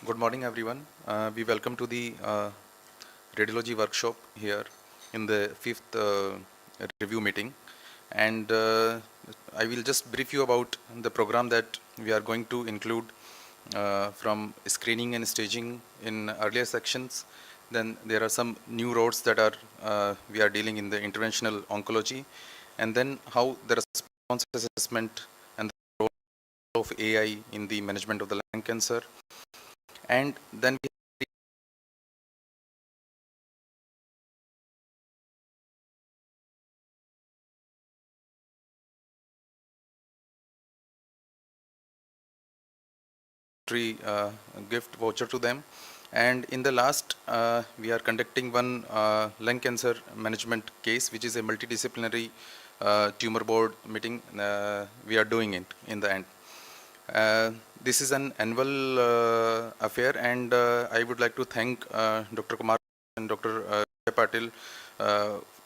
Good morning, everyone. We welcome to the radiology workshop here in the fifth review meeting. And I will just brief you about the program that we are going to include from screening and staging in earlier sections. Then there are some new roads that are we are dealing in the interventional oncology, and then how the response assessment and the role of AI in the management of the lung cancer. And then we gift voucher to them. And in the last, we are conducting one lung cancer management case, which is a multidisciplinary tumor board meeting. We are doing it in the end. This is an annual affair, and I would like to thank Dr. Kumar and Dr. Patil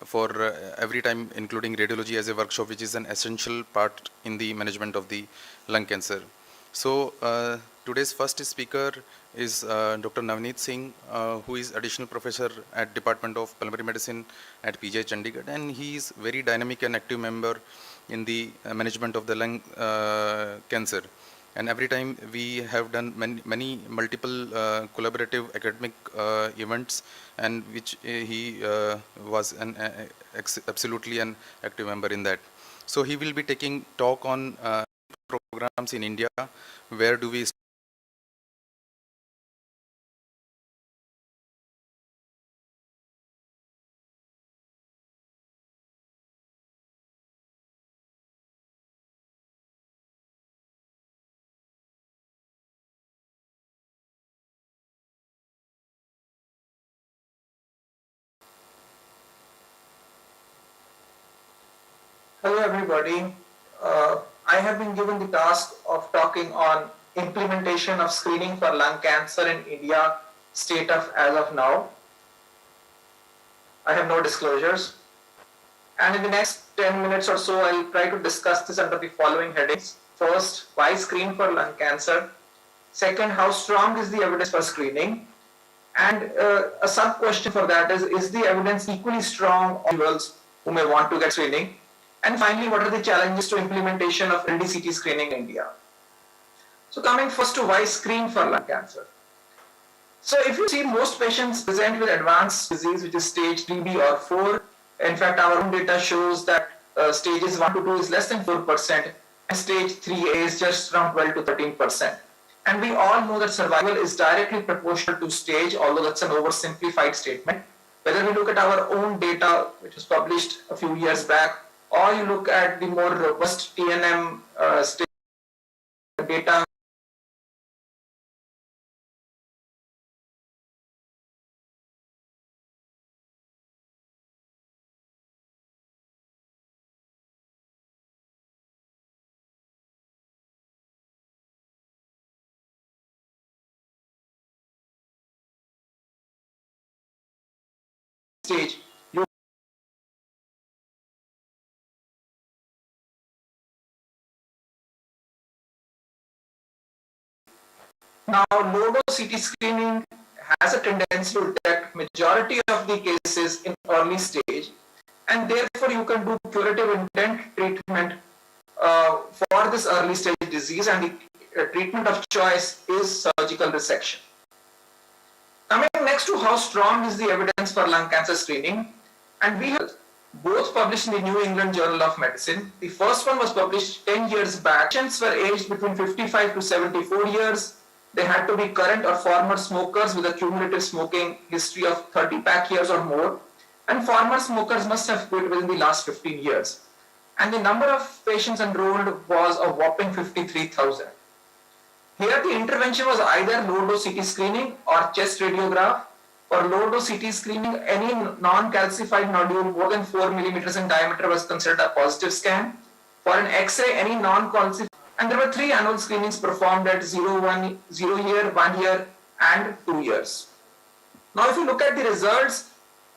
for every time including radiology as a workshop, which is an essential part in the management of the lung cancer. So today's first speaker is Dr. Navneet Singh, who is additional professor at Department of Pulmonary Medicine at PGI Chandigarh, and he is very dynamic and active member in the management of the lung cancer. And every time we have done many multiple collaborative academic events, and which he was absolutely an active member in that. So he will be taking talk on programs in India. Where do we Hello everybody. I have been given the task of talking on implementation of screening for lung cancer in India state of as of now. I have no disclosures. And in the next 10 minutes or so, I'll try to discuss this under the following headings. First, why screen for lung cancer? Second, how strong is the evidence for screening? And a sub question for that is the evidence equally strong on individuals who may want to get screening? And finally, what are the challenges to implementation of LDCT screening in India? So coming first to why screen for lung cancer. So if you see, most patients present with advanced disease, which is stage 3B or 4. In fact, our own data shows that stages 1 to 2 is less than 4%, and stage 3A is just around 12 to 13%. And we all know that survival is directly proportional to stage, although that's an oversimplified statement. Whether we look at our own data, which was published a few years back, or you look at the more robust TNM stage data, stage, you now low-dose CT screening has a tendency to detect majority of the cases in early stage, and therefore you can do curative intent treatment for this early stage disease, and the treatment of choice is surgical resection. Coming next to how strong is the evidence for lung cancer screening, and we have both published in the New England Journal of Medicine. The first one was published 10 years back. Patients were aged between 55 to 74 years. They had to be current or former smokers with a cumulative smoking history of 30 pack years or more, and former smokers must have quit within the last 15 years. And the number of patients enrolled was a whopping 53,000. Here the intervention was either low-dose CT screening or chest radiograph. For low-dose CT screening, any non-calcified nodule more than 4 millimeters in diameter was considered a positive scan. For an X-ray, any non-calcified, and there were 3 annual screenings performed at 0 year, 1 year, and 2 years. Now, if you look at the results,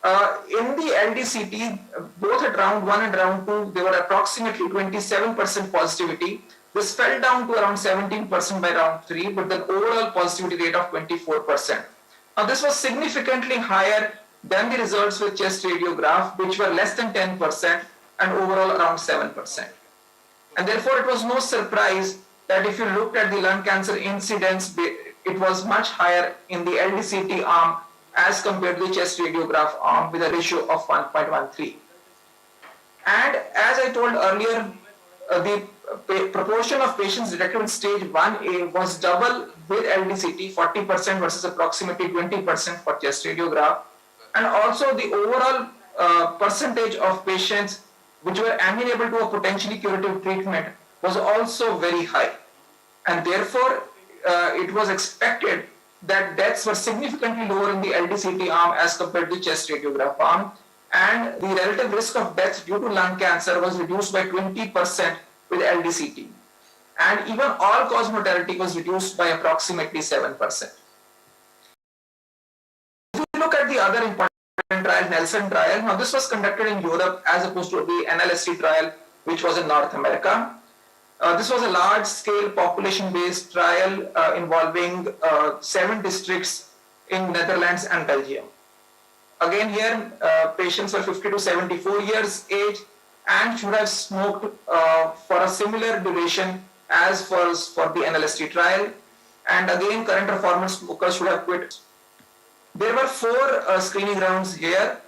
in the LDCT, both at round 1 and round 2, there were approximately 27% positivity, This fell down to around 17% by round 3, but the overall positivity rate of 24%. Now, this was significantly higher than the results with chest radiograph, which were less than 10% and overall around 7%. And therefore, it was no surprise that if you looked at the lung cancer incidence, it was much higher in the LDCT arm as compared to the chest radiograph arm with a ratio of 1.13. And as I told earlier, the proportion of patients detected with stage 1A was double with LDCT, 40% versus approximately 20% for chest radiograph. And also the overall percentage of patients which were amenable to a potentially curative treatment was also very high. And therefore, it was expected that deaths were significantly lower in the LDCT arm as compared to chest radiograph arm. And the relative risk of death due to lung cancer was reduced by 20% with LDCT. And even all-cause mortality was reduced by approximately 7%. If you look at the other important trial, Nelson trial, now this was conducted in Europe as opposed to the NLST trial, which was in North America. This was a large-scale population-based trial involving 7 districts in Netherlands and Belgium. Again here, patients were 50 to 74 years age and should have smoked for a similar duration as for the NLST trial. And again, current or former smokers should have quit. There were 4 screening rounds here.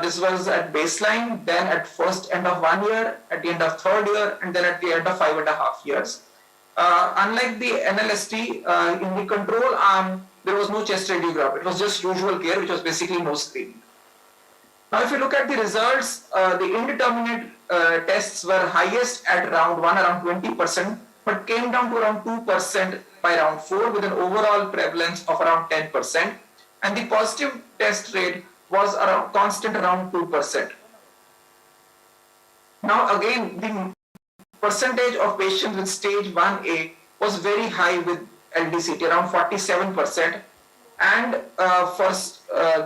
This was at baseline, then at first end of 1 year, at the end of 3rd year, and then at the end of 5.5 years. Unlike the NLST, in the control arm, there was no chest radiograph. It was just usual care, which was basically no screening. Now, if you look at the results, the indeterminate tests were highest at round 1, around 20%, but came down to around 2% by round 4 with an overall prevalence of around 10%. And the positive test rate was around constant around 2%. Now again, the percentage of patients with stage 1A was very high with LDCT, around 47%. And for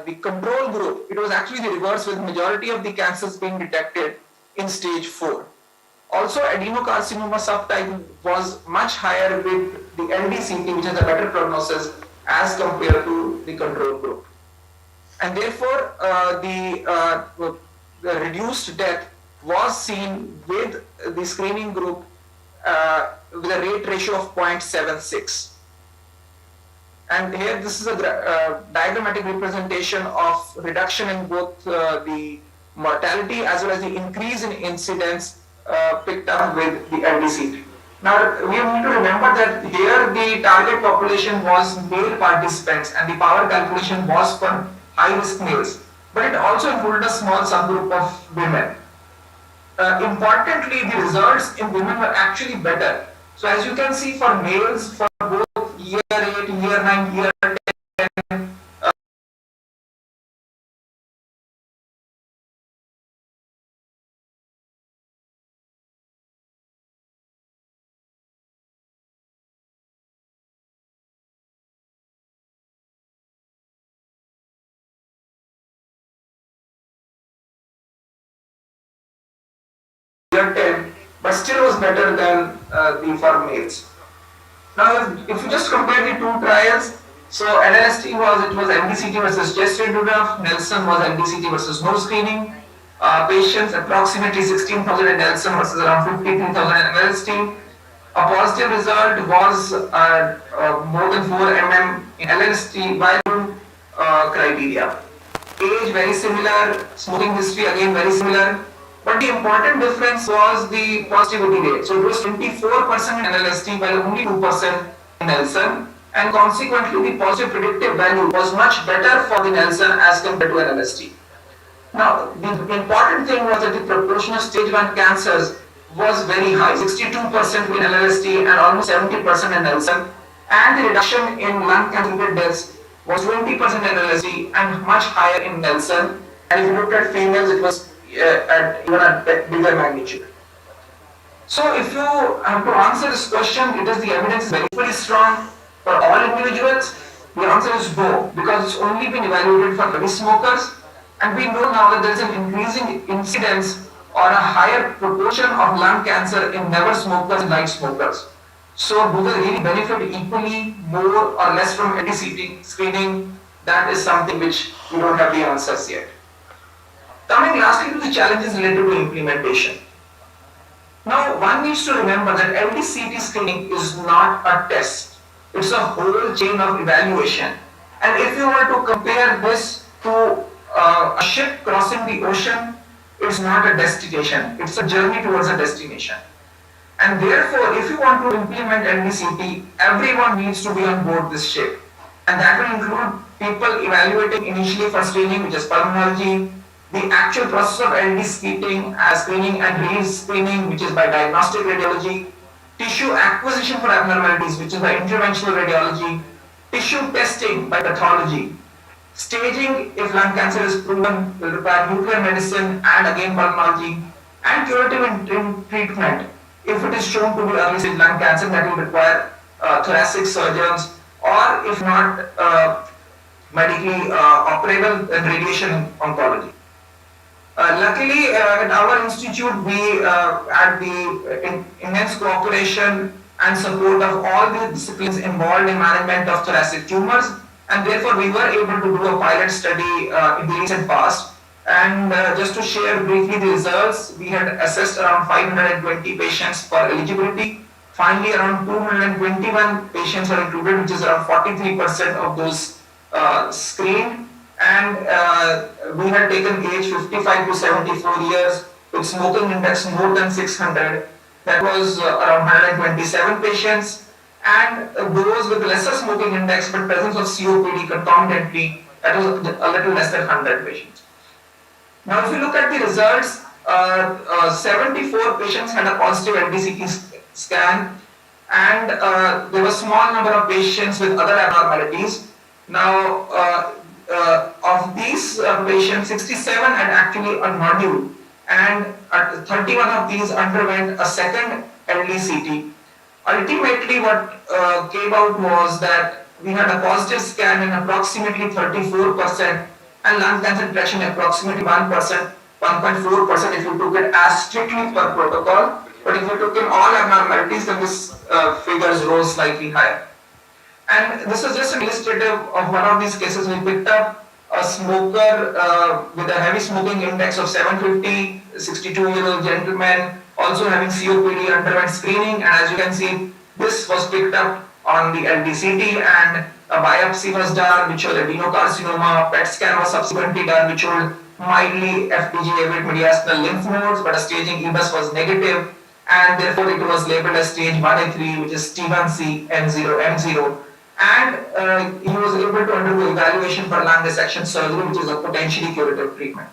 the control group, it was actually the reverse, with majority of the cancers being detected in stage 4. Also, adenocarcinoma subtype was much higher with the LDCT, which has a better prognosis as compared to the control group. And therefore, the reduced death was seen with the screening group with a rate ratio of 0.76. And here, this is a diagrammatic representation of reduction in both the mortality as well as the increase in incidence picked up with the LDCT. Now, we need to remember that here the target population was male participants and the power calculation was for high-risk males, but it also included a small subgroup of women. Importantly, the results in women were actually better. So as you can see, for males, for both year 8, year 9, year 10, year 10, but still was better than the for males. Now, if you just compare the 2 trials, so NLST was LDCT versus chest radiograph, Nelson was LDCT versus no screening. Patients approximately 16,000 in Nelson versus around 53,000 in NLST. A positive result was more than 4 mm in LLST by criteria. Age very similar, smoking history again very similar. But the important difference was the positivity rate. So it was 24% in NLST while only 2% in Nelson. And consequently, the positive predictive value was much better for the Nelson as compared to NLST. Now, the important thing was that the proportion of stage 1 cancers was very high, 62% in NLST and almost 70% in Nelson. And the reduction in lung cancer deaths was 20% in NLST and much higher in Nelson. And if you looked at females, it was at even a bigger magnitude. So if you have to answer this question, it is the evidence is very strong for all individuals. The answer is no, because it's only been evaluated for heavy smokers, and we know now that there is an increasing incidence or a higher proportion of lung cancer in never smokers and light smokers. So do they really benefit equally, more or less from LDCT screening? That is something which we don't have the answers yet. Coming lastly to the challenges related to implementation. Now, one needs to remember that LDCT screening is not a test. It's a whole chain of evaluation. And if you were to compare this to a ship crossing the ocean, it's not a destination. It's a journey towards a destination. And therefore, if you want to implement LDCT, everyone needs to be on board this ship. And that will include people evaluating initially for screening, which is pulmonology, the actual process of LD screening and release screening, which is by diagnostic radiology, tissue acquisition for abnormalities, which is by interventional radiology, tissue testing by pathology, staging if lung cancer is proven will require nuclear medicine and again pulmonology, and curative treatment if it is shown to be early stage lung cancer that will require thoracic surgeons, or if not medically operable, then radiation oncology. Luckily, at our institute, we had the immense cooperation and support of all the disciplines involved in management of thoracic tumors, and therefore we were able to do a pilot study in the recent past. And just to share briefly the results, we had assessed around 520 patients for eligibility. Finally, around 221 patients were included, which is around 43% of those screened. And we had taken age 55 to 74 years with smoking index more than 600. That was around 127 patients. And those with lesser smoking index but presence of COPD concomitantly, that was a little less than 100 patients. Now, if you look at the results, 74 patients had a positive LDCT scan, and there was a small number of patients with other abnormalities. Now, of these patients, 67 had actually a nodule, and 31 of these underwent a second LDCT. Ultimately, what came out was that we had a positive scan in approximately 34%, and lung cancer detection approximately 1%, 1.4% if you took it as strictly per protocol. But if you took in all abnormalities, then this figures rose slightly higher. And this is just an illustrative of one of these cases. We picked up a smoker with a heavy smoking index of 750, 62-year-old gentleman, also having COPD, underwent screening, and as you can see, this was picked up on the LDCT, and a biopsy was done, which showed adenocarcinoma. PET scan was subsequently done, which showed mildly FPGA with mediastinal lymph nodes, but a staging EBUS was negative, and therefore it was labeled as stage 1A3, which is T1C N0M0. And he was able to undergo evaluation for lung dissection surgery, which is a potentially curative treatment.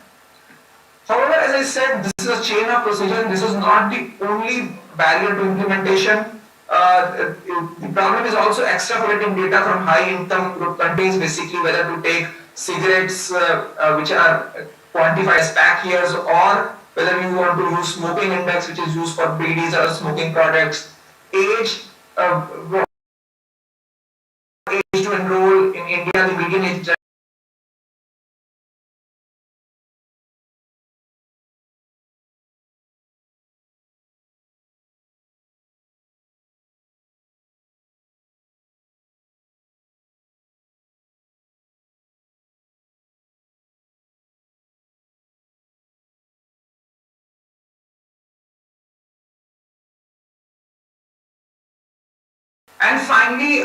However, as I said, this is a chain of procedure. This is not the only barrier to implementation. The problem is also extrapolating data from high-income group countries, basically whether to take cigarettes which are quantified as pack years, or whether you want to use smoking index, which is used for BDs or smoking products, age to enroll in India, the median age And finally,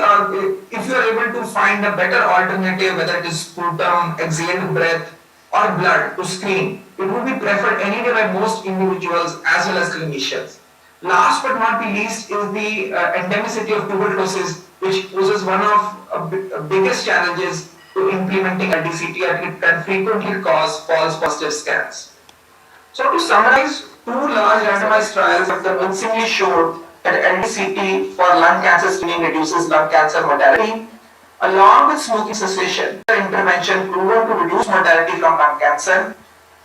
if you are able to find a better alternative, whether it is sputum, exhaled breath, or blood to screen, it would be preferred any day by most individuals as well as clinicians. Last but not the least is the endemicity of tuberculosis, which poses one of the biggest challenges to implementing LDCT, and it can frequently cause false positive scans. So to summarize, two large randomized trials have convincingly showed that LDCT for lung cancer screening reduces lung cancer mortality, along with smoking cessation intervention proven to reduce mortality from lung cancer.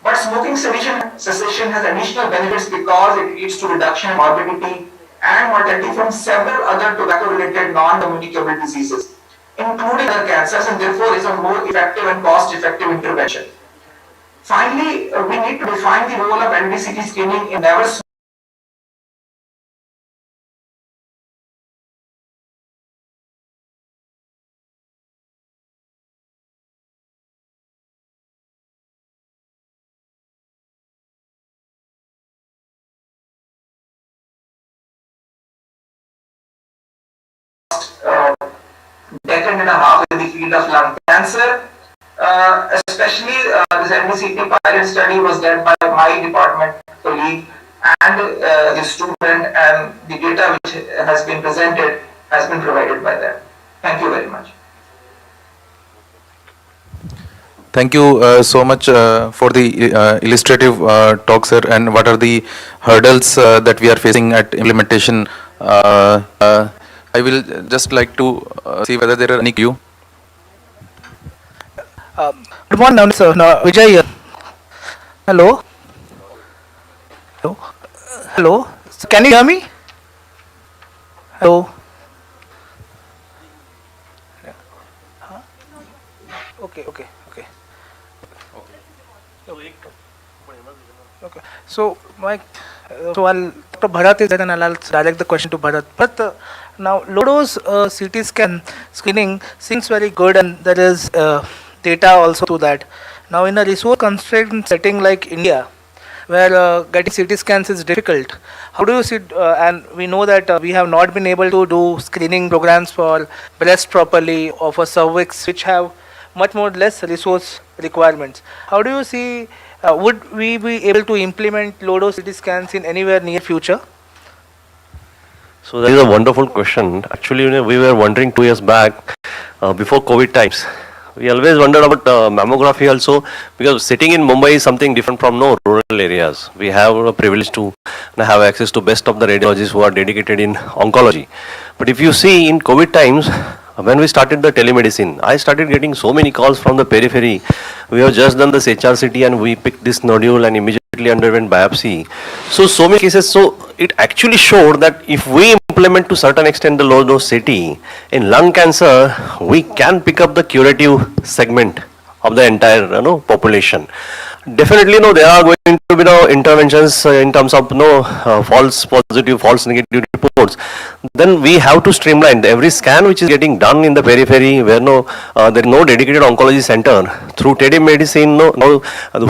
But smoking cessation has additional benefits because it leads to reduction in morbidity and mortality from several other tobacco-related non-communicable diseases, including other cancers, and therefore is a more effective and cost-effective intervention. Finally, we need to define the role of NDCT screening in never uh, decade and a half in the field of lung cancer. Especially this NDCT pilot study was done by my department colleague and the student, and the data which has been presented has been provided by them. Thank you very much. Thank you so much for the illustrative talk, sir. And what are the hurdles that we are facing at implementation? I will just like to see whether there are any queue. Good morning, sir. Now, Vijay here. Hello. Hello. Hello. So can you hear me? Hello. Okay. Okay. Okay. Okay. So so I'll Dr. Bharat is there, and I'll direct the question to Bharat. But now Lodo's CT scan screening seems very good, and there is data also to that. Now in a resource constrained setting like India, where getting CT scans is difficult, how do you see, and we know that we have not been able to do screening programs for breast properly or for cervix, which have much more less resource requirements. How do you see, would we be able to implement Lodo CT scans in anywhere near future? So that is a wonderful question. Actually, we were wondering 2 years back, before COVID times. We always wondered about mammography also, because sitting in Mumbai is something different from rural areas. We have a privilege to have access to best of the radiologists who are dedicated in oncology. But if you see in COVID times, when we started the telemedicine, I started getting so many calls from the periphery. We have just done this HRCT and we picked this nodule and immediately underwent biopsy. So many cases. So it actually showed that if we implement to certain extent the low dose CT in lung cancer, we can pick up the curative segment of the entire population. Definitely, there are going to be interventions in terms of false positive, false negative reports. Then we have to streamline every scan which is getting done in the periphery, where there is no dedicated oncology center. Through telemedicine,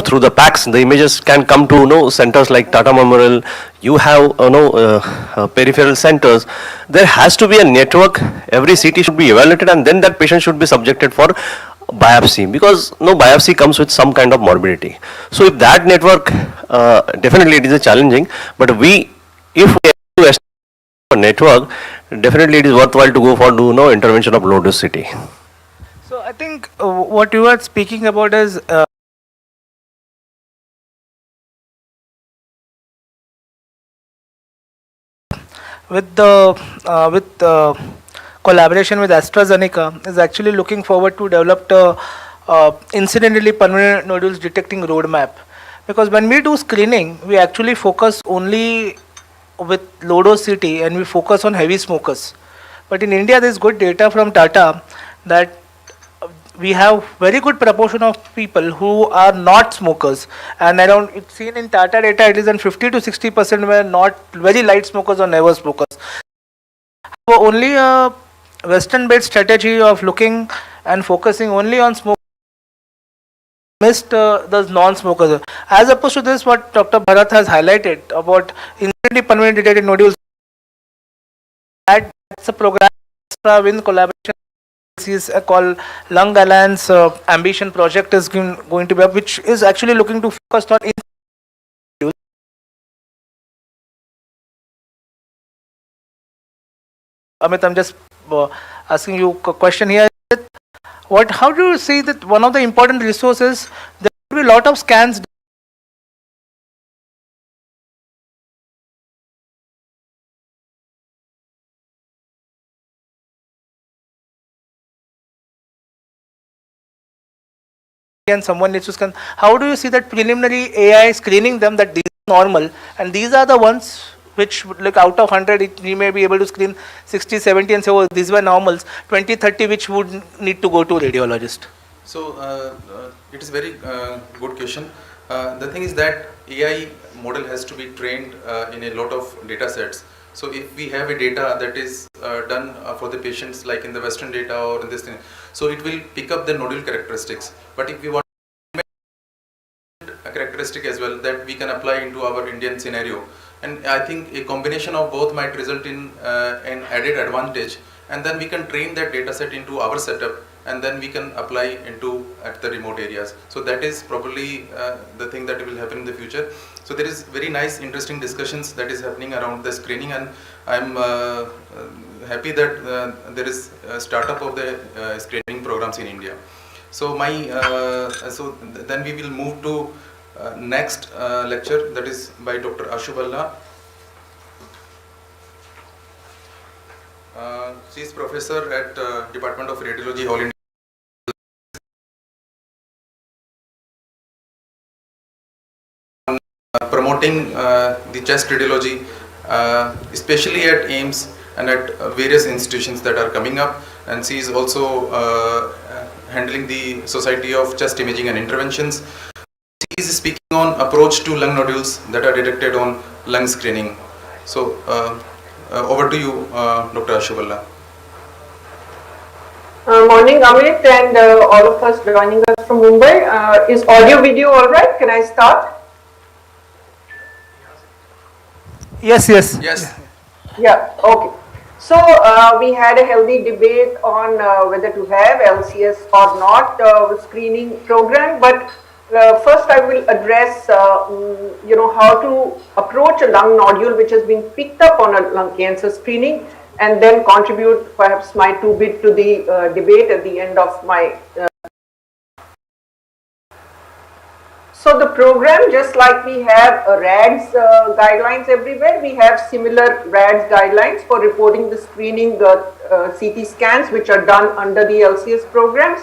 through the PACS, the images can come to centers like Tata Memorial. You have peripheral centers. There has to be a network. Every CT should be evaluated, and then that patient should be subjected for biopsy, because biopsy comes with some kind of morbidity. So if that network, definitely it is challenging, but if we establish a network, definitely it is worthwhile to go for intervention of low dose CT. So I think what you are speaking about is with the collaboration with AstraZeneca is actually looking forward to develop the incidentally permanent nodules detecting roadmap, because when we do screening, we actually focus only with low dose CT and we focus on heavy smokers. But in India, there is good data from Tata that we have very good proportion of people who are not smokers, and around, it's seen in Tata data, it is in 50 to 60% were not very light smokers or never smokers. So only a Western-based strategy of looking and focusing only on smoke missed the non-smokers. As opposed to this, what Dr. Bharat has highlighted about incidentally permanent detected nodules, that's a program in collaboration is called Lung Alliance Ambition Project is going to be up, which is actually looking to focus on Amit, I'm just asking you a question here. How do you see that one of the important resources, there will be a lot of scans and someone needs to scan. How do you see that preliminary AI screening them that these are normal and these are the ones which, like, out of 100, we may be able to screen 60, 70 and say, oh, these were normals, 20, 30 which would need to go to a radiologist? So it is very good question. The thing is that AI model has to be trained in a lot of data sets. So if we have a data that is done for the patients like in the Western data or in this thing, so it will pick up the nodule characteristics. But if we want a characteristic as well that we can apply into our Indian scenario, and I think a combination of both might result in an added advantage, and then we can train that data set into our setup, and then we can apply into at the remote areas. So that is probably the thing that will happen in the future. So there is very nice interesting discussions that is happening around the screening, and I'm happy that there is a startup of the screening programs in India. So my then we will move to next lecture, that is by Dr. Ashu Balla. She is professor at Department of Radiology, All India. Promoting the chest radiology, especially at AIIMS and at various institutions that are coming up, and she is also handling the Society of Chest Imaging and Interventions. She is speaking on approach to lung nodules that are detected on lung screening. So over to you, Dr. Ashu Balla. Morning, Amit, and all of us joining us from Mumbai. Is audio video all right? Can I start? Yes, yes. Yes. Yeah, okay. So we had a healthy debate on whether to have LCS or not screening program, but first I will address how to approach a lung nodule which has been picked up on a lung cancer screening, and then contribute perhaps my 2 bit to the debate at the end of my So the program, just like we have RADS guidelines everywhere, we have similar RADS guidelines for reporting the screening CT scans which are done under the LCS programs.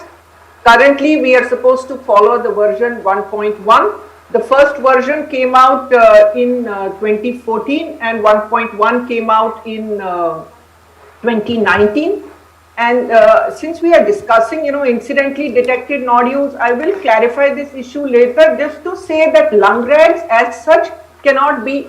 Currently, we are supposed to follow the version 1.1. The first version came out in 2014 and 1.1 came out in 2019. And since we are discussing, incidentally detected nodules, I will clarify this issue later, just to say that lung RADS as such cannot be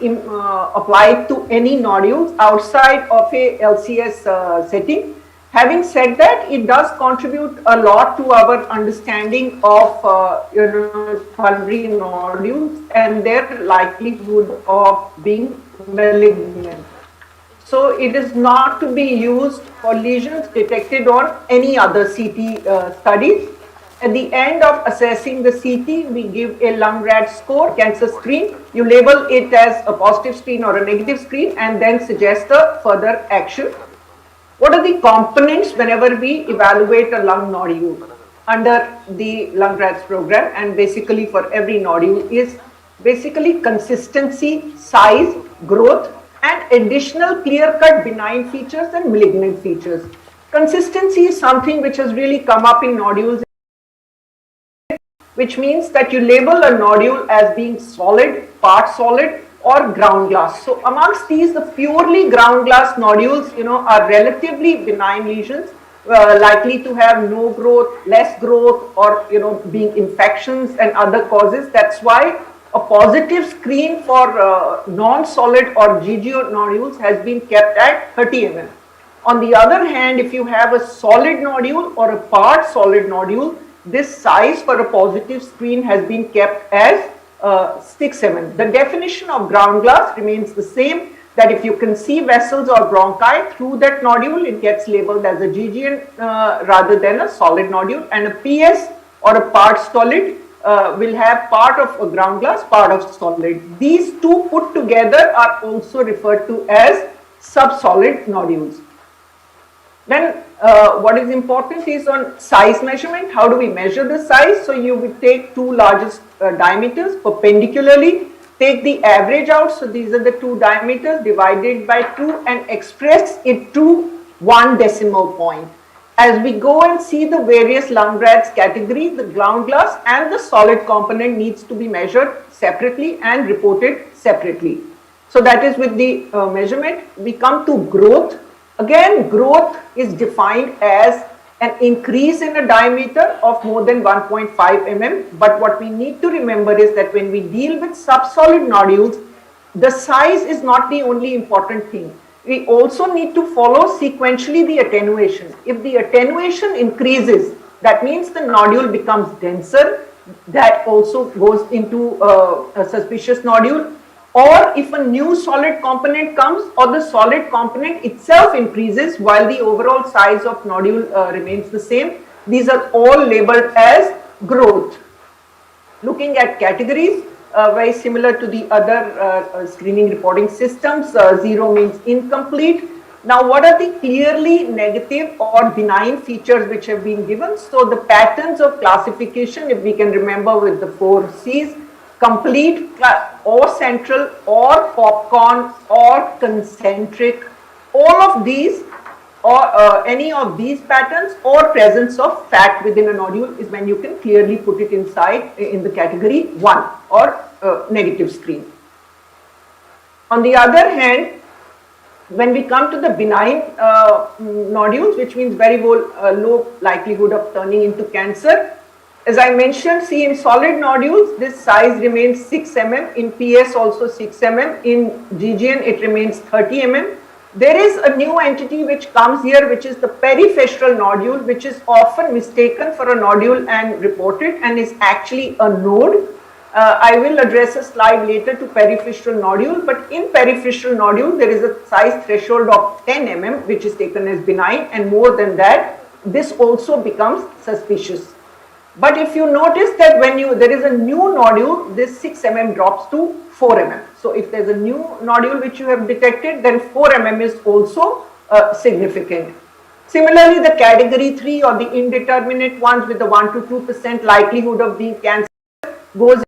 applied to any nodules outside of a LCS setting. Having said that, it does contribute a lot to our understanding of pulmonary nodules and their likelihood of being malignant. So it is not to be used for lesions detected on any other CT studies. At the end of assessing the CT, we give a lung RAD score, cancer screen. You label it as a positive screen or a negative screen, and then suggest a further action. What are the components whenever we evaluate a lung nodule under the lung RADS program, and basically for every nodule, is basically consistency, size, growth, and additional clear-cut benign features and malignant features. Consistency is something which has really come up in nodules, which means that you label a nodule as being solid, part solid, or ground glass. So amongst these, the purely ground glass nodules, are relatively benign lesions, likely to have no growth, less growth, or being infections and other causes. That's why a positive screen for non-solid or GGO nodules has been kept at 30 mm. On the other hand, if you have a solid nodule or a part solid nodule, this size for a positive screen has been kept as 6 mm. The definition of ground glass remains the same, that if you can see vessels or bronchi through that nodule, it gets labeled as a GGN rather than a solid nodule, and a PS or a part solid will have part of a ground glass, part of solid. These two put together are also referred to as subsolid nodules. Then what is important is on size measurement. How do we measure the size? So you would take two largest diameters perpendicularly, take the average out. So these are the two diameters divided by 2 and express it to 1 decimal point. As we go and see the various lung RADS categories, the ground glass and the solid component needs to be measured separately and reported separately. So that is with the measurement. We come to growth. Again, growth is defined as an increase in a diameter of more than 1.5 mm. But what we need to remember is that when we deal with subsolid nodules, the size is not the only important thing. We also need to follow sequentially the attenuation. If the attenuation increases, that means the nodule becomes denser. That also goes into a suspicious nodule. Or if a new solid component comes or the solid component itself increases while the overall size of nodule remains the same, these are all labeled as growth. Looking at categories, very similar to the other screening reporting systems, 0 means incomplete. Now, what are the clearly negative or benign features which have been given? So, the patterns of classification, if we can remember with the 4 C's, complete or central or popcorn or concentric, all of these or any of these patterns or presence of fat within a nodule is when you can clearly put it inside in the category 1 or negative screen. On the other hand, when we come to the benign nodules, which means very low likelihood of turning into cancer, as I mentioned, see in solid nodules, this size remains 6 mm, in PS also 6 mm, in GGN it remains 30 mm. There is a new entity which comes here, which is the periphyseal nodule, which is often mistaken for a nodule and reported and is actually a node. I will address a slide later to periphyseal nodule, but in periphyseal nodule, there is a size threshold of 10 mm, which is taken as benign, and more than that, this also becomes suspicious. But if you notice that when there is a new nodule, this 6 mm drops to 4 mm. So if there's a new nodule which you have detected, then 4 mm is also significant. Similarly, the category 3 or the indeterminate ones with the 1 to 2% likelihood of being cancer goes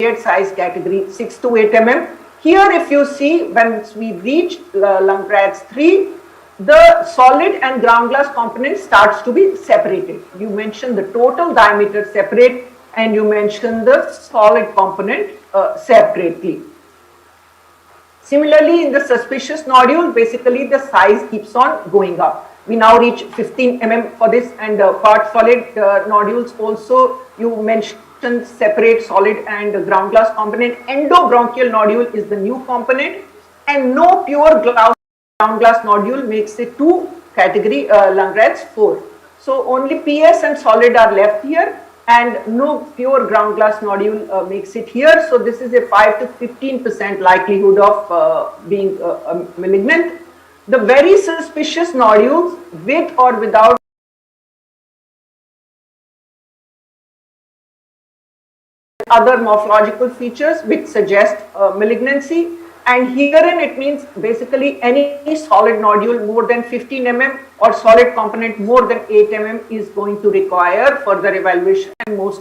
in size category 6 to 8 mm. Here if you see, once we reach Langerhans 3, the solid and ground glass component starts to be separated. You mentioned the total diameter separate and you mentioned the solid component separately. Similarly, in the suspicious nodule, basically the size keeps on going up. We now reach 15 mm for this, and part solid nodules also you mentioned separate solid and ground glass component. Endobronchial nodule is the new component, and no pure ground glass nodule makes it to category Langerhans 4. So only PS and solid are left here, and no pure ground glass nodule makes it here. So this is a 5 to 15% likelihood of being malignant. The very suspicious nodules with or without other morphological features which suggest malignancy. And herein it means basically any solid nodule more than 15 mm or solid component more than 8 mm is going to require further evaluation, and most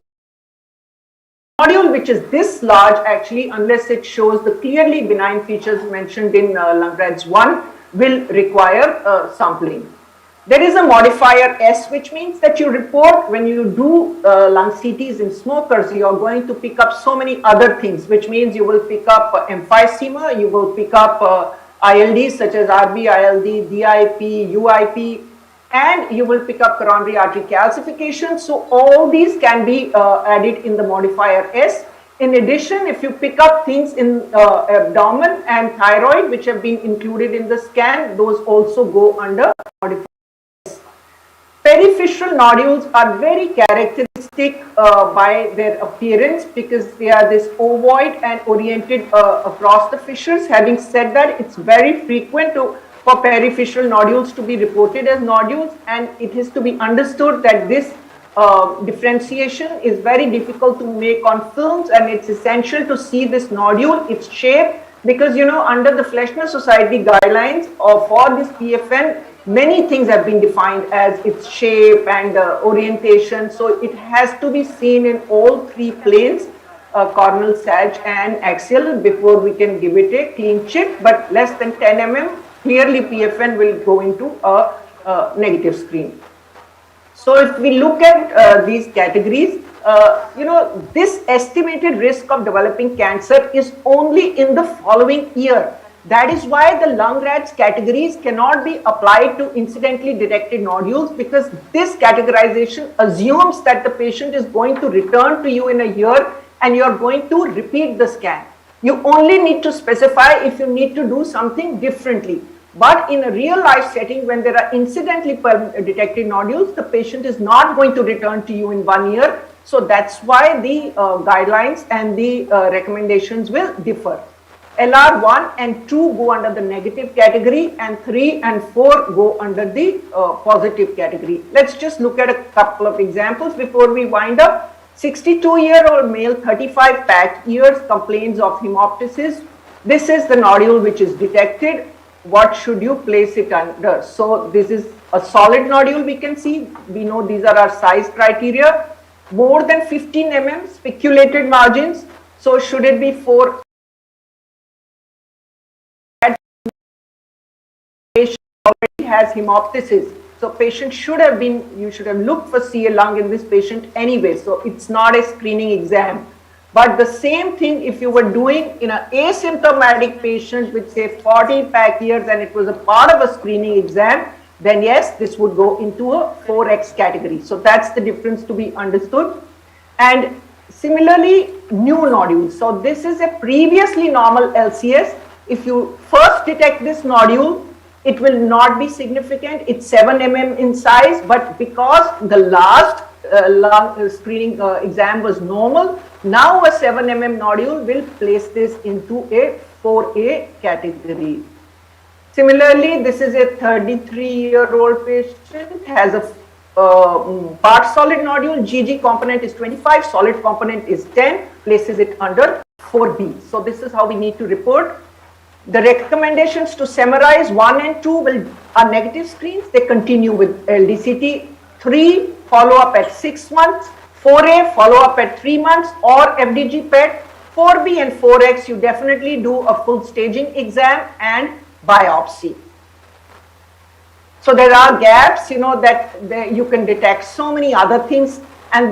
nodule which is this large actually, unless it shows the clearly benign features mentioned in Langerhans 1, will require sampling. There is a modifier S, which means that you report when you do lung CTs in smokers, you are going to pick up so many other things, which means you will pick up emphysema, you will pick up ILD such as RB, ILD, DIP, UIP, and you will pick up coronary artery calcification. So all these can be added in the modifier S. In addition, if you pick up things in abdomen and thyroid, which have been included in the scan, those also go under modifier. Periphyseal nodules are very characteristic by their appearance because they are this ovoid and oriented across the fissures. Having said that, it's very frequent for periphyseal nodules to be reported as nodules, and it is to be understood that this differentiation is very difficult to make on films, and it's essential to see this nodule, its shape, because under the Fleischmann Society guidelines for this PFN, many things have been defined as its shape and orientation. So it has to be seen in all three planes, coronal, sag and axial, before we can give it a clean chit. But less than 10 mm, clearly PFN will go into a negative screen. So if we look at these categories, this estimated risk of developing cancer is only in the following year. That is why the lung RADS categories cannot be applied to incidentally detected nodules, because this categorization assumes that the patient is going to return to you in a year and you are going to repeat the scan. You only need to specify if you need to do something differently. But in a real life setting, when there are incidentally detected nodules, the patient is not going to return to you in 1 year. So that's why the guidelines and the recommendations will differ. LR1 and 2 go under the negative category, and 3 and 4 go under the positive category. Let's just look at a couple of examples before we wind up. 62-year-old male, 35 pack years, complains of hemoptysis. This is the nodule which is detected. What should you place it under? So this is a solid nodule, we can see. We know these are our size criteria. More than 15 mm, spiculated margins. So should it be 4? Patient already has hemoptysis. So patient should have been, you should have looked for CA lung in this patient anyway. So it's not a screening exam. But the same thing if you were doing in an asymptomatic patient with say 40 pack years and it was a part of a screening exam, then yes, this would go into a 4X category. So that's the difference to be understood. And similarly, new nodules. So this is a previously normal LCS. If you first detect this nodule, it will not be significant. It's 7 mm in size, but because the last lung screening exam was normal, now a 7 mm nodule will place this into a 4A category. Similarly, this is a 33-year-old patient, has a part solid nodule, GG component is 25, solid component is 10, places it under 4B. So this is how we need to report. The recommendations, to summarize, 1 and 2 are negative screens. They continue with LDCT. 3, follow up at 6 months. 4A, follow up at 3 months, or FDG PET. 4B and 4X, you definitely do a full staging exam and biopsy. So there are gaps, that you can detect so many other things. And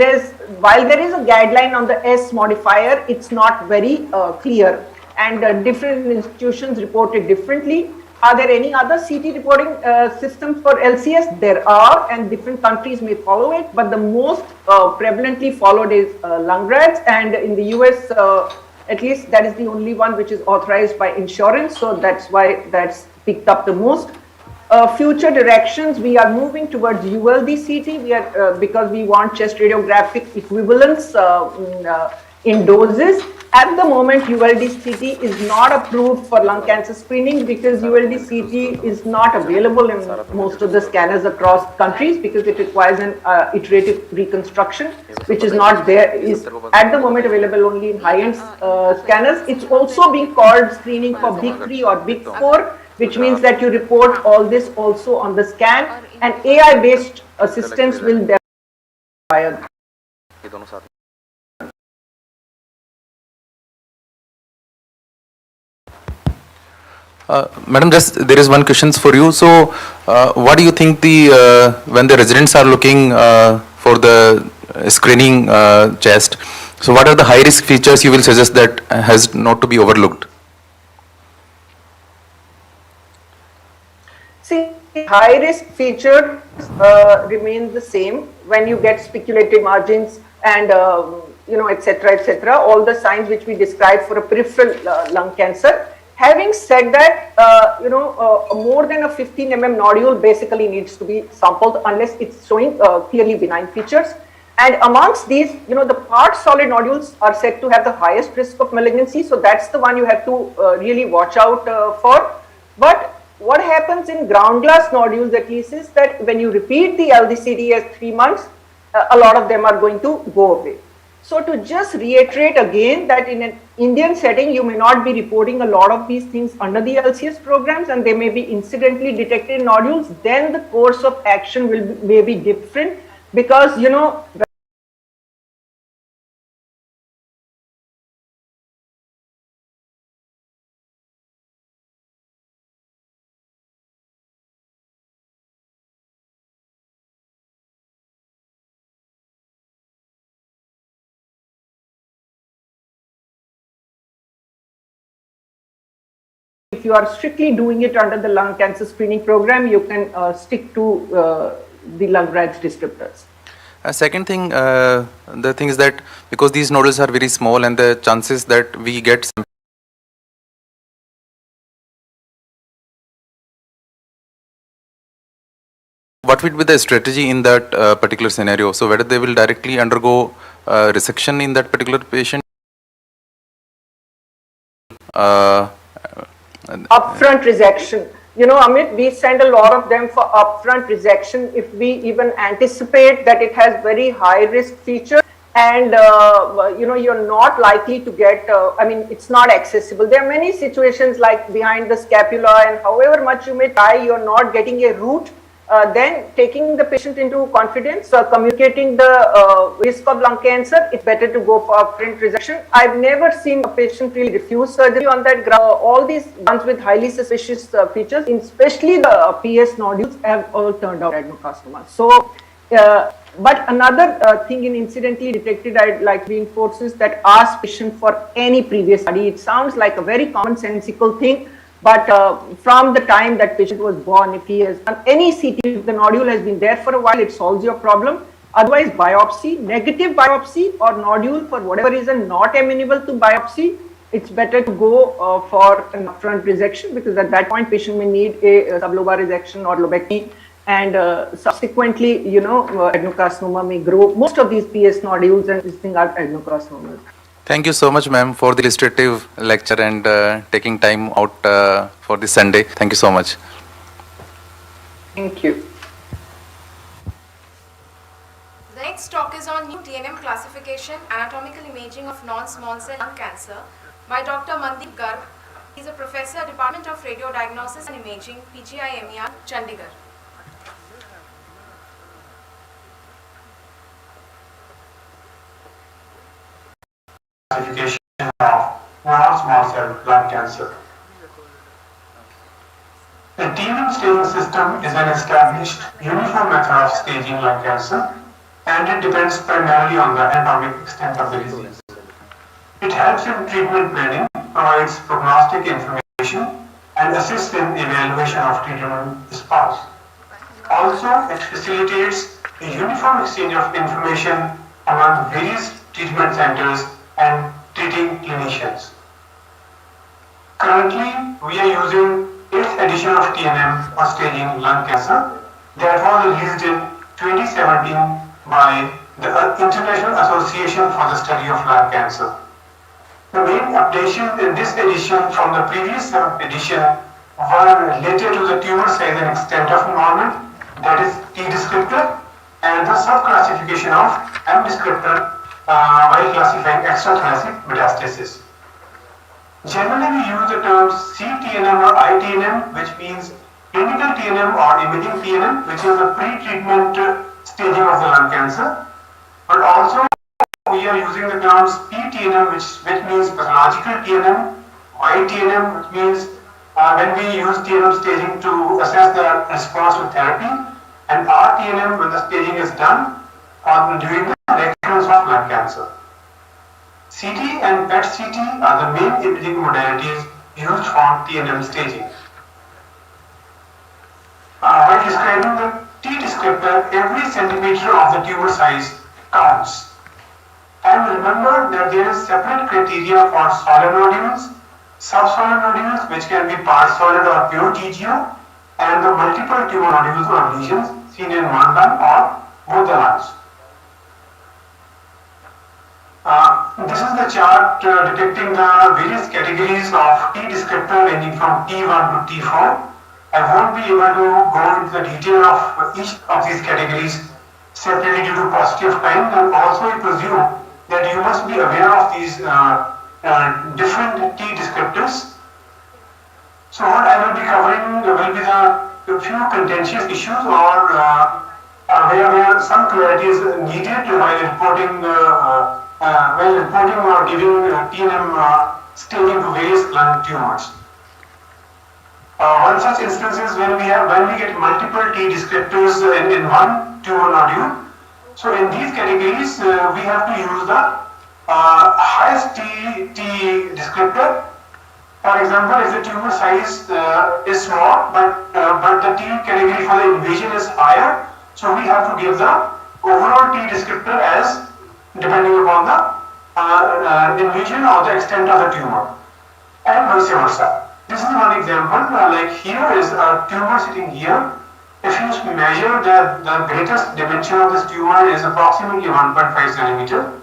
while there is a guideline on the S modifier, it's not very clear. And different institutions report it differently. Are there any other CT reporting systems for LCS? There are, and different countries may follow it, but the most prevalently followed is lung RADS, and in the US, at least that is the only one which is authorized by insurance, so that's why that's picked up the most. Future directions, we are moving towards ULD-CT, because we want chest radiographic equivalence in doses. At the moment, ULD-CT is not approved for lung cancer screening because ULD-CT is not available in most of the scanners across countries because it requires an iterative reconstruction, which is not there, is at the moment available only in high-end scanners. It's also being called screening for Big 3 or Big 4, which means that you report all this also on the scan, and AI-based assistance will be required. Madam, just there is one question for you. So, what do you think when the residents are looking for the screening chest? So, what are the high risk features you will suggest that has not to be overlooked? See, high risk features remain the same when you get spiculated margins and etc. All the signs which we described for a peripheral lung cancer. Having said that, more than a 15 mm nodule basically needs to be sampled unless it's showing clearly benign features. And amongst these, the part solid nodules are said to have the highest risk of malignancy. So that's the one you have to really watch out for. But what happens in ground glass nodules at least is that when you repeat the LDCT as 3 months, a lot of them are going to go away. So to just reiterate again that in an Indian setting, you may not be reporting a lot of these things under the LCS programs and they may be incidentally detected nodules, then the course of action may be different because, if you are strictly doing it under the lung cancer screening program, you can stick to the lung RAGS descriptors. Second thing, the thing is that because these nodules are very small and the chances that we get what would be the strategy in that particular scenario? So whether they will directly undergo resection in that particular patient? Upfront resection. You know, Amit, we send a lot of them for upfront resection if we even anticipate that it has very high risk features and, you know, you're not likely to get, I mean, it's not accessible. There are many situations like behind the scapula, and however much you may try, you're not getting a root. Then taking the patient into confidence, communicating the risk of lung cancer, it's better to go for upfront resection. I've never seen a patient really refuse surgery on that ground. All these ones with highly suspicious features, especially the PS nodules, have all turned out adenocarcinoma. So, but another thing in incidentally detected, I'd like to reinforce is that ask patient for any previous study. It sounds like a very commonsensical thing. But from the time that patient was born, if he has done any CT, if the nodule has been there for a while, it solves your problem. Otherwise, biopsy, negative biopsy or nodule for whatever reason not amenable to biopsy, it's better to go for an upfront resection, because at that point patient may need a sublobar resection or lobectomy, and subsequently, you know, adenocarcinoma may grow. Most of these PS nodules and these things are adenocarcinomas. Thank you so much, ma'am, for the illustrative lecture and taking time out for this Sunday. Thank you so much. Thank you. The next talk is on new TNM classification, anatomical imaging of non-small cell lung cancer by Dr. Mandeep Garg. He is a professor, Department of Radiodiagnosis and Imaging, PGI-MER, Chandigarh. Classification of non-small cell lung cancer. The TNM staging system is an established uniform method of staging lung cancer, and it depends primarily on the anatomic extent of the disease. It helps in treatment planning, provides prognostic information, and assists in evaluation of treatment response. Also, it facilitates a uniform exchange of information among various treatment centers and treating clinicians. Currently, we are using 8th edition of TNM for staging lung cancer that was released in 2017 by the International Association for the Study of Lung Cancer. The main updations in this edition from the previous 7th edition were related to the tumor size and extent of involvement, that is T descriptor, and the subclassification of M descriptor while classifying extrathoracic metastasis. Generally, we use the terms cTNM or iTNM, which means clinical TNM or imaging TNM, which is the pre-treatment staging of the lung cancer. But also, we are using the terms pTNM, which means pathological TNM, yTNM, which means when we use TNM staging to assess the response to therapy, and rTNM when the staging is done during the recurrence of lung cancer. CT and PET-CT are the main imaging modalities used for TNM staging. By describing the T descriptor, every centimeter of the tumor size counts. And remember that there is separate criteria for solid nodules, subsolid nodules, which can be part solid or pure TGO, and the multiple tumor nodules or lesions seen in one lung or both the lungs. This is the chart depicting the various categories of T descriptor ranging from T1 to T4. I won't be able to go into the detail of each of these categories separately due to paucity of time, and also I presume that you must be aware of these different T descriptors. So what I will be covering will be the few contentious issues or where some clarity is needed while reporting or giving TNM staging to various lung tumors. One such instance is when we get multiple T descriptors in one tumor nodule. So in these categories, we have to use the highest T descriptor, For example, if the tumor size is small, but the T category for the invasion is higher, so we have to give the overall T descriptor as depending upon the invasion or the extent of the tumor, and vice versa. This is one example. Like here is a tumor sitting here. If you measure the greatest dimension of this tumor is approximately 1.5 centimeter,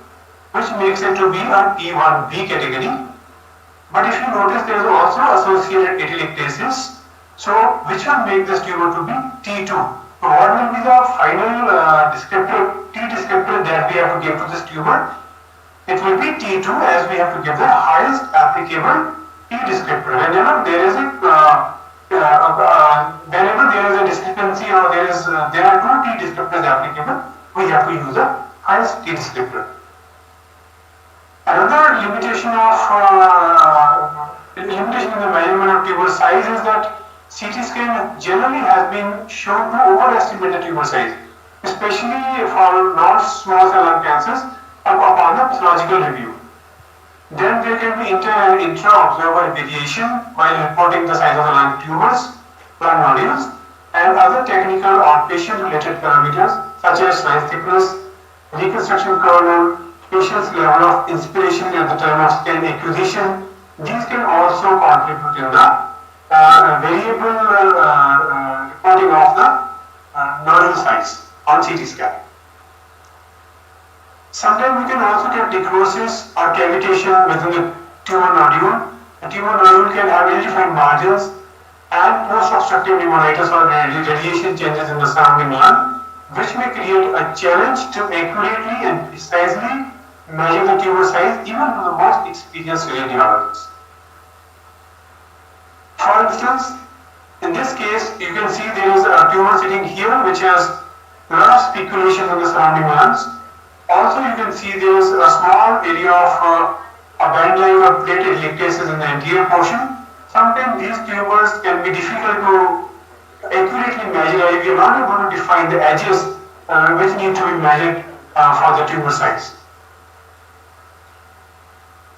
which makes it to be a T1B category. But if you notice, there is also associated atelectasis. So, which will make this tumor to be T2? So, what will be the final descriptor, T descriptor that we have to give to this tumor? It will be T2, as we have to give the highest applicable T descriptor. Whenever there is a discrepancy or there are two T descriptors applicable, we have to use the highest T descriptor. Another limitation in the measurement of tumor size is that CT scan generally has been shown to overestimate the tumor size, especially for non-small cell lung cancers upon the pathological review. Then there can be intra-observer variation while reporting the size of the lung tumors, lung nodules, and other technical or patient-related parameters such as size thickness, reconstruction kernel, patient's level of inspiration at the time of scan acquisition. These can also contribute in the variable reporting of the nodule size on CT scan. Sometimes we can also get necrosis or cavitation within the tumor nodule. The tumor nodule can have ill-defined margins and post-obstructive pneumonitis or radiation changes in the surrounding lung, which may create a challenge to accurately and precisely measure the tumor size even for the most experienced radiologists. For instance, in this case, you can see there is a tumor sitting here which has a lot of speculation in the surrounding lungs. Also, you can see there is a small area of a band-like or plate atelectasis in the anterior portion. Sometimes these tumors can be difficult to accurately measure if you are not able to define the edges which need to be measured for the tumor size.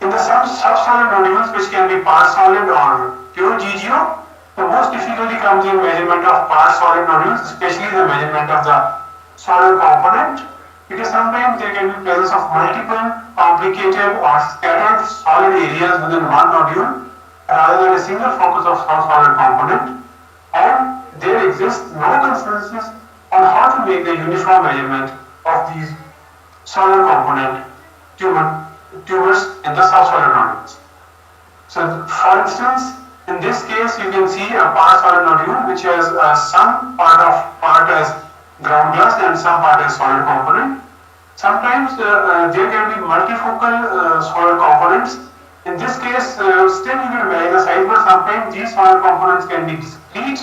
In the subsolid nodules, which can be part solid or pure GGO, the most difficulty comes in measurement of part solid nodules, especially the measurement of the solid component, because sometimes there can be presence of multiple complicated or scattered solid areas within one nodule rather than a single focus of solid component, and there exists no consensus on how to make the uniform measurement of these solid component tumors in the subsolid nodules. So, for instance, in this case, you can see a part solid nodule which has some part as ground glass and some part as solid component. Sometimes there can be multifocal solid components. In this case, still you can measure the size, but sometimes these solid components can be discrete,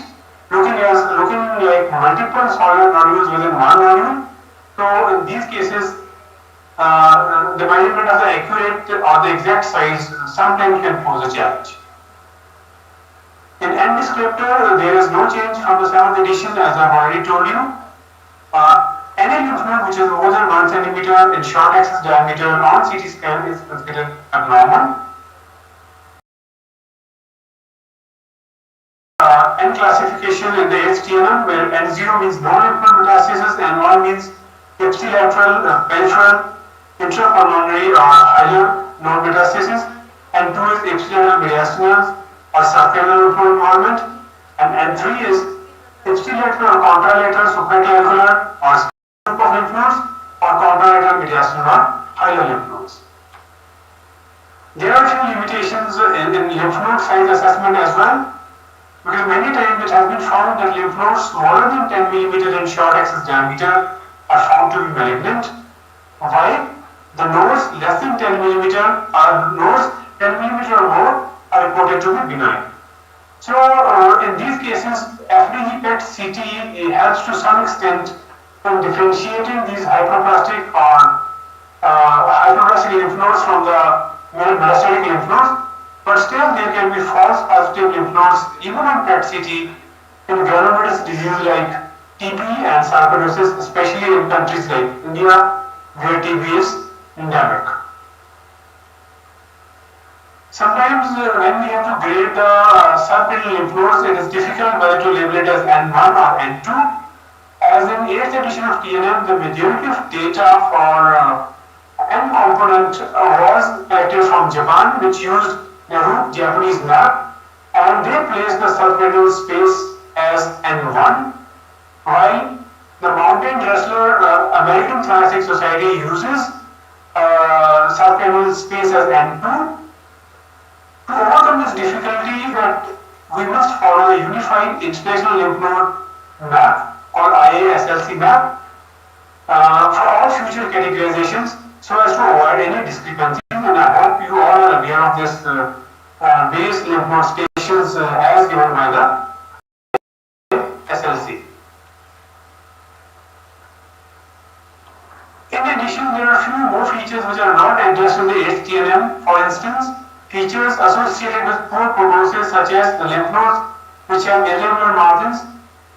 looking like multiple solid nodules within one nodule. So, in these cases, the measurement of the accurate or the exact size sometimes can pose a challenge. In N descriptor, there is no change from the 7th edition, as I have already told you. Any lymph node which is more than 1 centimeter in short axis diameter on CT scan is considered abnormal. N classification in the HTNM, where N0 means no lymph node metastasis, N1 means ipsilateral, peripheral, intrapulmonary or hilar node metastasis, and 2 is ipsilateral mediastinal or subcranial lymph node involvement, and N3 is ipsilateral or contralateral supraclavicular or group of lymph nodes or contralateral mediastinal or hilar lymph nodes. There are few limitations in lymph node size assessment as well, because many times it has been found that lymph nodes smaller than 10 mm in short axis diameter are found to be malignant, while the nodes less than 10 mm or nodes 10 mm or more are reported to be benign. So in these cases, FDG PET CT helps to some extent in differentiating these hyperplastic or hyperplastic lymph nodes from the metastatic lymph nodes, but still there can be false positive lymph nodes even on PET CT in granulomatous disease like TB and sarcoidosis, especially in countries like India where TB is endemic. Sometimes when we have to grade the subretinal lymph nodes, it is difficult whether to label it as N1 or N2. As in 8th edition of TNM, the majority of data for N component was collected from Japan, which used Nehru Japanese map, and they placed the subretinal space as N1, while the Mountain Dressler American Thoracic Society uses subretinal space as N2. To overcome this difficulty, that we must follow a unified international lymph node map called IASLC map for all future categorizations, so as to avoid any discrepancies. And I hope you all are aware of this base lymph node stations as given by the SLC. In addition, there are a few more features which are not addressed in the 8th TNM. For instance, features associated with poor prognosis such as the lymph nodes which have irregular margins,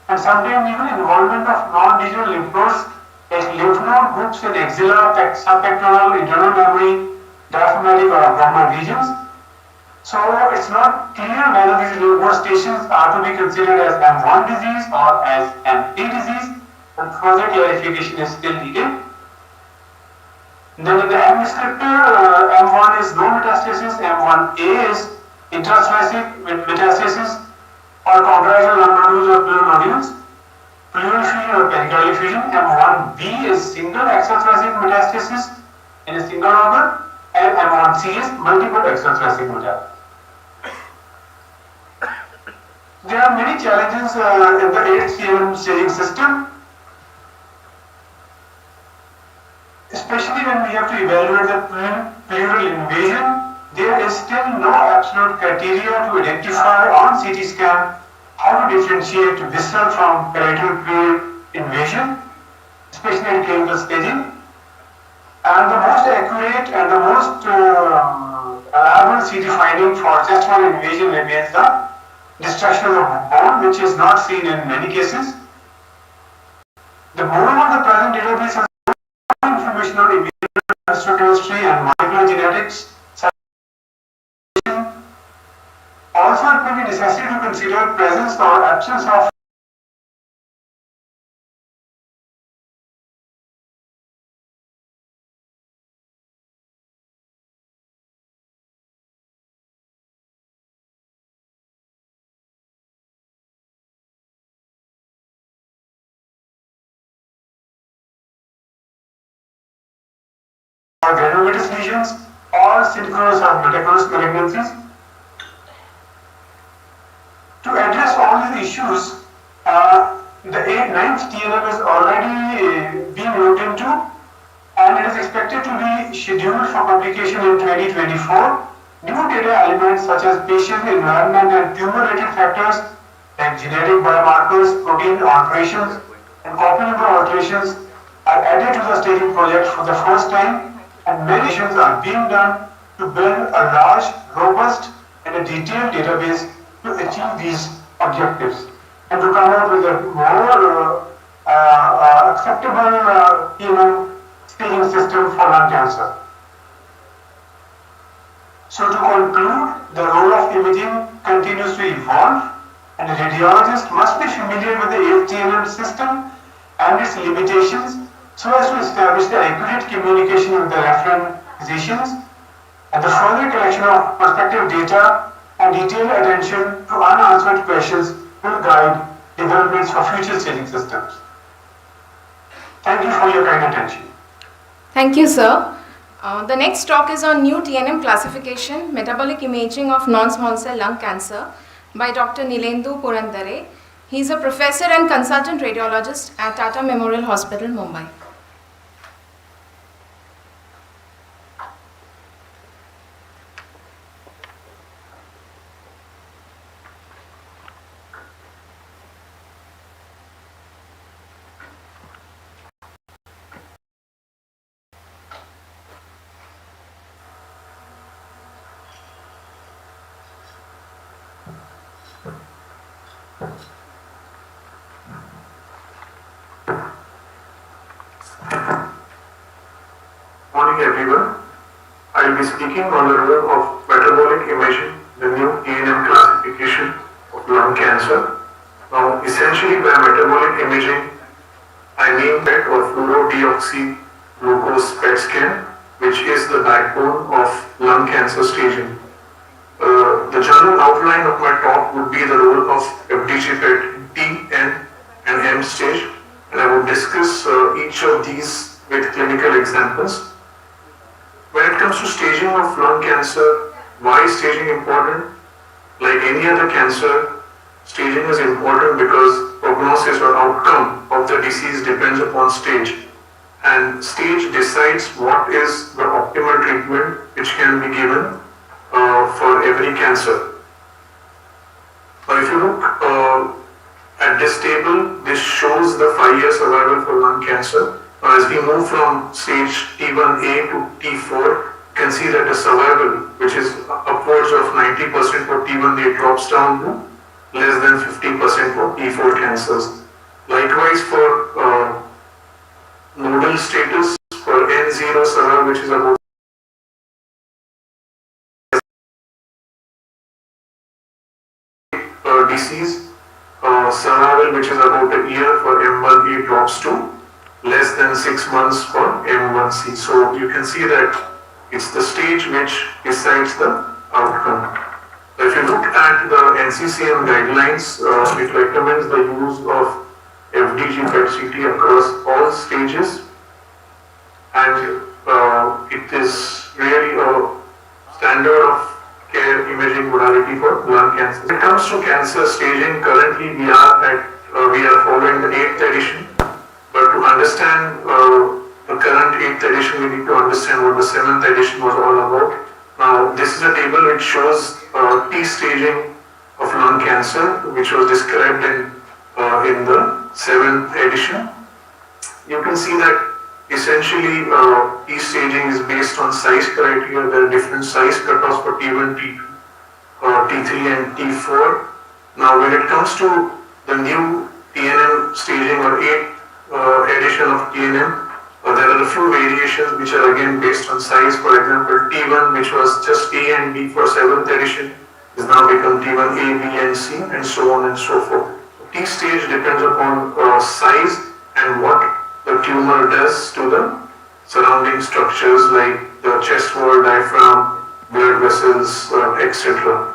and sometimes even involvement of non-digital lymph nodes like lymph node groups in axilla, subpectoral, internal memory, diaphragmatic or abdominal regions. So it's not clear whether these lymph node stations are to be considered as M1 disease or as M3 disease, and further clarification is still needed. Then in the M descriptor, M1 is no metastasis, M1A is intrathoracic with metastasis or contractile lung nodules or pleural nodules, pleural effusion or pericardial effusion. M1B is single extrathoracic metastasis in a single organ, and M1C is multiple extrathoracic metastasis. There are many challenges in the 8th TNM staging system, especially when we have to evaluate the pleural invasion. There is still no absolute criteria to identify on CT scan how to differentiate visceral from parietal pleural invasion, especially in clinical staging. And the most accurate and the most reliable CT finding for chest wall invasion remains the destruction of the bone, which is not seen in many cases. The moreover, the present database has information on immunohistochemistry and molecular genetics. Also, it may be necessary to consider presence or absence of granulomatous lesions or synchronous or metachronous malignancies. To address all these issues, the 9th TNM is already being looked into, and it is expected to be scheduled for publication in 2024. New data elements such as patient environment and tumor-related factors like genetic biomarkers, protein alterations, and copy number alterations are added to the staging project for the first time, and many actions are being done to build a large, robust, and a detailed database to achieve these objectives and to come out with a more acceptable TNM staging system for lung cancer. So to conclude, the role of imaging continues to evolve, and the radiologist must be familiar with the 8th TNM system and its limitations so as to establish the accurate communication with the referent physicians, and the further collection of prospective data and detailed attention to unanswered questions will guide developments for future staging systems. Thank you for your kind attention. Thank you, sir. The next talk is on new TNM classification, metabolic imaging of non-small cell lung cancer by Dr. Nilendu Purandare. He is a professor and consultant radiologist at Tata Memorial Hospital, Mumbai. Morning everyone. I will be speaking on the role of metabolic imaging, the new TNM classification of lung cancer. Now, essentially by metabolic imaging, I mean PET or fluorodeoxyglucose PET scan, which is the backbone of lung cancer staging. The general outline of my talk would be the role of FDG PET in T, N, and M stage, and I would discuss each of these with clinical examples. When it comes to staging of lung cancer, why is staging important? Like any other cancer, staging is important because prognosis or outcome of the disease depends upon stage. And stage decides what is the optimal treatment which can be given for every cancer. Now if you look at this table, this shows the 5-year survival for lung cancer. As we move from stage T1A to T4, you can see that the survival, which is upwards of 90% for T1A, drops down to less than 50% for T4 cancers. Likewise for nodal status, for N0 survival, which is about disease, survival, which is about a year for M1A, drops to less than 6 months for M1C. So you can see that it's the stage which decides the outcome. If you look at the NCCN guidelines, it recommends the use of FDG PET-CT across all stages, and it is really a standard of care imaging modality for lung cancer. When it comes to cancer staging, currently we are following the 8th edition. But to understand the current 8th edition, we need to understand what the 7th edition was all about. Now, this is a table which shows T staging of lung cancer, which was described in the 7th edition. You can see that essentially T staging is based on size criteria. There are different size cutoffs for T1, T2, T3 and T4. Now, when it comes to the new TNM staging or 8th edition of TNM, there are a few variations which are again based on size. For example, T1, which was just A and B for 7th edition, is now become T1, A, B and C, and so on and so forth. T stage depends upon size and what the tumor does to the surrounding structures like the chest wall, diaphragm, blood vessels, etc.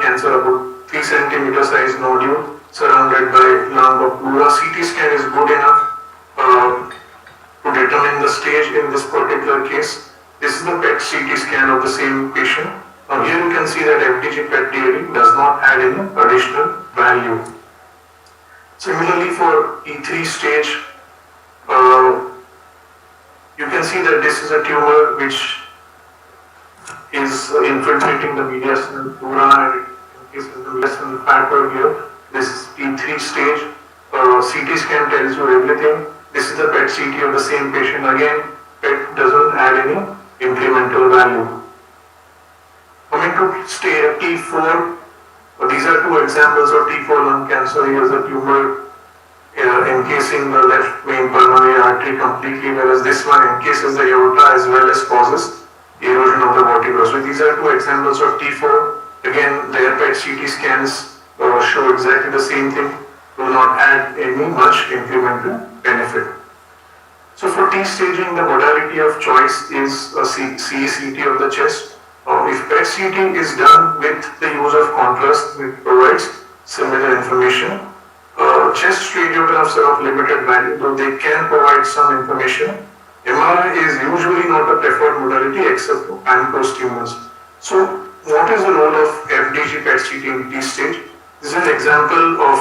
Cancer, about 3 centimeter size nodule surrounded by lung of pleura. CT scan is good enough to determine the stage in this particular case. This is the PET CT scan of the same patient. Now here you can see that FDG PET daily does not add any additional value. Similarly for E3 stage, you can see that this is a tumor which is infiltrating the mediastinal pleura, and is the mediastinal factor here. This is T3 stage. CT scan tells you everything. This is the PET CT of the same patient. Again, PET doesn't add any incremental value. Coming to stage T4, these are 2 examples of T4 lung cancer. Here's a tumor encasing the left main pulmonary artery completely, whereas this one encases the aorta as well as causes erosion of the vertebra. So these are 2 examples of T4. Again, their PET CT scans show exactly the same thing, will not add any much incremental benefit. So for T staging, the modality of choice is a CECT of the chest. If PET CT is done with the use of contrast, it provides similar information. Chest radiographs are of limited value, though they can provide some information. MRI is usually not a preferred modality except for pan-post tumors. So, what is the role of FDG PET-CT in T stage? This is an example of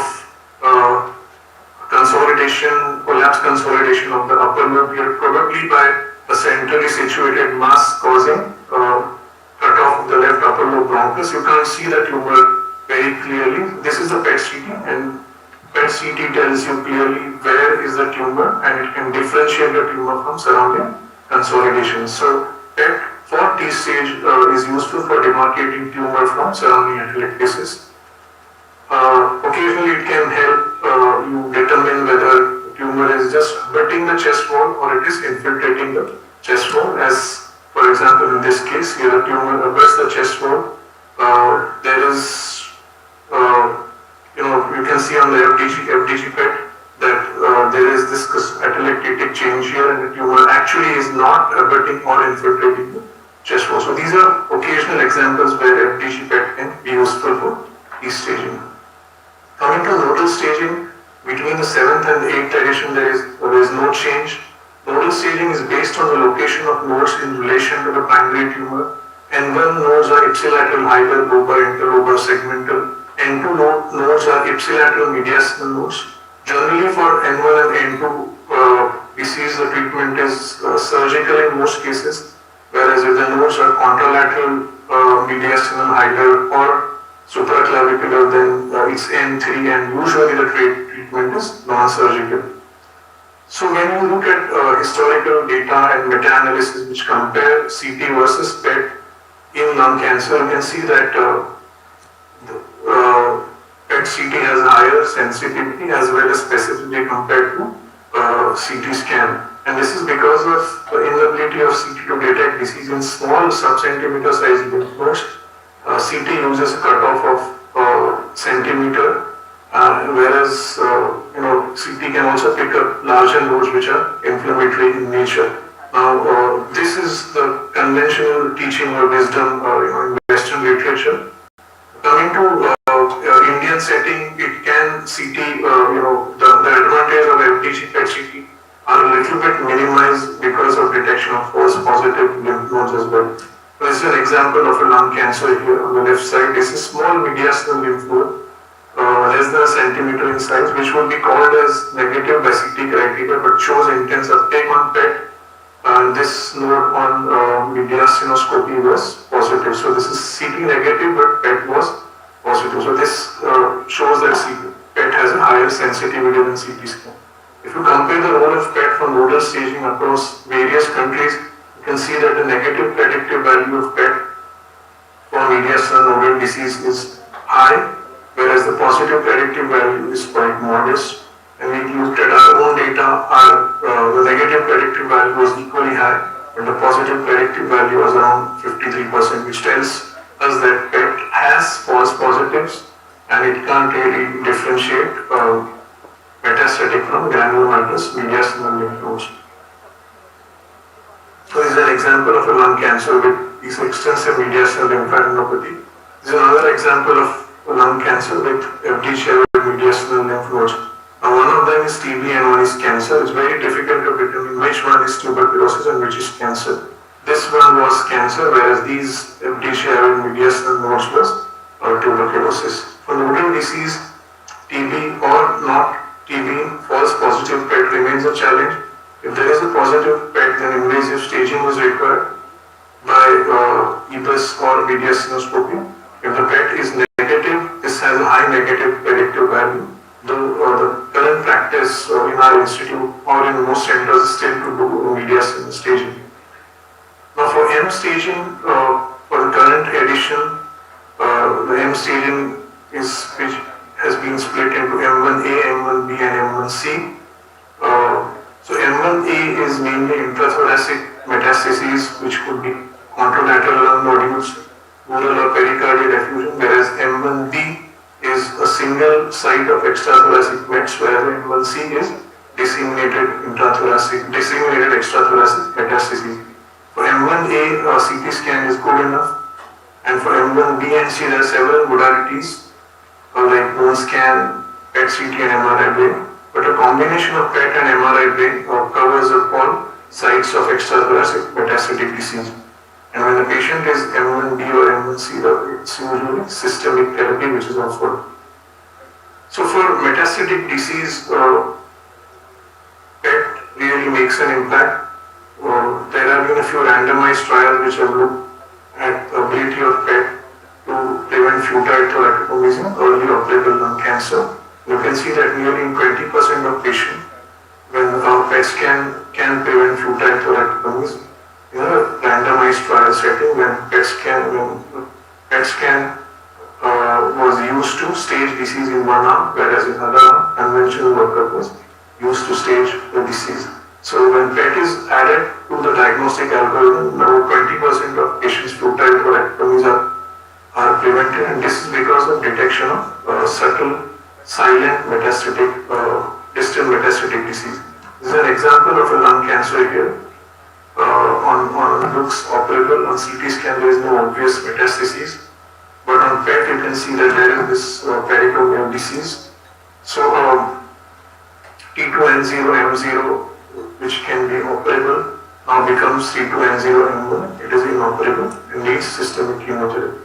collapse consolidation of the upper lobe here, probably by a centrally situated mass causing cutoff of the left upper lobe bronchus. You can't see the tumor very clearly. This is the PET-CT, and PET CT tells you clearly where is the tumor and it can differentiate the tumor from surrounding consolidation. So PET for T stage is useful for demarcating tumor from surrounding atelectasis. Occasionally it can help you determine whether the tumor is just abutting the chest wall or it is infiltrating the chest wall. As for example in this case, here the tumor abuts the chest wall. There is you can see on the FDG PET that there is this atelectatic change here and the tumor actually is not abutting or infiltrating the chest wall. So these are occasional examples where FDG PET can be useful for staging. Coming to nodal staging, between the 7th and the 8th edition there is no change. Nodal staging is based on the location of nodes in relation to the primary tumor. N1 nodes are ipsilateral, hyper, lobar, interlobar, segmental. N2 nodes are ipsilateral mediastinal nodes. Generally for N1 and N2 disease, the treatment is surgical in most cases, whereas if the nodes are contralateral, mediastinal, hyper or supraclavicular, then it's N3 and usually the treatment is non-surgical. So when you look at historical data and meta-analysis which compare CT versus PET in lung cancer, you can see that PET CT has higher sensitivity as well as specificity compared to CT scan. And this is because of the inability of CT to detect disease in small sub-centimeter size lymph nodes. CT uses a cutoff of centimeter, whereas CT can also pick up larger nodes which are inflammatory in nature. Now, this is the conventional teaching or wisdom in Western literature. Coming to Indian setting, it can CT, the advantage of FDG PET CT are a little bit minimized because of detection of false positive lymph nodes as well. This is an example of a lung cancer here on the left side. This is small mediastinal lymph node, less than a centimeter in size, which would be called as negative by CT criteria, but shows intense uptake on PET. This node on mediastinoscopy was positive. So this is CT negative, but PET was positive. So this shows that PET has a higher sensitivity than CT scan. If you compare the role of PET for nodal staging across various countries, you can see that the negative predictive value of PET for mediastinal nodal disease is high, whereas the positive predictive value is quite modest. And we looked at our own data, the negative predictive value was equally high, and the positive predictive value was around 53%, which tells us that PET has false positives and it can't really differentiate metastatic from granulomatous mediastinal lymph nodes. So this is an example of a lung cancer with this extensive mediastinal lymphadenopathy. This is another example of a lung cancer with FDG mediastinal lymph nodes. Now one of them is TB and one is cancer. It's very difficult to determine which one is tuberculosis and which is cancer. This one was cancer, whereas these FDG mediastinal nodes was tuberculosis. For nodal disease, TB or not TB, false positive PET remains a challenge. If there is a positive PET, then invasive staging was required by EBUS or mediastinoscopy. If the PET is negative, this has a high negative predictive value. The current practice in our institute or in most centers is still to do mediastinal staging. Now for M staging, for the current edition, the M staging which has been split into M1A, M1B and M1C. So M1A is mainly intrathoracic metastases which could be contralateral lung nodules, pleural or pericardial effusion, whereas M1B is a single site of extrathoracic mets, whereas M1C is disseminated extrathoracic metastases. For M1A, CT scan is good enough, and for M1B and C, there are several modalities like bone scan, PET CT and MRI brain, but a combination of PET and MRI brain covers up all sites of extrathoracic metastatic disease. And when the patient is M1B or M1C, it's usually systemic therapy which is offered. So for metastatic disease, PET really makes an impact. There have been a few randomized trials which have looked at the ability of PET to prevent futile thoracotomies in early operable lung cancer. You can see that nearly 20% of patients, when PET scan can prevent futile thoracotomies, in a randomized trial setting, when PET scan was used to stage disease in one arm, whereas in other arm, conventional workup was used to stage the disease. So when PET is added to the diagnostic algorithm, now 20% of patients' futile thoracotomies are prevented, and this is because of detection of subtle, silent metastatic, distant metastatic disease. This is an example of a lung cancer here. On looks operable, on CT scan there is no obvious metastasis, but on PET you can see that there is this peritoneal disease. So T2N0M0, which can be operable, now becomes T2N0M1. It is inoperable and needs systemic chemotherapy.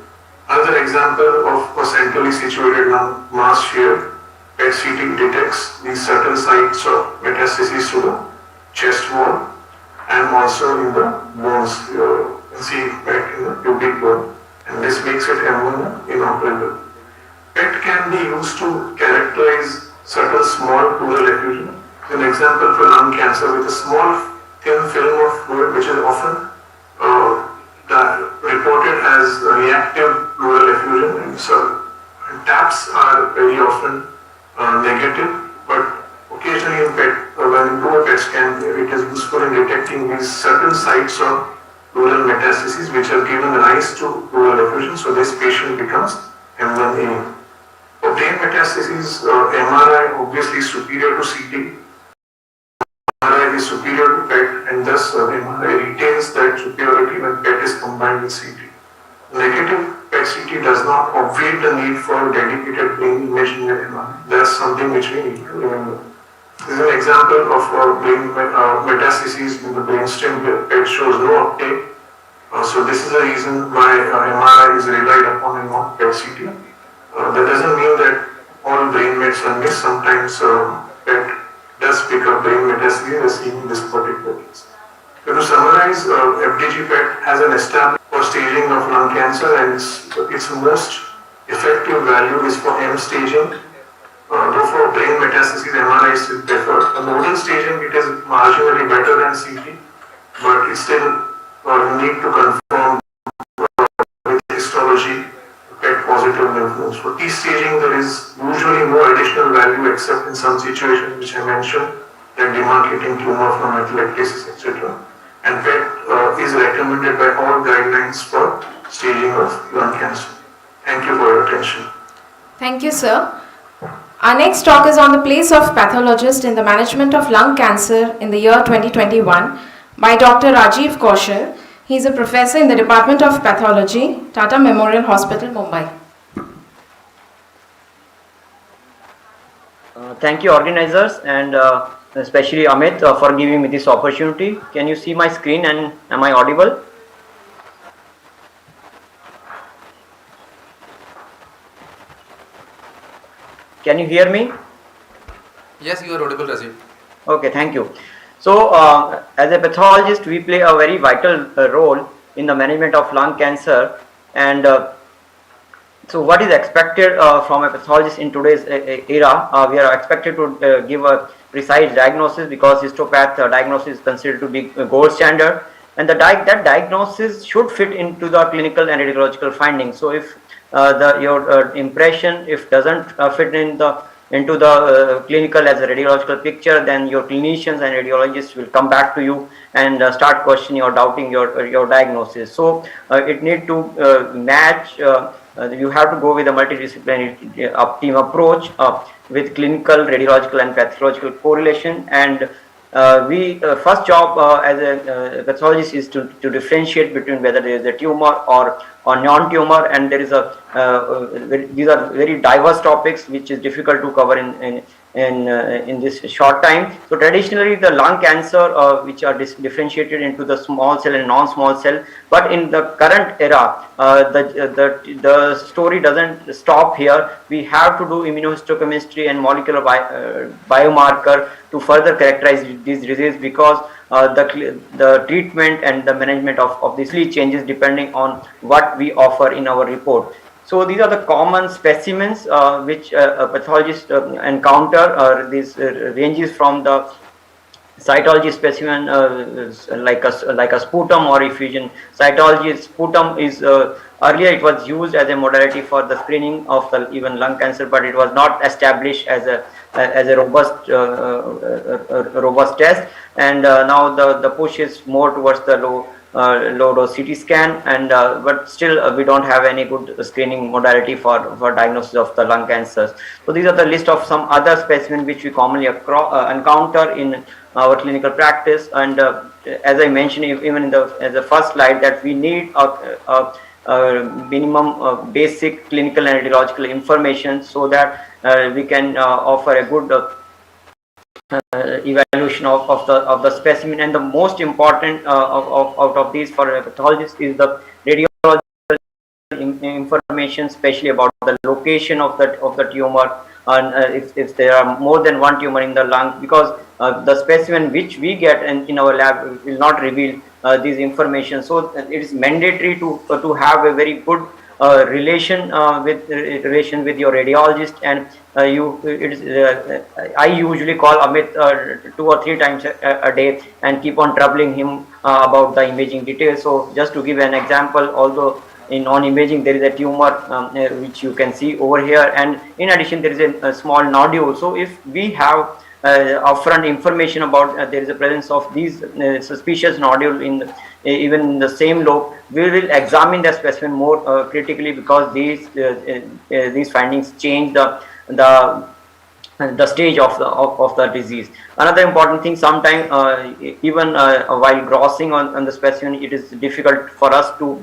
Another example of a centrally situated lung mass here, PET-CT detects these certain sites of metastasis to the chest wall and also in the bones. You can see PET in the pubic bone, and this makes it M1 inoperable. PET can be used to characterize certain small pleural effusion. An example for lung cancer with a small thin film of fluid which is often reported as reactive pleural effusion, and TAPs are very often negative, but occasionally in PET, when you do a PET scan, it is useful in detecting these certain sites of pleural metastases which have given rise to pleural effusion, so this patient becomes M1A. For brain metastases, MRI obviously is superior to CT. MRI is superior to PET, and thus MRI retains that superiority when PET is combined with CT. Negative PET-CT does not obviate the need for dedicated brain imaging at MRI. That's something which we need to remember. This is an example of brain metastases in the brainstem where PET shows no uptake. So this is the reason why MRI is relied upon and not PET-CT. That doesn't mean that all brain mets are missed. Sometimes PET does pick up brain metastases as seen in this particular case. So to summarize, FDG PET has an established for staging of lung cancer, and its most effective value is for M staging. Though for brain metastases, MRI is still preferred. For nodal staging, it is marginally better than CT, but it's still need to confirm with histology PET positive lymph nodes. For T staging, there is usually no additional value except in some situations which I mentioned, like demarcating tumor from atelectasis, etc. And PET is recommended by all guidelines for staging of lung cancer. Thank you for your attention. Thank you, sir. Our next talk is on the place of pathologist in the management of lung cancer in the year 2021 by Dr. Rajiv Kaushal. He is a professor in the Department of Pathology, Tata Memorial Hospital, Mumbai. Thank you, organizers, and especially Amit for giving me this opportunity. Can you see my screen and am I audible? Can you hear me? Yes, you are audible, Rajiv. Okay, thank you. So, as a pathologist, we play a very vital role in the management of lung cancer, and so what is expected from a pathologist in today's era? We are expected to give a precise diagnosis because histopath diagnosis is considered to be a gold standard, and that diagnosis should fit into the clinical and radiological findings. So if your impression doesn't fit into the clinical as a radiological picture, then your clinicians and radiologists will come back to you and start questioning or doubting your diagnosis. So it need to match. You have to go with a multidisciplinary team approach with clinical, radiological, and pathological correlation. And first job as a pathologist is to differentiate between whether there is a tumor or non-tumor, and there is these are very diverse topics which is difficult to cover in this short time. So traditionally the lung cancer which are differentiated into the small cell and non-small cell, but in the current era the story doesn't stop here. We have to do immunohistochemistry and molecular biomarker to further characterize these diseases, because the treatment and the management of this changes depending on what we offer in our report. So these are the common specimens which a pathologist encounter. This ranges from the cytology specimen like a sputum or effusion. Cytology sputum is earlier it was used as a modality for the screening of the even lung cancer, but it was not established as a robust test. And now the push is more towards the low dose CT scan, and but still we don't have any good screening modality for diagnosis of the lung cancers. So these are the list of some other specimens which we commonly encounter in our clinical practice. And as I mentioned even in the first slide, that we need a minimum basic clinical and radiological information so that we can offer a good evaluation of the specimen. And the most important out of these for a pathologist is the radiological information, especially about the location of the tumor, and if there are more than one tumor in the lung, because the specimen which we get in our lab will not reveal this information. So it is mandatory to have a very good relation with your radiologist. And I usually call Amit 2 or 3 times a day and keep on troubling him about the imaging details. So just to give an example, although on imaging there is a tumor which you can see over here, and in addition there is a small nodule. So if we have upfront information about there is a presence of these suspicious nodule even in the same lobe, we will examine the specimen more critically, because these findings change the stage of the disease. Another important thing, sometimes even while grossing on the specimen, it is difficult for us to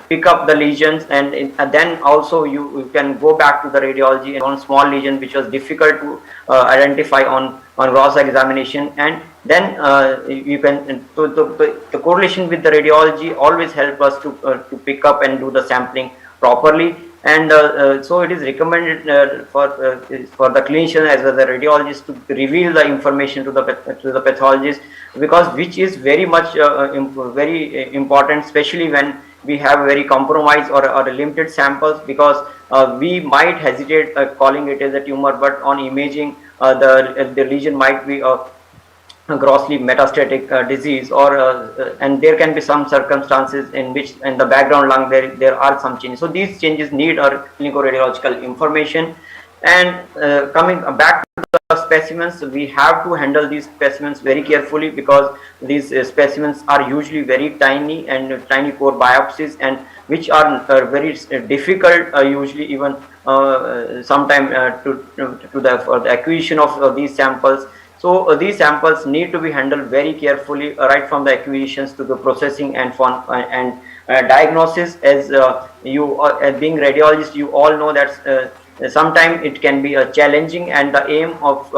pick up the lesions, and then also you can go back to the radiology and on small lesion which was difficult to identify on gross examination. And then you can the correlation with the radiology always help us to pick up and do the sampling properly. And so it is recommended for the clinician as well as the radiologist to reveal the information to the pathologist, because which is very much very important, especially when we have very compromised or limited samples, because we might hesitate calling it as a tumor, but on imaging the lesion might be a grossly metastatic disease, or and there can be some circumstances in which in the background lung there are some changes. So these changes need our clinical radiological information. And coming back to the specimens, we have to handle these specimens very carefully, because these specimens are usually very tiny and tiny core biopsies, and which are very difficult usually even sometime for the acquisition of these samples. So these samples need to be handled very carefully, right from the acquisitions to the processing and diagnosis. As as being radiologist, you all know that sometimes it can be challenging, and the aim of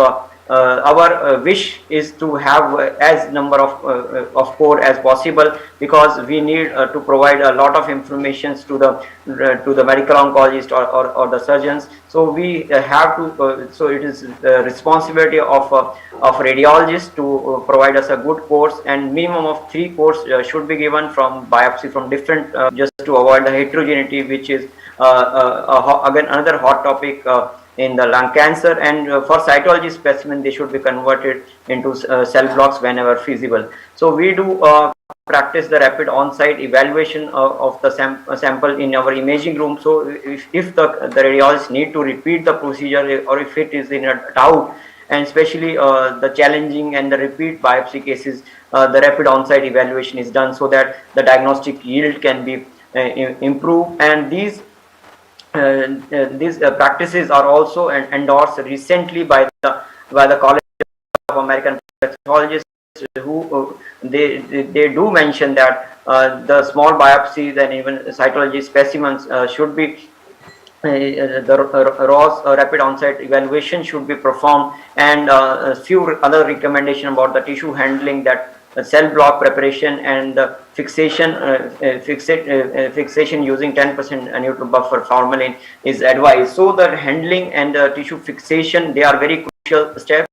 our wish is to have as number of core as possible, because we need to provide a lot of information to the medical oncologist or the surgeons. So we have to so it is the responsibility of radiologists to provide us a good course, and minimum of 3 cores should be given from biopsy from different just to avoid the heterogeneity, which is again another hot topic in the lung cancer. And for cytology specimen, they should be converted into cell blocks whenever feasible. So we do practice the rapid on-site evaluation of the sample in our imaging room. So if the radiologists need to repeat the procedure, or if it is in a doubt, and especially the challenging and the repeat biopsy cases, the rapid on-site evaluation is done so that the diagnostic yield can be improved. And these practices are also endorsed recently by the College of American Pathologists, who they do mention that the small biopsies and even cytology specimens should be the ROS rapid on-site evaluation should be performed, and a few other recommendations about the tissue handling, that cell block preparation and fixation using 10% neutral buffer formalin is advised. So the handling and tissue fixation, they are very crucial steps.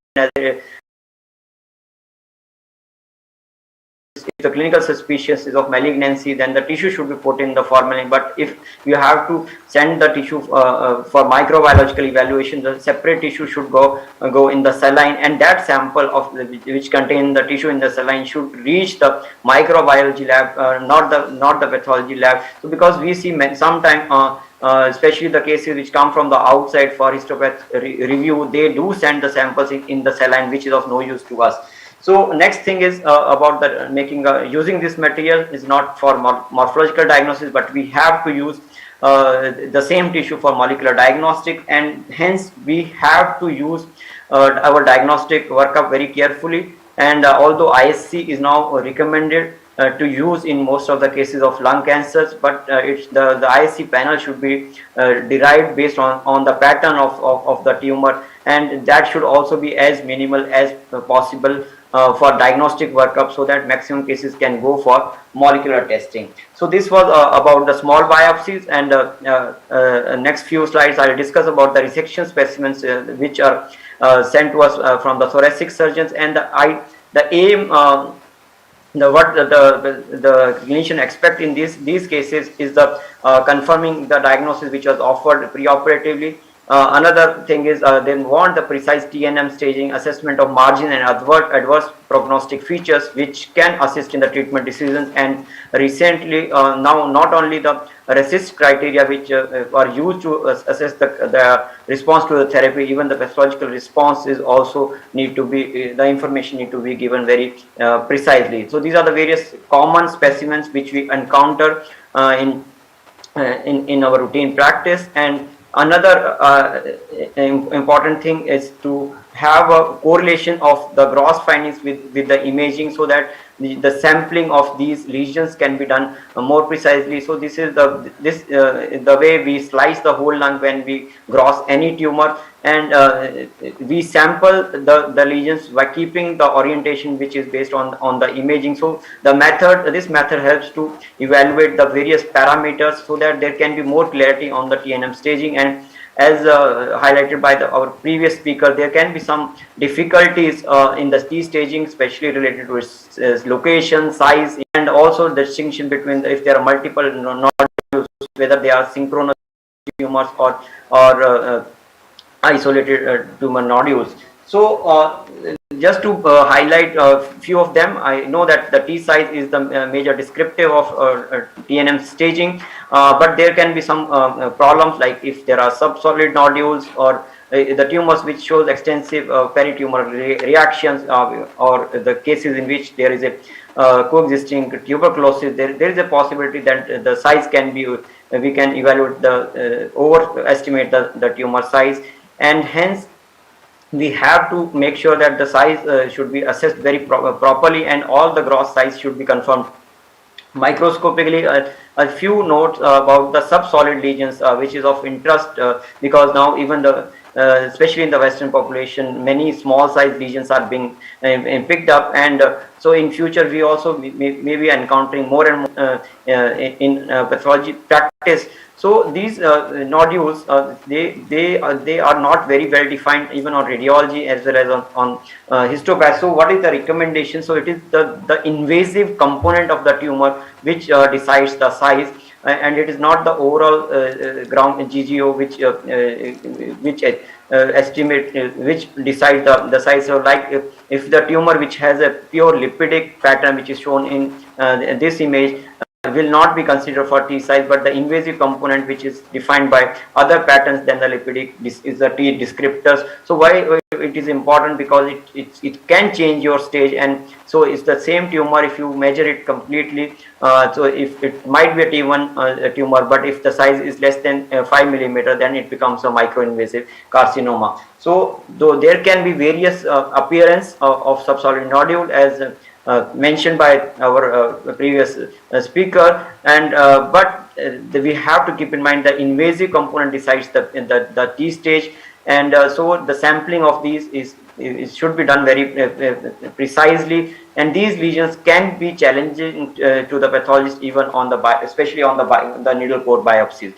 if the clinical suspicion is of malignancy, then the tissue should be put in the formalin. But if you have to send the tissue for microbiological evaluation, the separate tissue should go in the saline, and that sample of which contain the tissue in the saline should reach the microbiology lab, not the pathology lab. So because we see sometimes especially the cases which come from the outside for histopath review, they do send the samples in the saline, which is of no use to us. So next thing is about the using this material is not for morphological diagnosis, but we have to use the same tissue for molecular diagnostic, and hence we have to use our diagnostic workup very carefully. And although ISC is now recommended to use in most of the cases of lung cancers, but the ISC panel should be derived based on the pattern of the tumor, and that should also be as minimal as possible for diagnostic workup, so that maximum cases can go for molecular testing. So this was about the small biopsies, and next few slides I will discuss about the resection specimens which are sent to us from the thoracic surgeons, and the aim what the clinician expect in these cases is the confirming the diagnosis which was offered preoperatively. Another thing is they want the precise TNM staging, assessment of margin and adverse prognostic features which can assist in the treatment decisions. And recently now not only the RECIST criteria which are used to assess the response to the therapy, even the pathological response is also need to be, the information need to be given very precisely. So these are the various common specimens which we encounter in our routine practice. And another important thing is to have a correlation of the gross findings with the imaging, so that the sampling of these lesions can be done more precisely. So this is the way we slice the whole lung when we gross any tumor, and we sample the lesions by keeping the orientation which is based on the imaging. So this method helps to evaluate the various parameters, so that there can be more clarity on the TNM staging. And as highlighted by our previous speaker, there can be some difficulties in the T staging, especially related to its location, size, and also the distinction between if there are multiple nodules, whether they are synchronous tumors or isolated tumor nodules. So just to highlight a few of them, I know that the T size is the major descriptive of TNM staging, but there can be some problems, like if there are subsolid nodules or the tumors which shows extensive peritumoral reactions, or the cases in which there is a coexisting tuberculosis, there is a possibility that the size can be, we can evaluate overestimate the tumor size, and hence we have to make sure that the size should be assessed very properly, and all the gross size should be confirmed microscopically. A few notes about the subsolid lesions which is of interest, because now even especially in the Western population, many small size lesions are being picked up, and so in future we also may be encountering more and more in pathology practice. So these nodules, they are not very well defined even on radiology as well as on histopath. So what is the recommendation? So it is the invasive component of the tumor which decides the size, and it is not the overall ground GGO which estimate which decides the size. So like if the tumor which has a pure lipidic pattern which is shown in this image will not be considered for T size, but the invasive component which is defined by other patterns than the lipidic is the T descriptors. So why it is important? Because it can change your stage, and so it's the same tumor if you measure it completely. So if it might be a T1 tumor, but if the size is less than 5 millimeter, then it becomes a microinvasive carcinoma. So though there can be various appearance of subsolid nodule as mentioned by our previous speaker, and but we have to keep in mind the invasive component decides the T stage, and so the sampling of these should be done very precisely, and these lesions can be challenging to the pathologist even on especially on the needle core biopsies.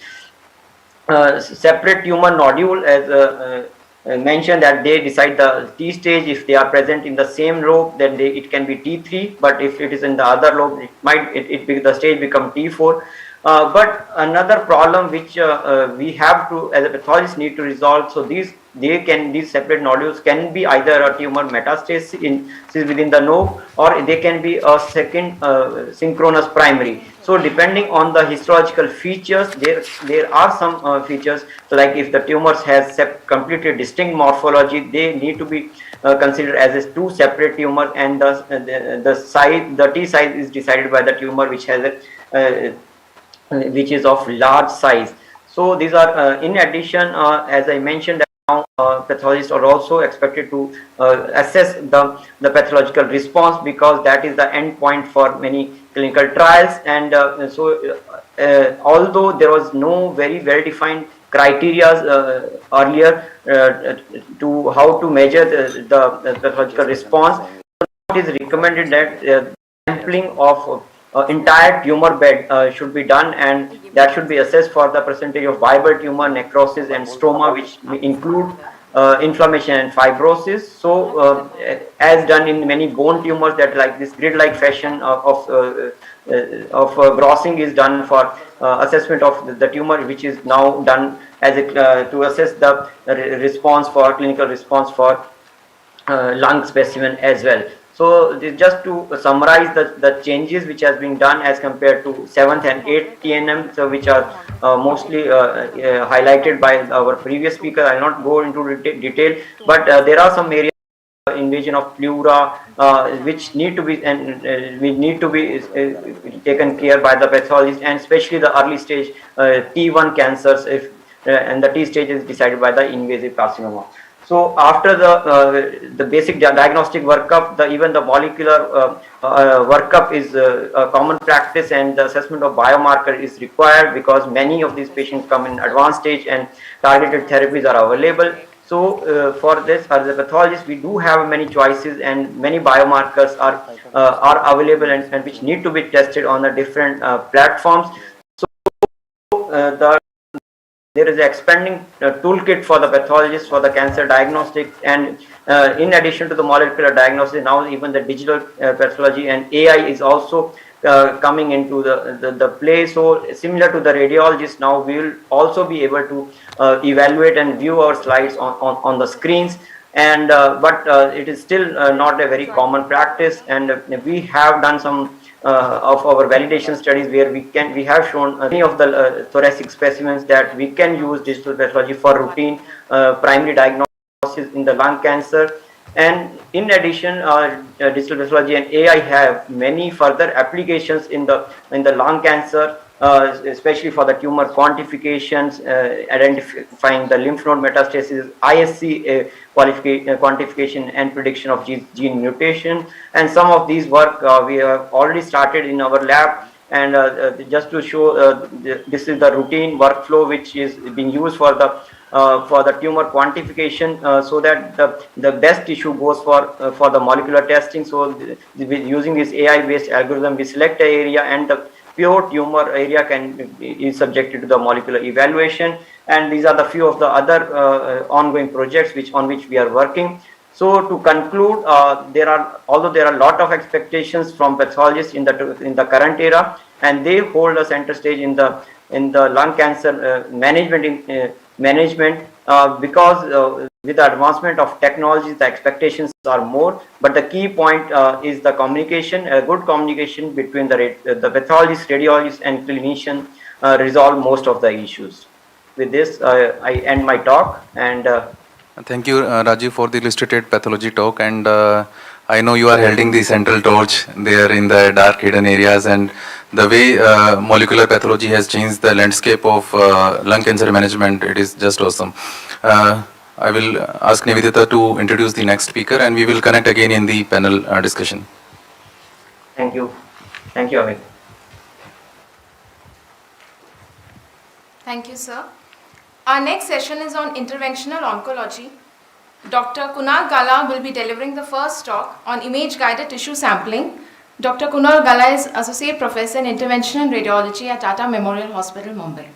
Separate tumor nodule, as mentioned that they decide the T stage. If they are present in the same lobe, then it can be T3, but if it is in the other lobe, the stage become T4. But another problem which we have to, as a pathologist, need to resolve. So these separate nodules can be either a tumor metastasis within the node, or they can be a second synchronous primary. So depending on the histological features, there are some features. So like if the tumors has completely distinct morphology, they need to be considered as two separate tumors, and the T size is decided by the tumor which has which is of large size. So these are in addition, as I mentioned, now pathologists are also expected to assess the pathological response, because that is the end point for many clinical trials. And although there was no very well defined criteria earlier to how to measure the pathological response, it is recommended that sampling of entire tumor bed should be done, and that should be assessed for the percentage of viable tumor, necrosis and stroma, which include inflammation and fibrosis. So as done in many bone tumors, that like this grid-like fashion of grossing is done for assessment of the tumor, which is now done as to assess the response for clinical response for lung specimen as well. So just to summarize the changes which has been done as compared to 7th and 8th TNM, so which are mostly highlighted by our previous speaker. I will not go into detail, but there are some areas, invasion of pleura, which need to be taken care by the pathologist, and especially the early stage T1 cancers, and the T stage is decided by the invasive carcinoma. So after the basic diagnostic workup, even the molecular workup is a common practice, and the assessment of biomarker is required, because many of these patients come in advanced stage and targeted therapies are available. So for this, as a pathologist, we do have many choices, and many biomarkers are available and which need to be tested on the different platforms. So there is an expanding toolkit for the pathologists for the cancer diagnostics, and in addition to the molecular diagnosis, now even the digital pathology and AI is also coming into the play. So similar to the radiologist, now we will also be able to evaluate and view our slides on the screens. And but it is still not a very common practice, and we have done some of our validation studies where we have shown many of the thoracic specimens that we can use digital pathology for routine primary diagnosis in the lung cancer. And in addition, digital pathology and AI have many further applications in the lung cancer, especially for the tumor quantifications, identifying the lymph node metastasis, ISC quantification and prediction of gene mutation. And some of these work we have already started in our lab. And just to show, this is the routine workflow which is being used for the tumor quantification, so that the best tissue goes for the molecular testing. So using this AI-based algorithm, we select an area, and the pure tumor area is subjected to the molecular evaluation. And these are the few of the other ongoing projects on which we are working. So to conclude, although there are a lot of expectations from pathologists in the current era, and they hold a center stage in the lung cancer management, because with the advancement of technologies, the expectations are more. But the key point is the communication, a good communication between the pathologist, radiologist, and clinician resolve most of the issues. With this, I end my talk. And thank you, Rajiv, for the illustrated pathology talk. And I know you are holding the central torch there in the dark hidden areas, and the way molecular pathology has changed the landscape of lung cancer management, it is just awesome. I will ask Nivedita to introduce the next speaker, and we will connect again in the panel discussion. Thank you. Thank you, Amit. Thank you, sir. Our next session is on interventional oncology. Dr. Kunal Gala will be delivering the first talk on image-guided tissue sampling. Dr. Kunal Gala is Associate Professor in Interventional Radiology at Tata Memorial Hospital, Mumbai.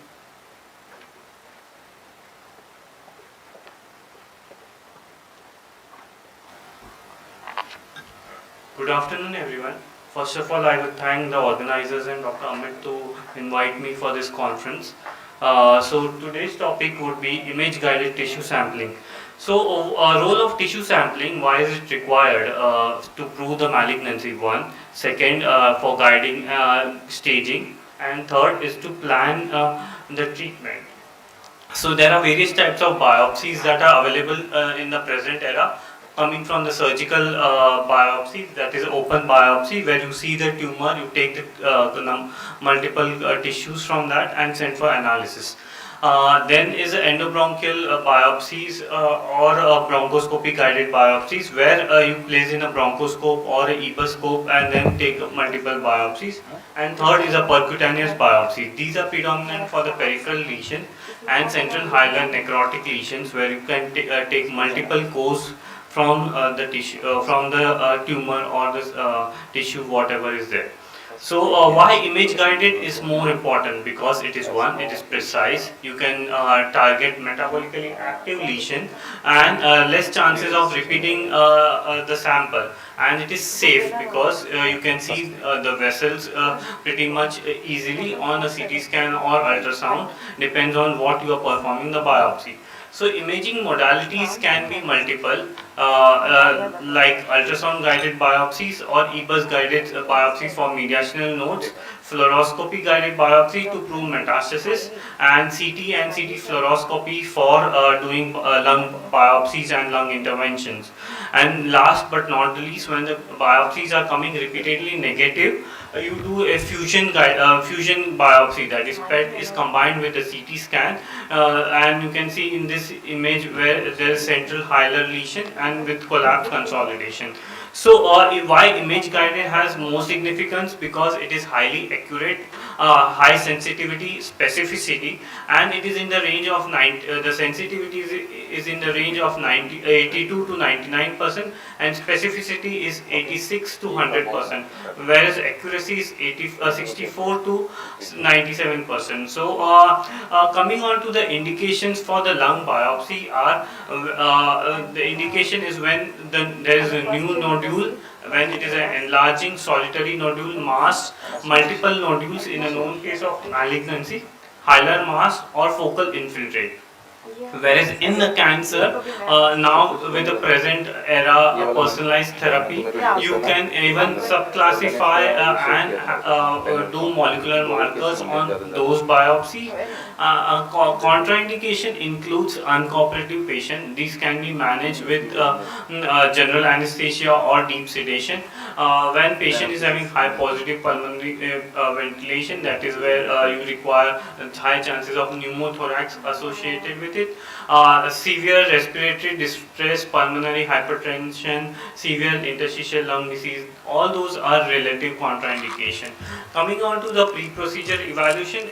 Good afternoon, everyone. First of all, I would thank the organizers and Dr. Amit to invite me for this conference. So today's topic would be image-guided tissue sampling. So, role of tissue sampling, why is it required? To prove the malignancy, one. Second, for guiding staging. And third is to plan the treatment. So there are various types of biopsies that are available in the present era, coming from the surgical biopsy, that is open biopsy, where you see the tumor, you take the multiple tissues from that and send for analysis. Then is endobronchial biopsies or bronchoscopy guided biopsies, where you place in a bronchoscope or a ebuscope and then take multiple biopsies. And third is a percutaneous biopsy. These are predominant for the peripheral lesion and central hilar necrotic lesions, where you can take multiple cores from the tissue, from the tumor or the tissue, whatever is there. So why image guided is more important? Because it is one, it is precise. You can target metabolically active lesion and less chances of repeating the sample, and it is safe because you can see the vessels pretty much easily on a CT scan or ultrasound, depends on what you are performing the biopsy. So imaging modalities can be multiple, like ultrasound guided biopsies or EBUS guided biopsies for mediastinal nodes, fluoroscopy guided biopsy to prove metastasis, and CT and CT fluoroscopy for doing lung biopsies and lung interventions. And last but not the least, when the biopsies are coming repeatedly negative, you do a fusion biopsy, that is PET is combined with the CT scan, and you can see in this image where there is central hilar lesion and with collapse consolidation. So why image guided has more significance? Because it is highly accurate, high sensitivity, specificity, and it is in the range of the sensitivity is in the range of 82 to 99%, and specificity is 86 to 100%, whereas accuracy is 64 to 97%. So coming on to the indications for the lung biopsy are the indication is when there is a new nodule, when it is an enlarging solitary nodule, mass, multiple nodules in a known case of malignancy, hilar mass or focal infiltrate. Whereas in the cancer, now with the present era personalized therapy, you can even subclassify and do molecular markers on those biopsies. Contraindication includes uncooperative patient. These can be managed with general anesthesia or deep sedation. When patient is having high positive pulmonary ventilation, that is where you require high chances of pneumothorax associated with it. Severe respiratory distress, pulmonary hypertension, severe interstitial lung disease, all those are relative contraindication. Coming on to the pre-procedure evaluation,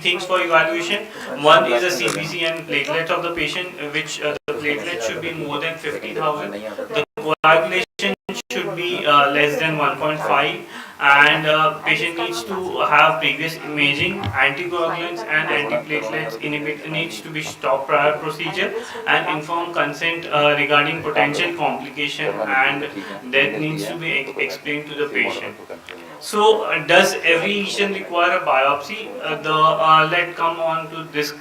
things for evaluation. One is a CBC and platelets of the patient, which the platelets should be more than 50,000. The coagulation should be less than 1.5, and patient needs to have previous imaging, anticoagulants and antiplatelets inhibitor needs to be stopped prior procedure, and informed consent regarding potential complication, and that needs to be explained to the patient. So, does every lesion require a biopsy? Let's come on to this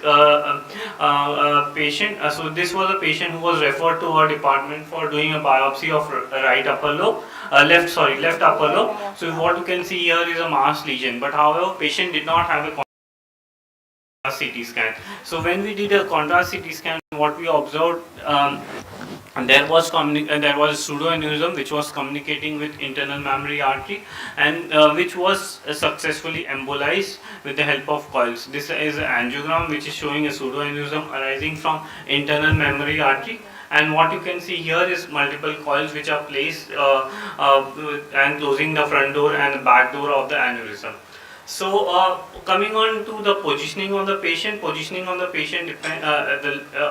patient. So, this was a patient who was referred to our department for doing a biopsy of right upper lobe, left upper lobe. So, what you can see here is a mass lesion, but however, patient did not have a CT scan. So, when we did a contrast CT scan, what we observed, there was pseudoaneurysm which was communicating with internal mammary artery, and which was successfully embolized with the help of coils. This is an angiogram which is showing a pseudoaneurysm arising from internal mammary artery. And what you can see here is multiple coils which are placed and closing the front door and the back door of the aneurysm. So coming on to the positioning of the patient, depends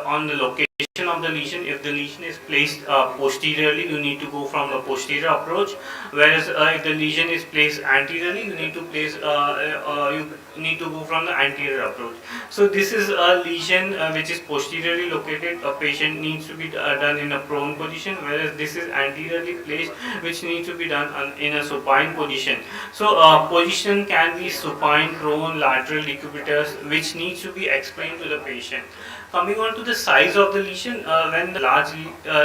on the location of the lesion. If the lesion is placed posteriorly, you need to go from the posterior approach, whereas if the lesion is placed anteriorly, you need to go from the anterior approach. So this is a lesion which is posteriorly located. A patient needs to be done in a prone position, whereas this is anteriorly placed, which needs to be done in a supine position. So position can be supine, prone, lateral, decubitus, which needs to be explained to the patient. Coming on to the size of the lesion, when the large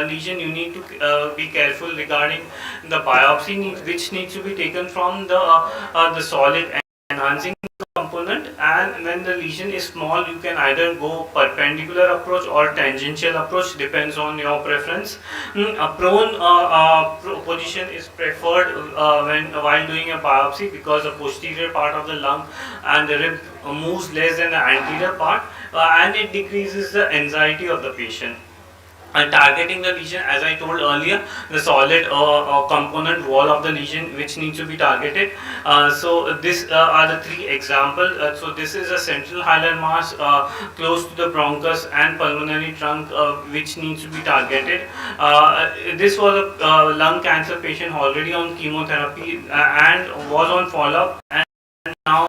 lesion, you need to be careful regarding the biopsy, which needs to be taken from the solid enhancing component. And when the lesion is small, you can either go perpendicular approach or tangential approach, depends on your preference. A prone position is preferred while doing a biopsy, because the posterior part of the lung and the rib moves less than the anterior part, and it decreases the anxiety of the patient. And targeting the lesion, as I told earlier, the solid component wall of the lesion which needs to be targeted. So this are the three examples. So this is a central hilar mass close to the bronchus and pulmonary trunk, which needs to be targeted. This was a lung cancer patient already on chemotherapy and was on follow-up, and now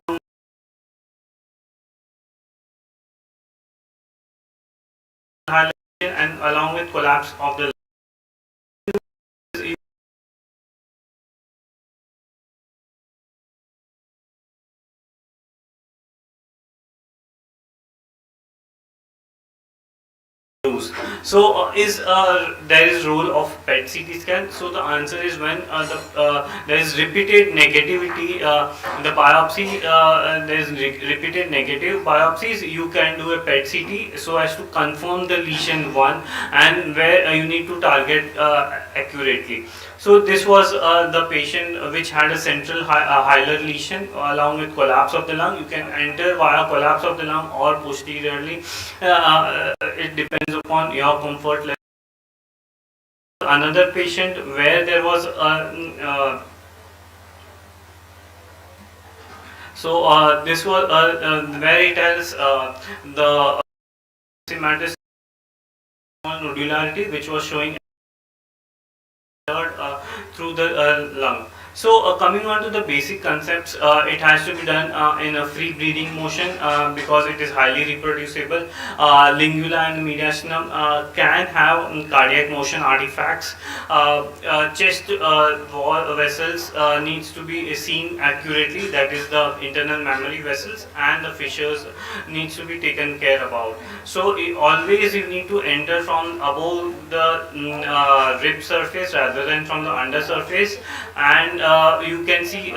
and along with collapse of the So there is role of PET CT scan. So the answer is when there is repeated negativity, the biopsy, there is repeated negative biopsies, you can do a PET CT so as to confirm the lesion one, and where you need to target accurately. So this was the patient which had a central hilar lesion along with collapse of the lung. You can enter via collapse of the lung or posteriorly. It depends upon your comfort level. Another patient where there was this was where it has the semantic nodularity, which was showing through the lung. So coming on to the basic concepts, it has to be done in a free breathing motion because it is highly reproducible. Lingula and mediastinum can have cardiac motion artifacts. Chest wall vessels needs to be seen accurately, that is the internal mammary vessels, and the fissures needs to be taken care about. So always you need to enter from above the rib surface rather than from the under surface, and you can see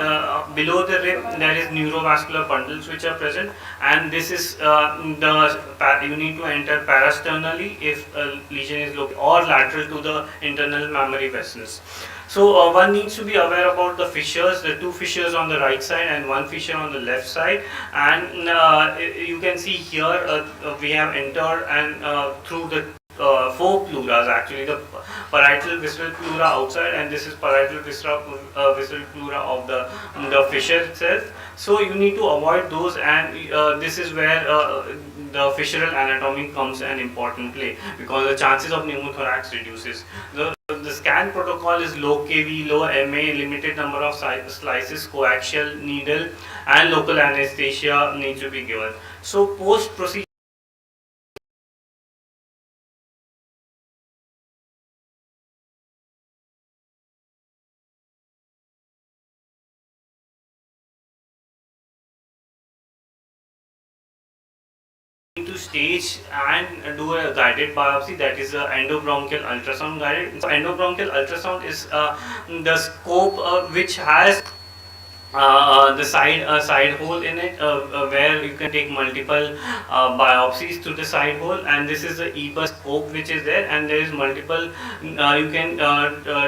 below the rib there is neurovascular bundles which are present, and this is you need to enter parasternally if lesion is located, or lateral to the internal mammary vessels. So one needs to be aware about the fissures, the two fissures on the right side and one fissure on the left side, and you can see here we have entered and through the four pleuras, actually the parietal visceral pleura outside, and this is parietal visceral pleura of the fissure itself. So you need to avoid those, and this is where the fissural anatomy comes an important play, because the chances of pneumothorax reduces. The scan protocol is low kV, low MA, limited number of slices, coaxial needle, and local anesthesia needs to be given. So post procedure to stage and do a guided biopsy, that is endobronchial ultrasound guided. So endobronchial ultrasound is the scope which has the side hole in it, where you can take multiple biopsies through the side hole, and this is the EBUS scope which is there, and there is multiple you can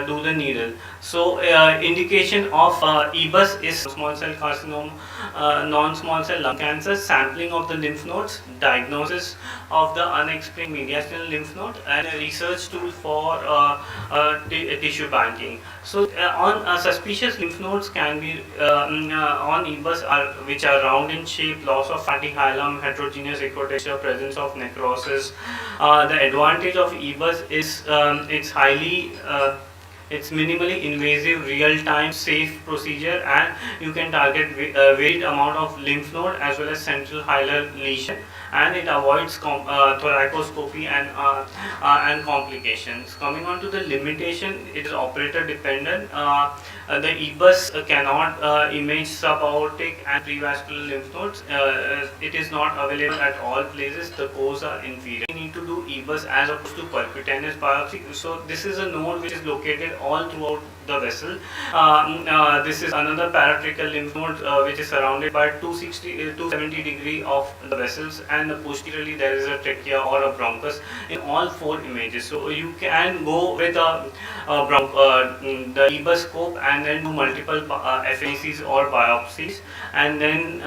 do the needle. So, indication of EBUS is small cell carcinoma, non-small cell lung cancer, sampling of the lymph nodes, diagnosis of the unexplained mediastinal lymph node, and a research tool for tissue banking. So, on suspicious lymph nodes can be on EBUS which are round in shape, loss of fatty hilum, heterogeneous ecotexture, presence of necrosis. The advantage of EBUS is it's minimally invasive, real-time, safe procedure, and you can target varied amount of lymph node as well as central hilar lesion, and it avoids thoracoscopy and complications. Coming on to the limitation, it is operator dependent. The EBUS cannot image subaortic and prevascular lymph nodes. It is not available at all places. The cores are inferior. We need to do EBUS as opposed to percutaneous biopsy. So this is a node which is located all throughout the vessel. This is another paratracheal lymph node which is surrounded by 270 degree of the vessels, and posteriorly there is a trachea or a bronchus in all four images. So you can go with the EBUS scope and then do multiple FACs or biopsies, and then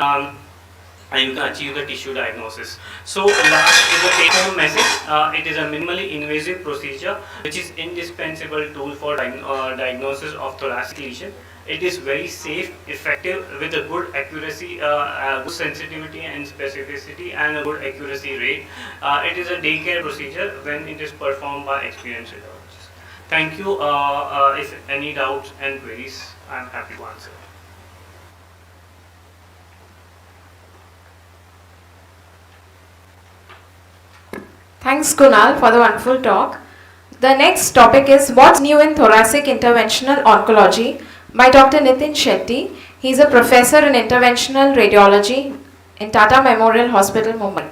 and you can achieve the tissue diagnosis. So last is a take-home message. It is a minimally invasive procedure which is indispensable tool for diagnosis of thoracic lesion. It is very safe, effective, with a good accuracy, good sensitivity and specificity, and a good accuracy rate. It is a daycare procedure when it is performed by experienced radiologists. Thank you. If any doubts and queries, I am happy to answer. Thanks, Kunal, for the wonderful talk. The next topic is What's New in Thoracic Interventional Oncology by Dr. Nitin Shetty. He is a professor in interventional radiology in Tata Memorial Hospital, Mumbai.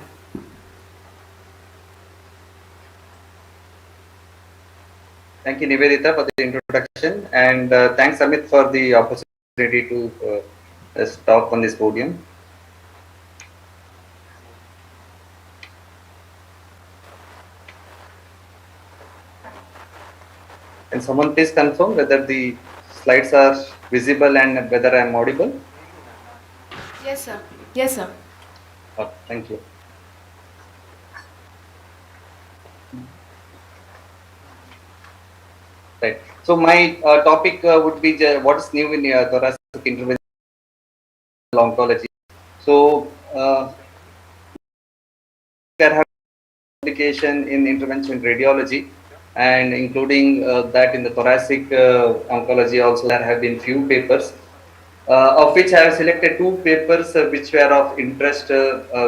Thank you, Nivedita, for the introduction, and thanks, Amit, for the opportunity to talk on this podium. Can someone please confirm whether the slides are visible and whether I am audible? Yes, sir. Yes, sir. Thank you. Right. So my topic would be what is new in thoracic interventional oncology. So there have application in intervention radiology, and including that in the thoracic oncology also there have been few papers, of which I have selected two papers which were of interest,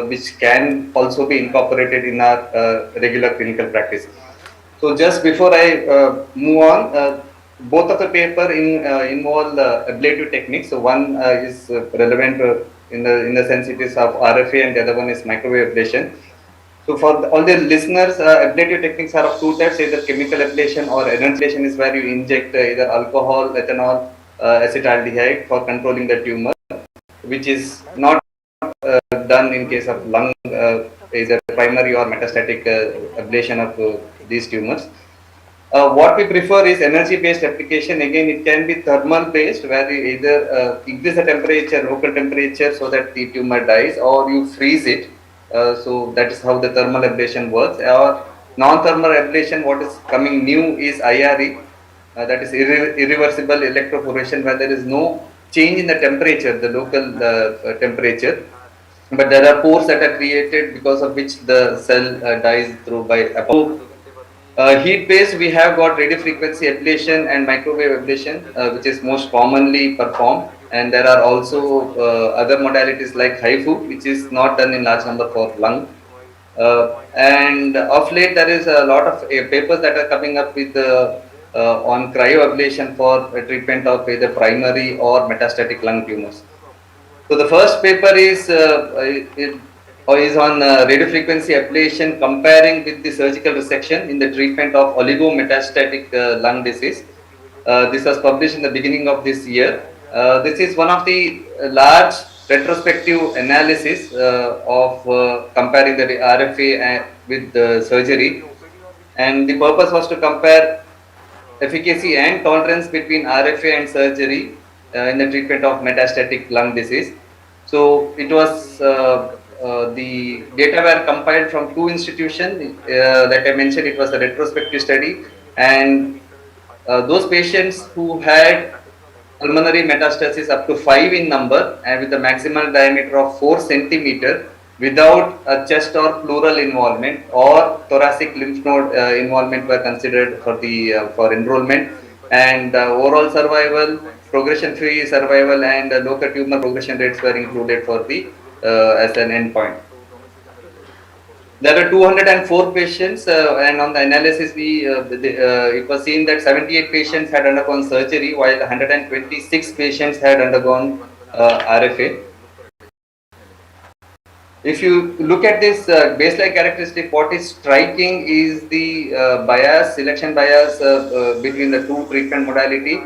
which can also be incorporated in our regular clinical practice. So just before I move on, both of the paper involve ablative techniques. So one is relevant in the sense it is of RFA, and the other one is microwave ablation. So for all the listeners, ablative techniques are of two types: either chemical ablation or energy ablation is where you inject either alcohol, ethanol, acetaldehyde for controlling the tumor, which is not done in case of lung, either primary or metastatic ablation of these tumors. What we prefer is energy-based application. Again, it can be thermal-based, where you either increase the temperature, local temperature, so that the tumor dies, or you freeze it. So that is how the thermal ablation works. Or non-thermal ablation, what is coming new is IRE, that is irreversible electroporation, where there is no change in the temperature, the local temperature, but there are pores that are created because of which the cell dies through by heat-based. We have got radiofrequency ablation and microwave ablation, which is most commonly performed, and there are also other modalities like HIFU, which is not done in large number for lung. And of late there is a lot of papers that are coming up with on cryoablation for treatment of either primary or metastatic lung tumors. So the first paper is on radiofrequency ablation comparing with the surgical resection in the treatment of oligometastatic lung disease. This was published in the beginning of this year. This is one of the large retrospective analysis of comparing the RFA with the surgery, and the purpose was to compare efficacy and tolerance between RFA and surgery in the treatment of metastatic lung disease. So it was the data were compiled from two institutions that I mentioned. It was a retrospective study, and those patients who had pulmonary metastasis up to 5 in number and with a maximal diameter of 4 centimeter without a chest or pleural involvement or thoracic lymph node involvement were considered for the for enrollment, and overall survival, progression free survival, and local tumor progression rates were included for the as an endpoint. There were 204 patients, and on the analysis, it was seen that 78 patients had undergone surgery, while 126 patients had undergone RFA. If you look at this baseline characteristic, what is striking is the selection bias between the two treatment modality.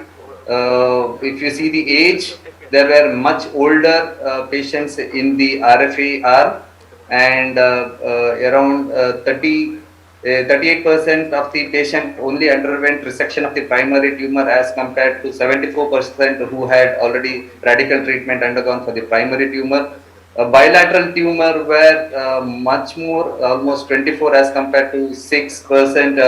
If you see the age, there were much older patients in the RFA arm, and around 38% of the patient only underwent resection of the primary tumor as compared to 74% who had already radical treatment undergone for the primary tumor. Bilateral tumor were much more, almost 24 as compared to 6%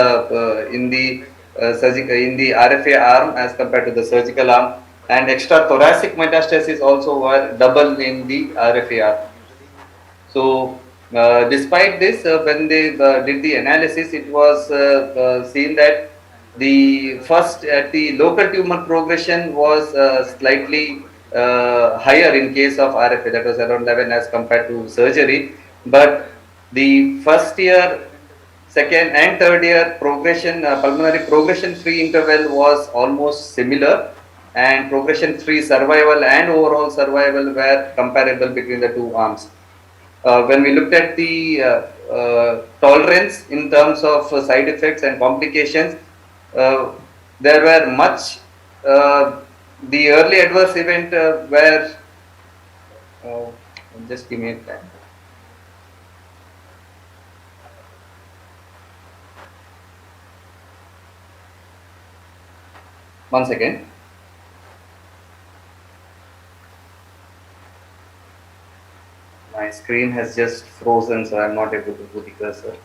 in the in the RFA arm as compared to the surgical arm, and extrathoracic metastasis also were double in the RFA arm. So, despite this, when they did the analysis, it was seen that the local tumor progression was slightly higher in case of RFA, that was around 11 as compared to surgery. But the first year, second and third year progression, pulmonary progression free interval was almost similar, and progression free survival and overall survival were comparable between the two arms. When we looked at the tolerance in terms of side effects and complications, there were much, the early adverse event were, just give me a time. One second. My screen has just frozen, so I'm not able to do the cursor.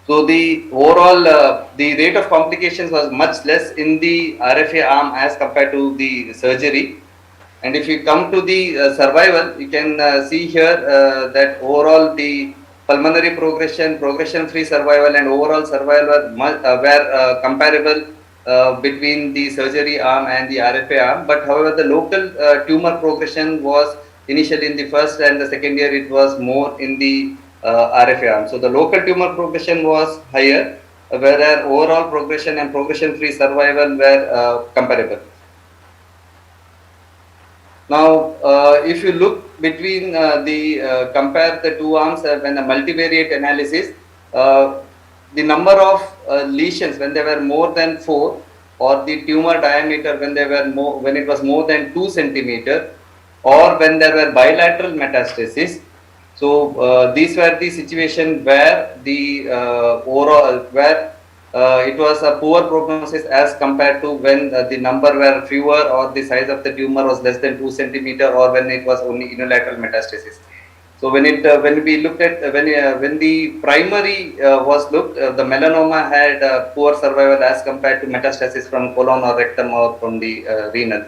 So the overall, the rate of complications was much less in the RFA arm as compared to the surgery. And if you come to the survival, you can see here that overall the pulmonary progression, progression-free survival, and overall survival were comparable between the surgery arm and the RFA arm. But however, the local tumor progression was initially in the first and the second year, it was more in the RFA arm. So the local tumor progression was higher, whereas overall progression and progression-free survival were comparable. Now, if you look between compare the two arms when the multivariate analysis, the number of lesions when they were more than 4, or the tumor diameter when they were when it was more than 2 centimeter, or when there were bilateral metastasis. So these were the situation where the it was a poor prognosis as compared to when the number were fewer or the size of the tumor was less than 2 centimeter, or when it was only unilateral metastasis. So when we looked at when the primary was looked, the melanoma had poor survival as compared to metastasis from colon or rectum or from the renal.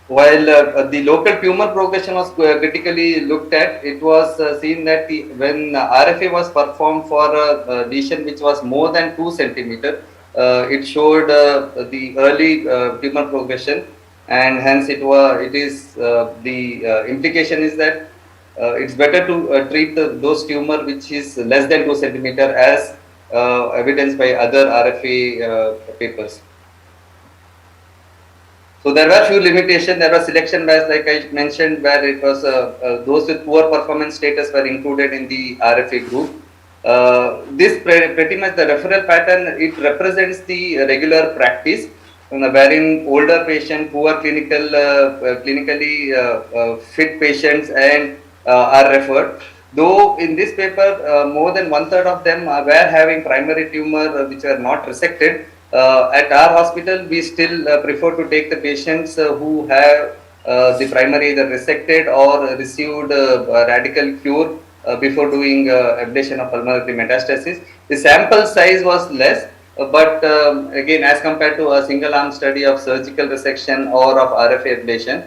While the local tumor progression was critically looked at, it was seen that when RFA was performed for a lesion which was more than 2 centimeter, it showed the early tumor progression, and hence the implication is that it's better to treat those tumor which is less than 2 centimeter, as evidenced by other RFA papers. So there were few limitations. There was selection bias, like I mentioned, where it was those with poor performance status were included in the RFA group. This pretty much the referral pattern, it represents the regular practice, wherein older patient, poor clinically fit patients and are referred. Though in this paper, more than 1/3 of them were having primary tumor which were not resected. At our hospital, we still prefer to take the patients who have the primary either resected or received radical cure before doing ablation of pulmonary metastasis. The sample size was less, but again, as compared to a single arm study of surgical resection or of RFA ablation,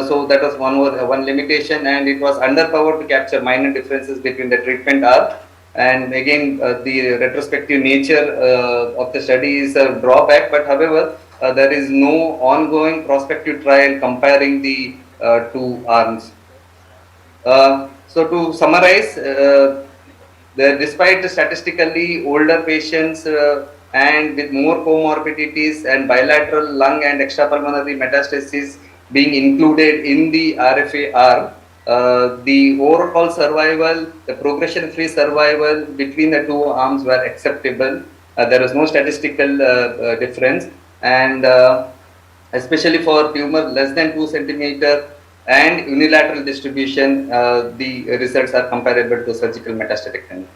so that was one limitation, and it was underpowered to capture minor differences between the treatment arm. And again, the retrospective nature of the study is a drawback, but however, there is no ongoing prospective trial comparing the two arms. So to summarize, despite the statistically older patients and with more comorbidities and bilateral lung and extrapulmonary metastases being included in the RFA arm, the overall survival, the progression-free survival between the two arms were acceptable. There was no statistical difference, and especially for tumor less than 2 centimeter and unilateral distribution, the results are comparable to surgical metastatectomy.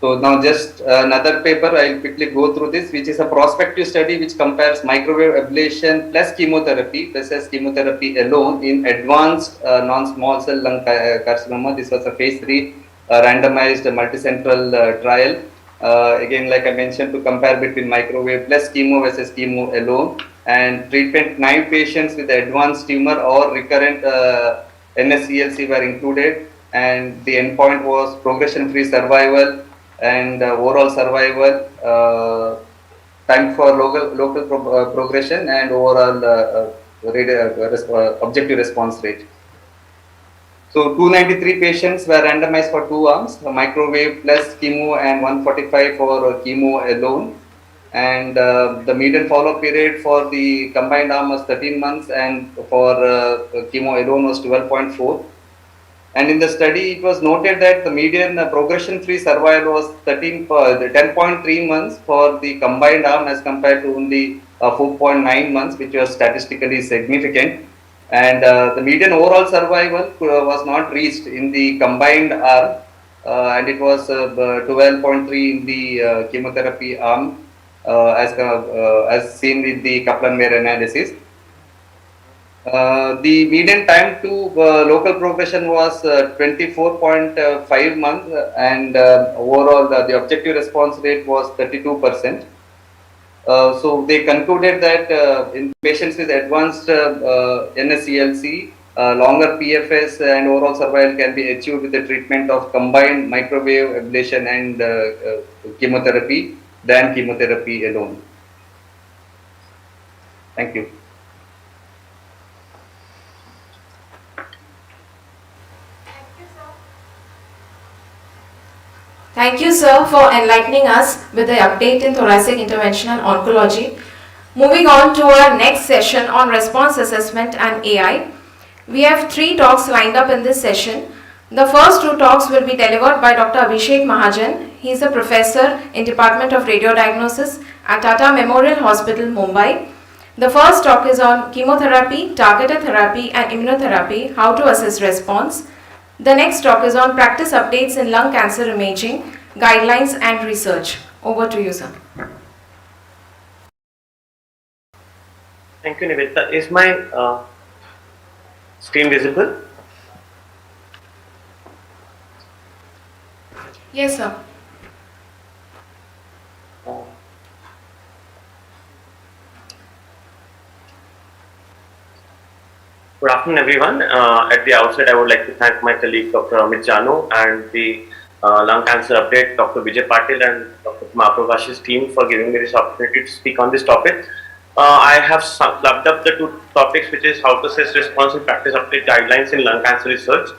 So now just another paper, I'll quickly go through this, which is a prospective study which compares microwave ablation plus chemotherapy versus chemotherapy alone in advanced non-small cell lung carcinoma. This was a phase 3 randomized multicentral trial. Again, like I mentioned, to compare between microwave plus chemo versus chemo alone, and treatment naive patients with advanced tumor or recurrent NSCLC were included, and the endpoint was progression-free survival and overall survival, time for local progression, and overall objective response rate. So 293 patients were randomized for two arms, microwave plus chemo and 145 for chemo alone. And the median follow-up period for the combined arm was 13 months, and for chemo alone was 12.4. And in the study, it was noted that the median progression-free survival was 10.3 months for the combined arm as compared to only 4.9 months, which was statistically significant. And the median overall survival was not reached in the combined arm, and it was 12.3 in the chemotherapy arm, as seen with the Kaplan-Meier analysis. The median time to local progression was 24.5 months, and overall the objective response rate was 32%. So they concluded that in patients with advanced NSCLC, longer PFS and overall survival can be achieved with the treatment of combined microwave ablation and chemotherapy than chemotherapy alone. Thank you. Thank you, sir, for enlightening us with the update in thoracic interventional oncology. Moving on to our next session on response assessment and AI. We have 3 talks lined up in this session. The first 2 talks will be delivered by Dr. Abhishek Mahajan. He is a professor in Department of Radiodiagnosis at Tata Memorial Hospital, Mumbai. The first talk is on chemotherapy, targeted therapy and immunotherapy, how to assess response. The next talk is on practice updates in lung cancer imaging, guidelines and research. Over to you, sir. Thank you, Nivedita. Is my screen visible? Yes, sir. Good afternoon, everyone. At the outset, I would like to thank my colleague Dr. Amit Janu and the lung cancer update, Dr. Vijay Patil and Dr. Kumar Pravash's team for giving me this opportunity to speak on this topic. I have clubbed up the 2 topics, which is how to assess response and practice update guidelines in lung cancer research.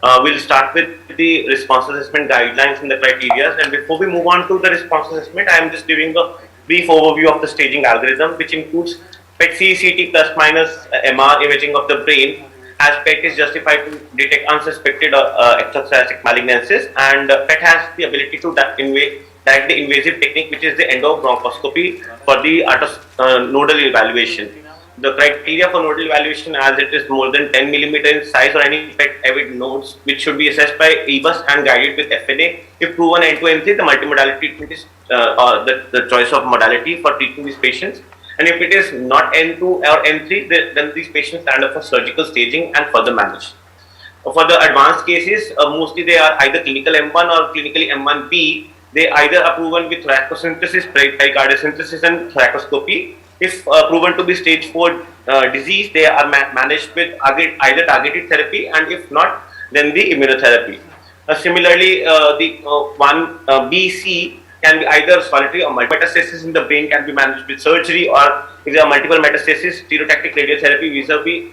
We'll start with the response assessment guidelines and the criteria. And before we move on to the response assessment, I am just giving a brief overview of the staging algorithm, which includes PET-CT plus minus MR imaging of the brain, as PET is justified to detect unsuspected extrathoracic malignancies, and PET has the ability to direct the invasive technique, which is the endobronchoscopy for the nodal evaluation. The criteria for nodal evaluation, as it is more than 10 millimeter in size or any PET-avid nodes, which should be assessed by EBUS and guided with FNA. If proven N2 N3, the multimodality treatment is the choice of modality for treating these patients. And if it is not N2 or N3, then these patients stand up for surgical staging and further managed. For the advanced cases, mostly they are either clinical M1 or clinically M1B. They either are proven with thoracosynthesis, pericardiocentesis, and thoracoscopy. If proven to be stage 4 disease, they are managed with either targeted therapy, and if not, then the immunotherapy. Similarly, the 1BC can be either solitary or multiple metastasis in the brain can be managed with surgery, or if there are multiple metastasis, stereotactic radiotherapy vis-a-vis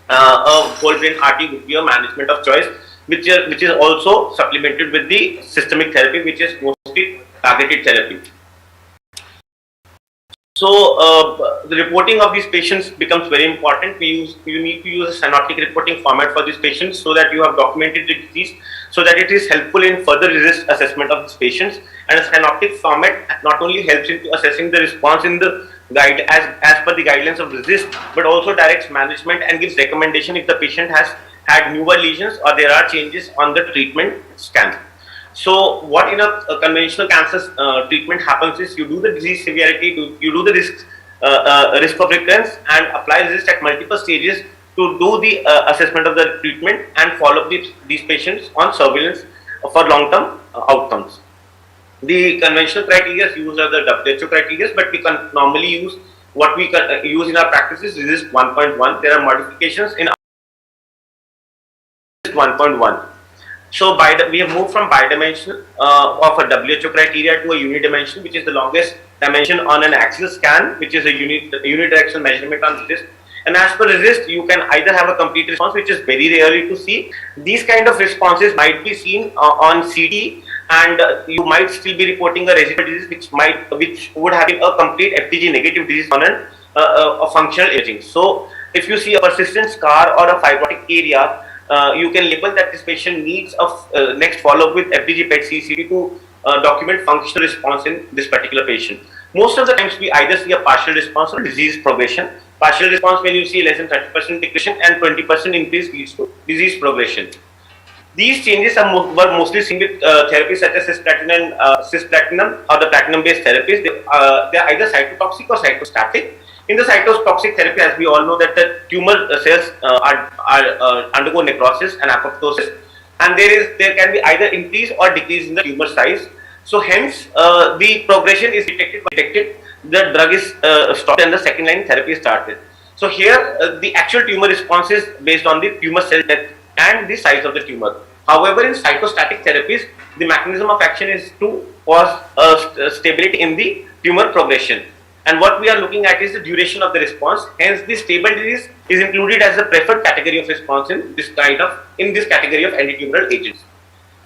a whole brain RT would be a management of choice, which is also supplemented with the systemic therapy, which is mostly targeted therapy. So the reporting of these patients becomes very important. You need to use a synoptic reporting format for these patients so that you have documented the disease, so that it is helpful in further risk assessment of these patients. And a synoptic format not only helps into assessing the response in the guide as per the guidelines of RESIST, but also directs management and gives recommendation if the patient has had newer lesions or there are changes on the treatment scan. So what in a conventional cancer treatment happens is you do the disease severity, you do the risk of recurrence, and apply RESIST at multiple stages to do the assessment of the treatment and follow up these patients on surveillance for long-term outcomes. The conventional criteria used are the WHO criteria, but we can normally use what we use in our practices RESIST 1.1. There are modifications in RESIST 1.1. So we have moved from bidimensional of a WHO criteria to a unidimensional, which is the longest dimension on an axial scan, which is a unidirectional measurement on RESIST. And as per RESIST, you can either have a complete response, which is very rarely to see. These kind of responses might be seen on CT, and you might still be reporting a residual disease, which would have been a complete FTG negative disease on a functional aging. So if you see a persistent scar or a fibrotic area, you can label that this patient needs a next follow-up with FDG PET-CT to document functional response in this particular patient. Most of the times we either see a partial response or disease progression. Partial response when you see less than 30% decrease and 20% increase leads to disease progression. These changes were mostly seen with therapies such as cisplatinum or the platinum-based therapies. They are either cytotoxic or cytostatic. In the cytotoxic therapy, as we all know, that the tumor cells undergo necrosis and apoptosis, and there can be either increase or decrease in the tumor size. So hence, the progression is detected, the drug is stopped, and the second line therapy is started. So here, the actual tumor response is based on the tumor cell death and the size of the tumor. However, in cytostatic therapies, the mechanism of action is to cause stability in the tumor progression. And what we are looking at is the duration of the response. Hence, the stable disease is included as the preferred category of response in this category of anti-tumoral agents.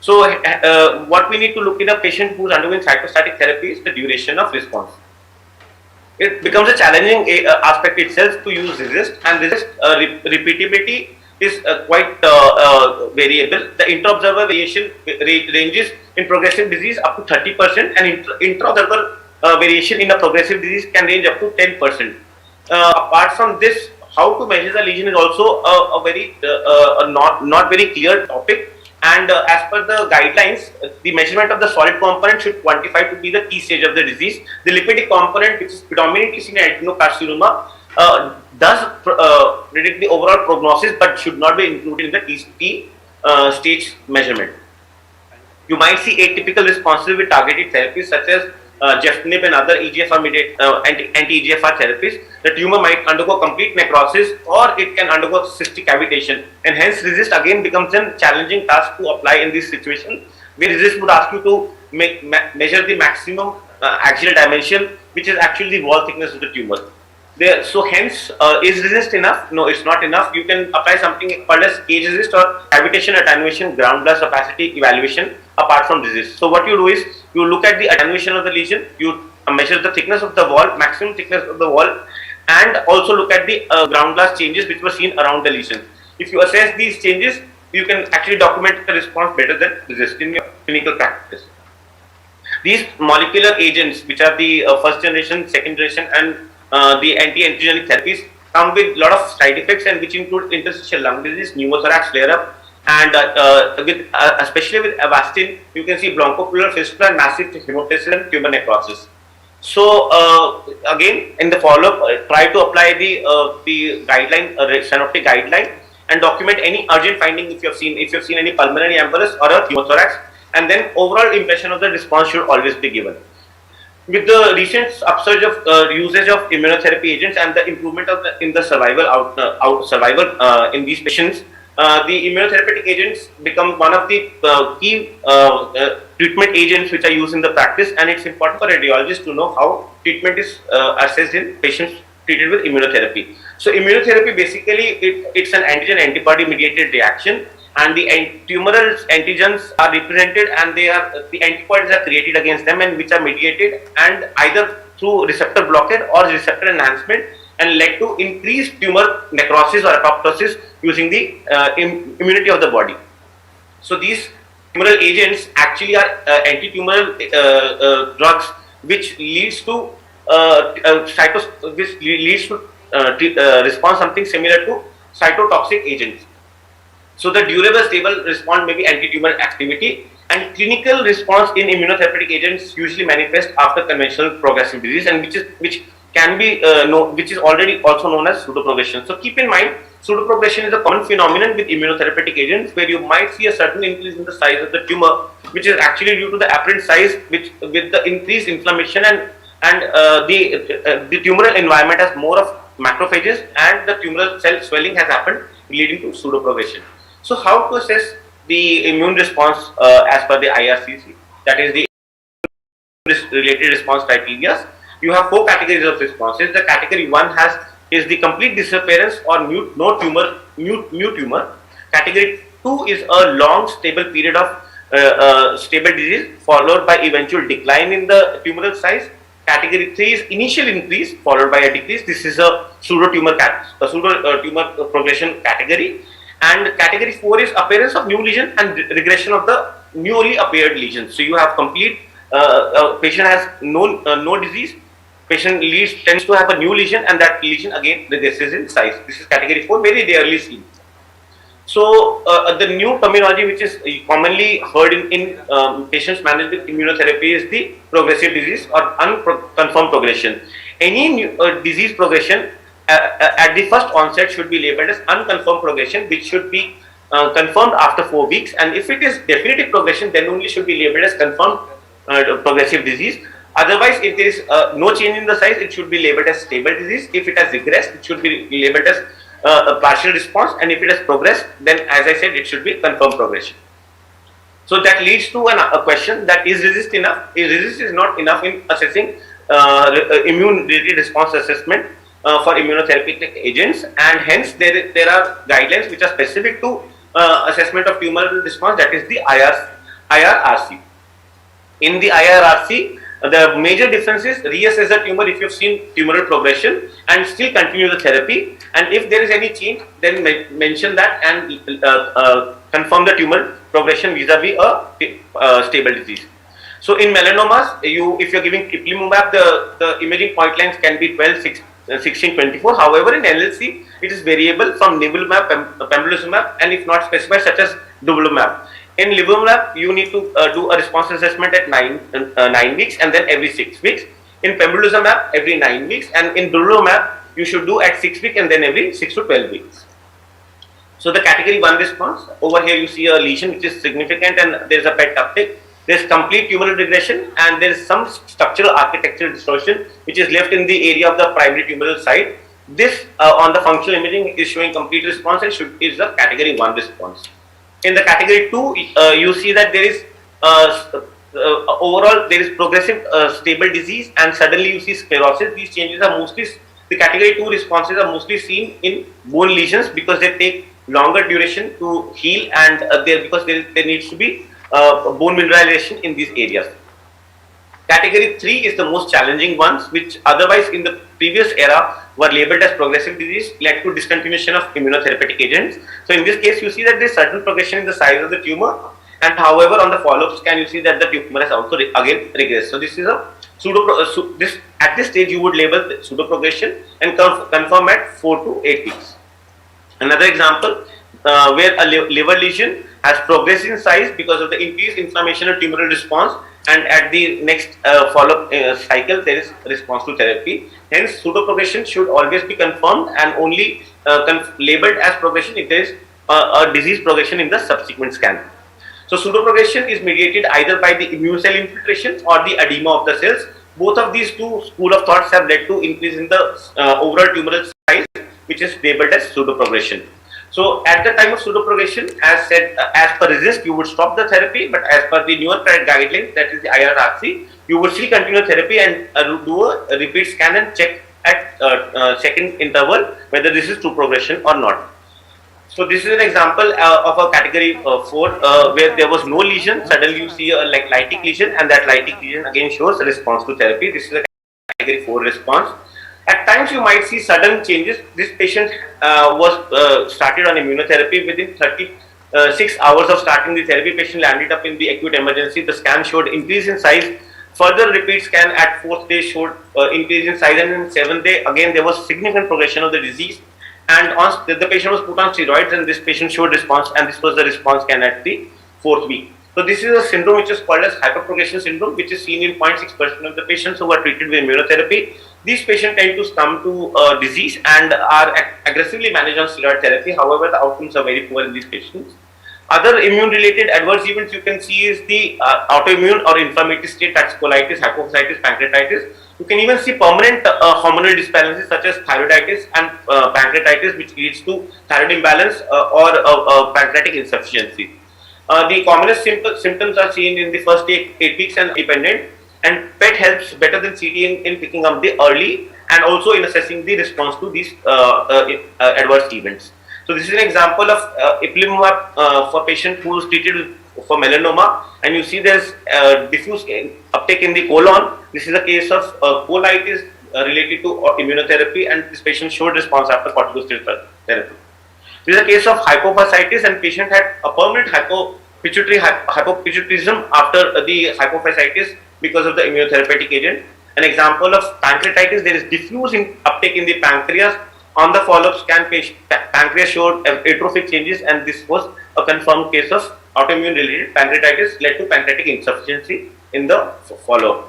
So, what we need to look in a patient who is undergoing cytostatic therapy is the duration of response. It becomes a challenging aspect itself to use RESIST, and RESIST repeatability is quite variable. The intra-observer variation ranges in progressive disease up to 30%, and intra-observer variation in a progressive disease can range up to 10%. Apart from this, how to measure the lesion is also a very not very clear topic. And as per the guidelines, the measurement of the solid component should quantify to be the key stage of the disease. The lipidic component, which is predominantly seen in adenocarcinoma, does predict the overall prognosis, but should not be included in the key stage measurement. You might see atypical responses with targeted therapies such as Gefitinib and other EGFR-mediated anti-EGFR therapies. The tumor might undergo complete necrosis, or it can undergo cystic cavitation, and hence RESIST again becomes a challenging task to apply in this situation, where RESIST would ask you to measure the maximum axial dimension, which is actually the wall thickness of the tumor. So hence, is RESIST enough? No, it's not enough. You can apply something called as cage RESIST or cavitation attenuation ground glass opacity evaluation apart from RESIST. So what you do is, you look at the attenuation of the lesion, you measure the thickness of the wall, maximum thickness of the wall, and also look at the ground glass changes which were seen around the lesion. If you assess these changes, you can actually document the response better than RESIST in your clinical practice. These molecular agents, which are the first generation, second generation, and the anti-angiogenic therapies, come with a lot of side effects, and which include interstitial lung disease, pneumothorax flare-up, and especially with Avastin, you can see bronchopleural fistula and massive hemoptysis and tumor necrosis. So again, in the follow-up, try to apply the guideline, synoptic guideline, and document any urgent finding if you have seen any pulmonary embolus or a pneumothorax, and then overall impression of the response should always be given. With the recent upsurge of usage of immunotherapy agents and the improvement of in the survival in these patients, the immunotherapeutic agents become one of the key treatment agents which are used in the practice, and it's important for radiologists to know how treatment is assessed in patients treated with immunotherapy. So immunotherapy basically it's an antigen-antibody mediated reaction, and the tumoral antigens are represented, and the antibodies are created against them, and which are mediated and either through receptor blockade or receptor enhancement, and led to increased tumor necrosis or apoptosis using the immunity of the body. So these tumoral agents actually are anti-tumoral drugs, which leads to response something similar to cytotoxic agents. So the durable stable response may be anti-tumor activity, and clinical response in immunotherapeutic agents usually manifest after conventional progressive disease, and which can be which is already also known as pseudoprogression. So keep in mind, pseudoprogression is a common phenomenon with immunotherapeutic agents, where you might see a certain increase in the size of the tumor, which is actually due to the apparent size, which with the increased inflammation and the tumoral environment has more of macrophages, and the tumoral cell swelling has happened, leading to pseudoprogression. So how to assess the immune response as per the IRCC, that is the related response criteria? You have 4 categories of responses. The category 1 is the complete disappearance or new tumor. Category 2 is a long stable period of stable disease followed by eventual decline in the tumoral size. Category 3 is initial increase followed by a decrease. This is a pseudo tumor progression category. And category 4 is appearance of new lesion and regression of the newly appeared lesion. So you have complete patient has no disease. Patient tends to have a new lesion, and that lesion again regresses in size. This is category 4, very rarely seen. So the new terminology which is commonly heard in patients managed with immunotherapy is the progressive disease or unconfirmed progression. Any new, disease progression at the first onset should be labeled as unconfirmed progression, which should be confirmed after 4 weeks, and if it is definitive progression, then only should be labeled as confirmed progressive disease. Otherwise, if there is no change in the size, it should be labeled as stable disease. If it has regressed, it should be labeled as a partial response, and if it has progressed, then as I said, it should be confirmed progression. So that leads to a question that is RESIST enough? RESIST is not enough in assessing immune-related response assessment for immunotherapeutic agents, and hence there are guidelines which are specific to assessment of tumoral response, that is the IRRC. In the IRRC, the major difference is reassess the tumor if you have seen tumoral progression and still continue the therapy, and if there is any change, then mention that and confirm the tumor progression vis-a-vis a stable disease. So in melanomas, if you are giving ipilimumab, the imaging point length can be 12, 16, 24. However, in LLC, it is variable from nivolumab, pembrolizumab, and if not specified, such as durvalumab. In nivolumab, you need to do a response assessment at 9 weeks, and then every 6 weeks. In pembrolizumab, every 9 weeks, and in durvalumab, you should do at 6 weeks and then every 6 to 12 weeks. So the category 1 response, over here you see a lesion which is significant and there is a PET uptake. There is complete tumoral regression, and there is some structural architectural distortion which is left in the area of the primary tumoral site. This on the functional imaging is showing complete response and is a category 1 response. In the category 2, you see that there is overall there is progressive stable disease, and suddenly you see sclerosis. These changes are mostly, the category 2 responses are mostly seen in bone lesions because they take longer duration to heal, and because there needs to be bone mineralization in these areas. Category 3 is the most challenging ones, which otherwise in the previous era were labeled as progressive disease, led to discontinuation of immunotherapeutic agents. So in this case, you see that there is certain progression in the size of the tumor, and however on the follow-up scan you see that the tumor has also again regressed. So this is a at this stage you would label the pseudo progression and confirm at 4 to 8 weeks. Another example where a liver lesion has progressed in size because of the increased inflammation and tumoral response, and at the next follow-up cycle there is response to therapy. Hence pseudo progression should always be confirmed and only labeled as progression if there is a disease progression in the subsequent scan. So pseudoprogression is mediated either by the immune cell infiltration or the edema of the cells. Both of these two school of thoughts have led to increase in the overall tumoral size, which is labeled as pseudoprogression. So at the time of pseudoprogression, as said, as per RESIST, you would stop the therapy, but as per the newer guidelines, that is the IRRC, you would still continue therapy and do a repeat scan and check at second interval whether this is true progression or not. So this is an example of a category 4 where there was no lesion. Suddenly you see a lytic lesion, and that lytic lesion again shows a response to therapy. This is a category 4 response. At times you might see sudden changes. This patient was started on immunotherapy. Within 36 hours of starting the therapy, patient landed up in the acute emergency. The scan showed increase in size. Further repeat scan at 4th day showed increase in size, and in 7th day again there was significant progression of the disease. And the patient was put on steroids, and this patient showed response, and this was the response scan at the 4th week. So this is a syndrome which is called as hyperprogression syndrome, which is seen in 0.6% of the patients who are treated with immunotherapy. These patients tend to succumb to disease and are aggressively managed on steroid therapy. However, the outcomes are very poor in these patients. Other immune-related adverse events you can see is the autoimmune or inflammatory state, that's colitis, hypophysitis, pancreatitis. You can even see permanent hormonal disbalances such as thyroiditis and pancreatitis, which leads to thyroid imbalance or pancreatic insufficiency. The commonest symptoms are seen in the first 8 weeks and independent, and PET helps better than CT in picking up the early and also in assessing the response to these adverse events. So this is an example of ipilimumab for patient who is treated for melanoma, and you see there's diffuse uptake in the colon. This is a case of colitis related to immunotherapy, and this patient showed response after corticosteroid therapy. This is a case of hypophysitis, and patient had a permanent hypopituitarism after the hypophysitis because of the immunotherapeutic agent. An example of pancreatitis, there is diffuse uptake in the pancreas. On the follow-up scan, pancreas showed atrophic changes, and this was a confirmed case of autoimmune related pancreatitis led to pancreatic insufficiency in the follow-up.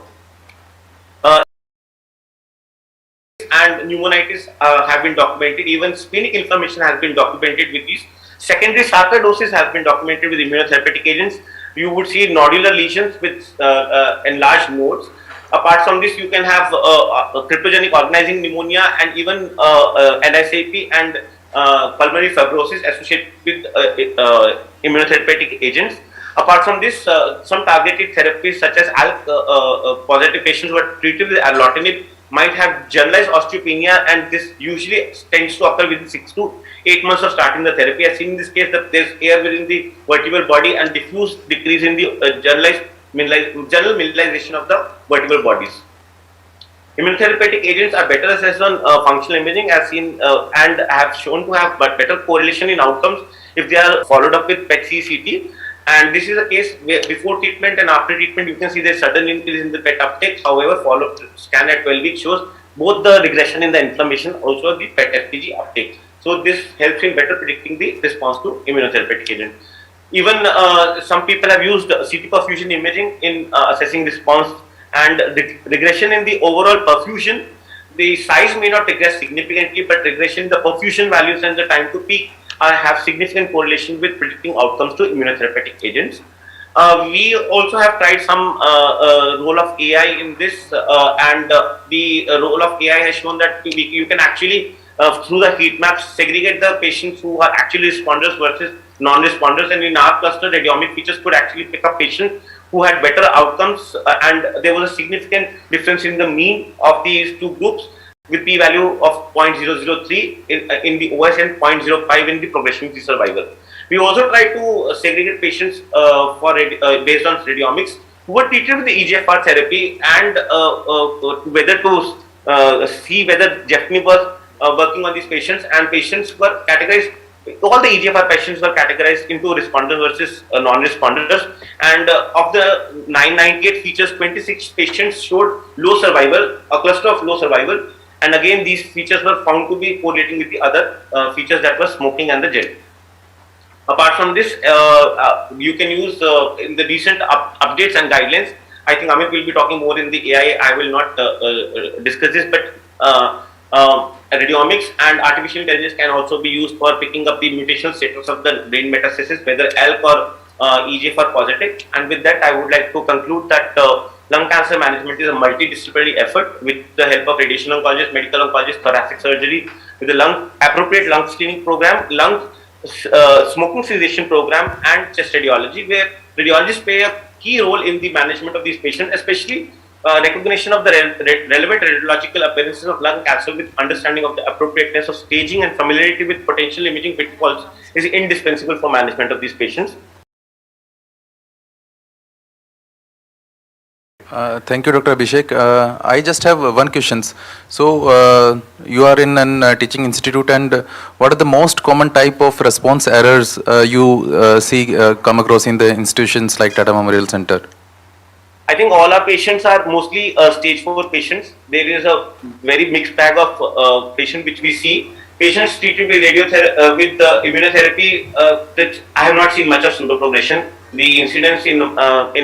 And pneumonitis have been documented. Even splenic inflammation has been documented with these. Secondary sarcoidosis has been documented with immunotherapeutic agents. You would see nodular lesions with enlarged nodes. Apart from this, you can have cryptogenic organizing pneumonia and even NSAP and pulmonary fibrosis associated with immunotherapeutic agents. Apart from this, some targeted therapies such as ALK positive patients who are treated with erlotinib might have generalized osteopenia, and this usually tends to occur within 6 to 8 months of starting the therapy. As seen in this case, that there is air within the vertebral body and diffuse decrease in the general mineralization of the vertebral bodies. Immunotherapeutic agents are better assessed on functional imaging, as seen and have shown to have better correlation in outcomes if they are followed up with PET-CT. And this is a case where before treatment and after treatment you can see the sudden increase in the PET uptake. However, follow-up scan at 12 weeks shows both the regression in the inflammation, also the PET FPG uptake. So this helps in better predicting the response to immunotherapeutic agent. Even some people have used CT perfusion imaging in assessing response, and the regression in the overall perfusion, the size may not regress significantly, but regression in the perfusion values and the time to peak have significant correlation with predicting outcomes to immunotherapeutic agents. We also have tried some role of AI in this, and the role of AI has shown that you can actually through the heat maps segregate the patients who are actually responders versus non-responders, and in our cluster radiomic features could actually pick up patients who had better outcomes, and there was a significant difference in the mean of these two groups with p-value of 0.003 in the OS and 0.05 in the progression-free survival. We also try to segregate patients based on radiomics who were treated with the EGFR therapy, and whether to see whether Jeffney was working on these patients, and patients were categorized. All the EGFR patients were categorized into responders versus non-responders, and of the 998 features, 26 patients showed low survival, a cluster of low survival, and again these features were found to be correlating with the other features, that was smoking and the gel. Apart from this, you can use in the recent updates and guidelines. I think Amit will be talking more in the AI. I will not discuss this, but radiomics and artificial intelligence can also be used for picking up the mutational status of the brain metastasis, whether ALK or EGFR positive. And with that, I would like to conclude that lung cancer management is a multidisciplinary effort with the help of radiation oncologists, medical oncologists, thoracic surgery, with the appropriate lung screening program, smoking cessation program, and chest radiology, where radiologists play a key role in the management of these patients, especially recognition of the relevant radiological appearances of lung cancer with understanding of the appropriateness of staging and familiarity with potential imaging pitfalls is indispensable for management of these patients. Thank you, Dr. Abhishek. I just have one question. So, you are in a teaching institute, and what are the most common type of response errors you see come across in the institutions like Tata Memorial Center? I think all our patients are mostly stage 4 patients. There is a very mixed bag of patients which we see. Patients treated with with immunotherapy, that I have not seen much of pseudoprogression. The incidence in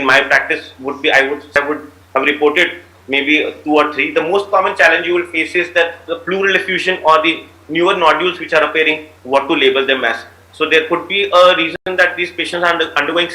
my practice would be, I would have reported maybe 2 or 3. The most common challenge you will face is that the pleural effusion or the newer nodules which are appearing, what to label them as. So there could be a reason that these patients are undergoing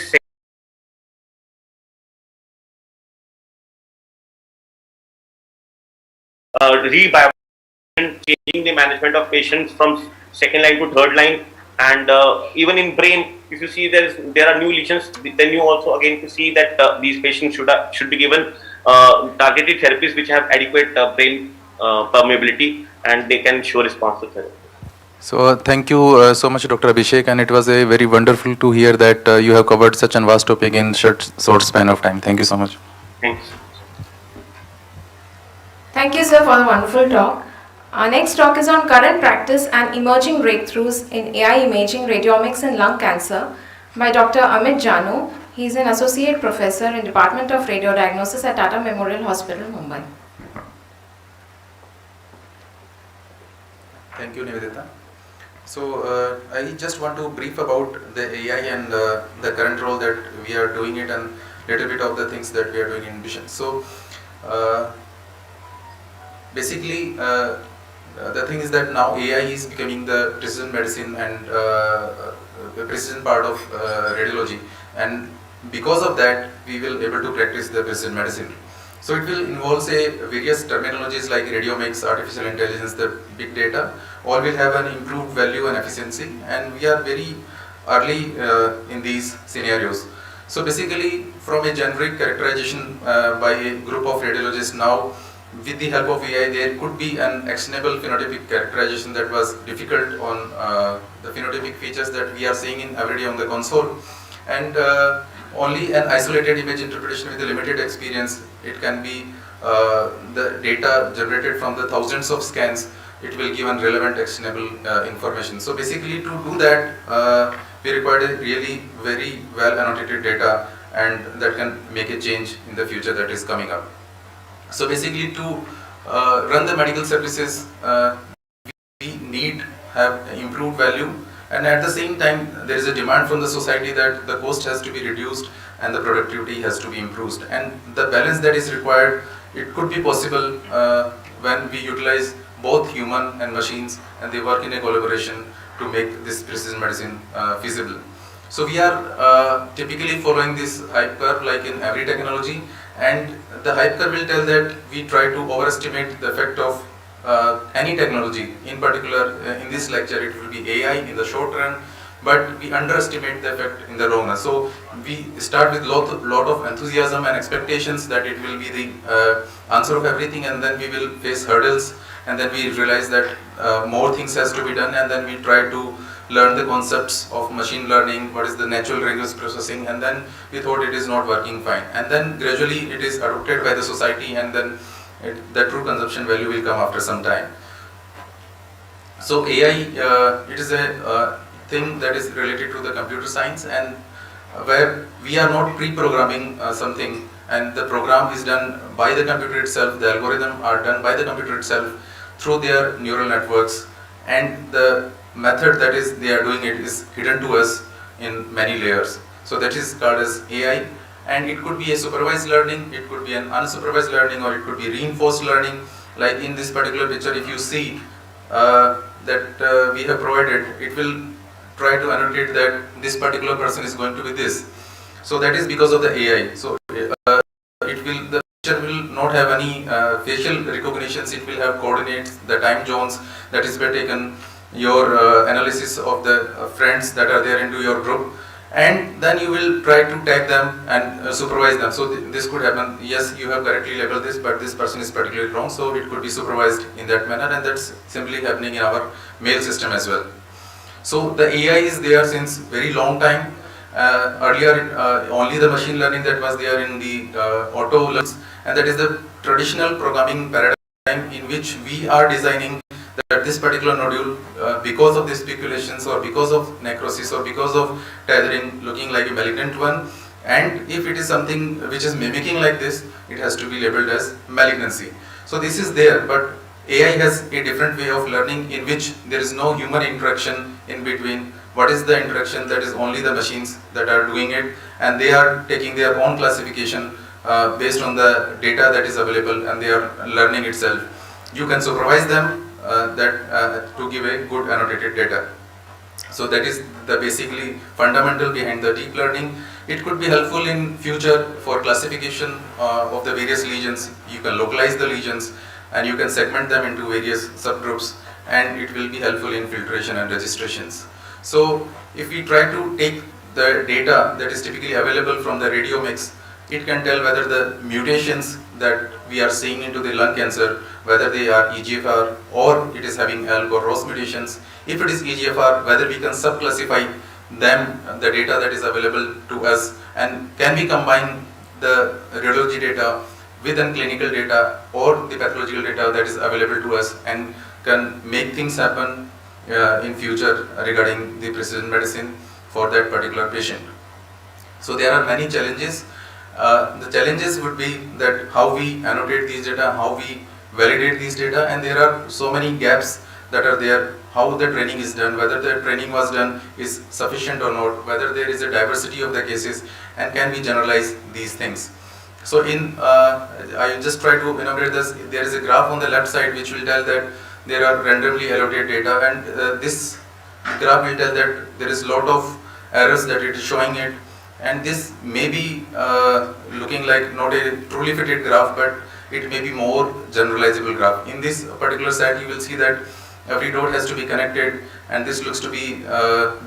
changing the management of patients from second line to third line, and even in brain, if you see there are new lesions, then you also again to see that these patients should be given targeted therapies which have adequate brain permeability, and they can show response to therapy. So thank you so much, Dr. Abhishek, and it was a very wonderful to hear that you have covered such a vast topic in short span of time. Thank you so much. Thanks. Thank you, sir, for the wonderful talk. Our next talk is on current practice and emerging breakthroughs in AI imaging, radiomics and lung cancer by Dr. Amit Janu. He is an associate professor in Department of Radiodiagnosis at Tata Memorial Hospital, Mumbai. Thank you, Nivedita. So I just want to brief about the AI and the current role that we are doing it, and little bit of the things that we are doing in vision. So basically, the thing is that now AI is becoming the precision medicine and the precision part of radiology, and because of that we will able to practice the precision medicine. So it will involve various terminologies like radiomics, artificial intelligence, the big data, all will have an improved value and efficiency, and we are very early in these scenarios. So basically, from a generic characterization by a group of radiologists, now with the help of AI, there could be an actionable phenotypic characterization that was difficult on the phenotypic features that we are seeing in every day on the console, and only an isolated image interpretation with a limited experience. It can be the data generated from the thousands of scans. It will give relevant actionable information. So basically, to do that, we require a really very well annotated data, and that can make a change in the future that is coming up. So basically, to run the medical services, we need have improved value, and at the same time there is a demand from the society that the cost has to be reduced and the productivity has to be improved, and the balance that is required, it could be possible when we utilize both human and machines, and they work in a collaboration to make this precision medicine feasible. So we are typically following this hype curve like in every technology, and the hype curve will tell that we try to overestimate the effect of any technology. In particular, in this lecture, it will be AI in the short run, but we underestimate the effect in the long run. So we start with lot of enthusiasm and expectations that it will be the answer of everything, and then we will face hurdles, and then we realize that more things has to be done, and then we try to learn the concepts of machine learning, what is the natural language processing, and then we thought it is not working fine. And then gradually it is adopted by the society, and then the true consumption value will come after some time. So AI, it is a thing that is related to the computer science, and where we are not pre-programming something, and the program is done by the computer itself, the algorithm are done by the computer itself through their neural networks, and the method that is they are doing it is hidden to us in many layers. So that is called as AI, and it could be a supervised learning, it could be an unsupervised learning, or it could be reinforced learning. Like in this particular picture, if you see that we have provided, it will try to annotate that this particular person is going to be this. So that is because of the AI. So the picture will not have any facial recognitions, it will have coordinates, the time zones that is been taken, your analysis of the friends that are there into your group, and then you will try to tag them and supervise them. So this could happen, yes, you have correctly labeled this, but this person is particularly wrong, so it could be supervised in that manner, and that's simply happening in our mail system as well. So the AI is there since very long time. Earlier only the machine learning that was there in the auto learns, and that is the traditional programming paradigm in which we are designing that this particular nodule, because of the speculations or because of necrosis or because of tethering looking like a malignant one, and if it is something which is mimicking like this, it has to be labeled as malignancy. So this is there, but AI has a different way of learning in which there is no human interaction in between. What is the interaction? That is only the machines that are doing it, and they are taking their own classification based on the data that is available, and they are learning itself. You can supervise them to give a good annotated data. So that is the basically fundamental behind the deep learning. It could be helpful in future for classification of the various lesions. You can localize the lesions and you can segment them into various subgroups, and it will be helpful in filtration and registrations. So if we try to take the data that is typically available from the radiomics, it can tell whether the mutations that we are seeing into the lung cancer, whether they are EGFR or it is having ALK or ROS mutations. If it is EGFR, whether we can subclassify them, the data that is available to us, and can we combine the radiology data with the clinical data or the pathological data that is available to us, and can make things happen in future regarding the precision medicine for that particular patient. So there are many challenges. The challenges would be that how we annotate these data, how we validate these data, and there are so many gaps that are there, how the training is done, whether the training was done is sufficient or not, whether there is a diversity of the cases, and can we generalize these things. So I just try to enumerate this. There is a graph on the left side which will tell that there are randomly allocated data, and this graph will tell that there is a lot of errors that it is showing it, and this may be looking like not a truly fitted graph, but it may be more generalizable graph. In this particular set you will see that every dot has to be connected, and this looks to be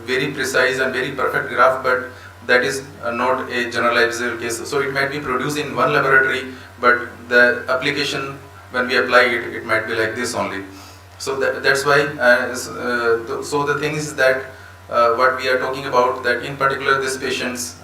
very precise and very perfect graph, but that is not a generalizable case. So it might be produced in one laboratory, but the application when we apply it, it might be like this only. So that's why, so the thing is that what we are talking about, that in particular these patients,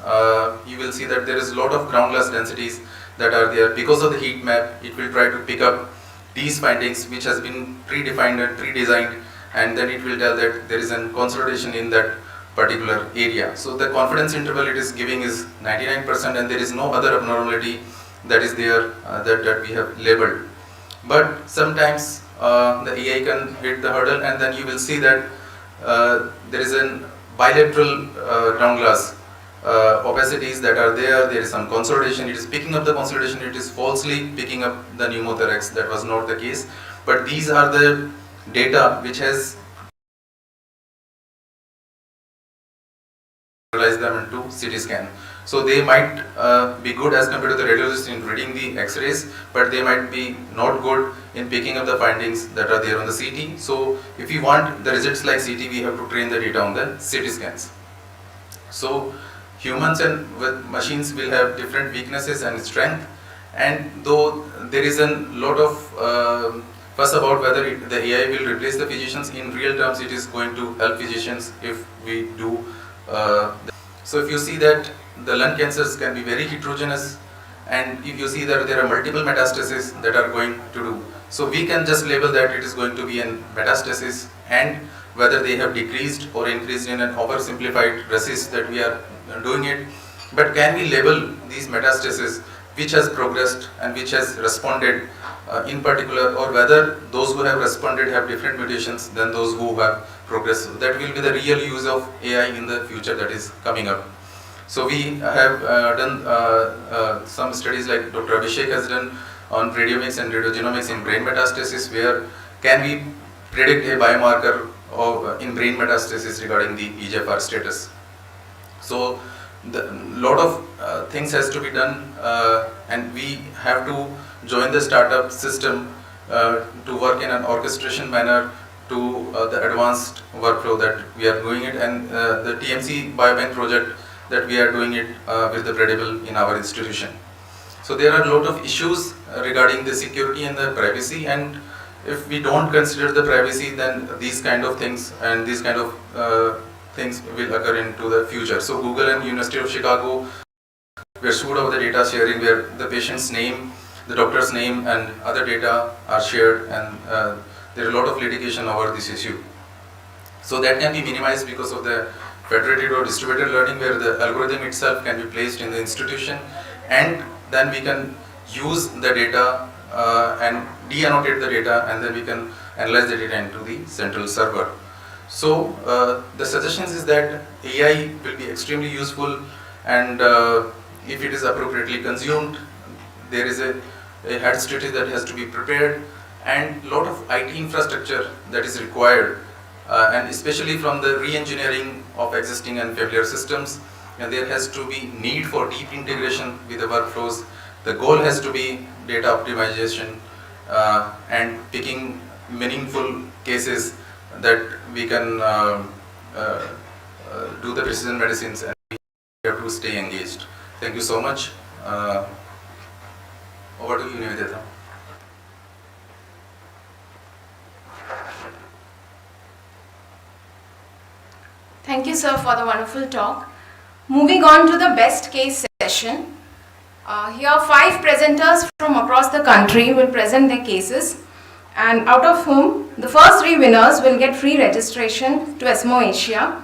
you will see that there is a lot of ground glass densities that are there. Because of the heat map, it will try to pick up these findings which has been predefined and pre-designed, and then it will tell that there is a consolidation in that particular area. So the confidence interval it is giving is 99%, and there is no other abnormality that is there that we have labeled. But sometimes the AI can hit the hurdle, and then you will see that there is a bilateral ground glass opacities that are there. There is some consolidation. It is picking up the consolidation. It is falsely picking up the pneumothorax. That was not the case. But these are the data which has realized them into CT scan. So they might be good as compared to the radiologist in reading the X-rays, but they might be not good in picking up the findings that are there on the CT. So if we want the results like CT, we have to train the data on the CT scans. So humans and with machines will have different weaknesses and strength, and though there is a lot of fuss about whether the AI will replace the physicians, in real terms it is going to help physicians if we do. So if you see that the lung cancers can be very heterogeneous, and if you see that there are multiple metastases that are going to do, so we can just label that it is going to be a metastasis, and whether they have decreased or increased in an oversimplified RECIST that we are doing it. But can we label these metastases which has progressed and which has responded in particular, or whether those who have responded have different mutations than those who have progressed? So that will be the real use of AI in the future that is coming up. So we have done some studies like Dr. Abhishek has done on radiomics and radiogenomics in brain metastasis, where can we predict a biomarker of in brain metastasis regarding the EGFR status. So the lot of things has to be done, and we have to join the startup system to work in an orchestration manner to the advanced workflow that we are doing it, and the TMC Biobank project that we are doing it with the Bredible in our institution. So there are a lot of issues regarding the security and the privacy, and if we don't consider the privacy, then these kind of things and these kind of things will occur into the future. So Google and University of Chicago were sued over the data sharing, where the patient's name, the doctor's name and other data are shared, and there are a lot of litigation over this issue. So that can be minimized because of the federated or distributed learning, where the algorithm itself can be placed in the institution, and then we can use the data and de-annotate the data, and then we can analyze the data into the central server. So the suggestions is that AI will be extremely useful, and if it is appropriately consumed, there is a head strategy that has to be prepared, and lot of IT infrastructure that is required, and especially from the re-engineering of existing and familiar systems, and there has to be need for deep integration with the workflows. The goal has to be data optimization and picking meaningful cases that we can do the precision medicines, and we have to stay engaged. Thank you so much. Over to you, Nivedita. Thank you, sir, for the wonderful talk. Moving on to the best case session. Here 5 presenters from across the country will present their cases, and out of whom the first 3 winners will get free registration to ESMO Asia.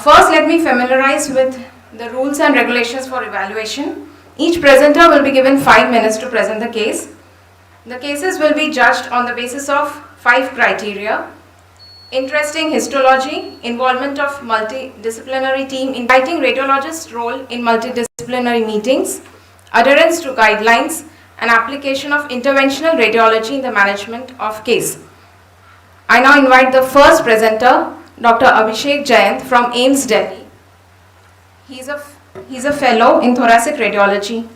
First, let me familiarize with the rules and regulations for evaluation. Each presenter will be given 5 minutes to present the case. The cases will be judged on the basis of 5 criteria: interesting histology, involvement of multidisciplinary team, inviting radiologist's role in multidisciplinary meetings, adherence to guidelines, and application of interventional radiology in the management of case. I now invite the first presenter, Dr. Abhishek Jayant from AIIMS Delhi. He's a fellow in thoracic radiology.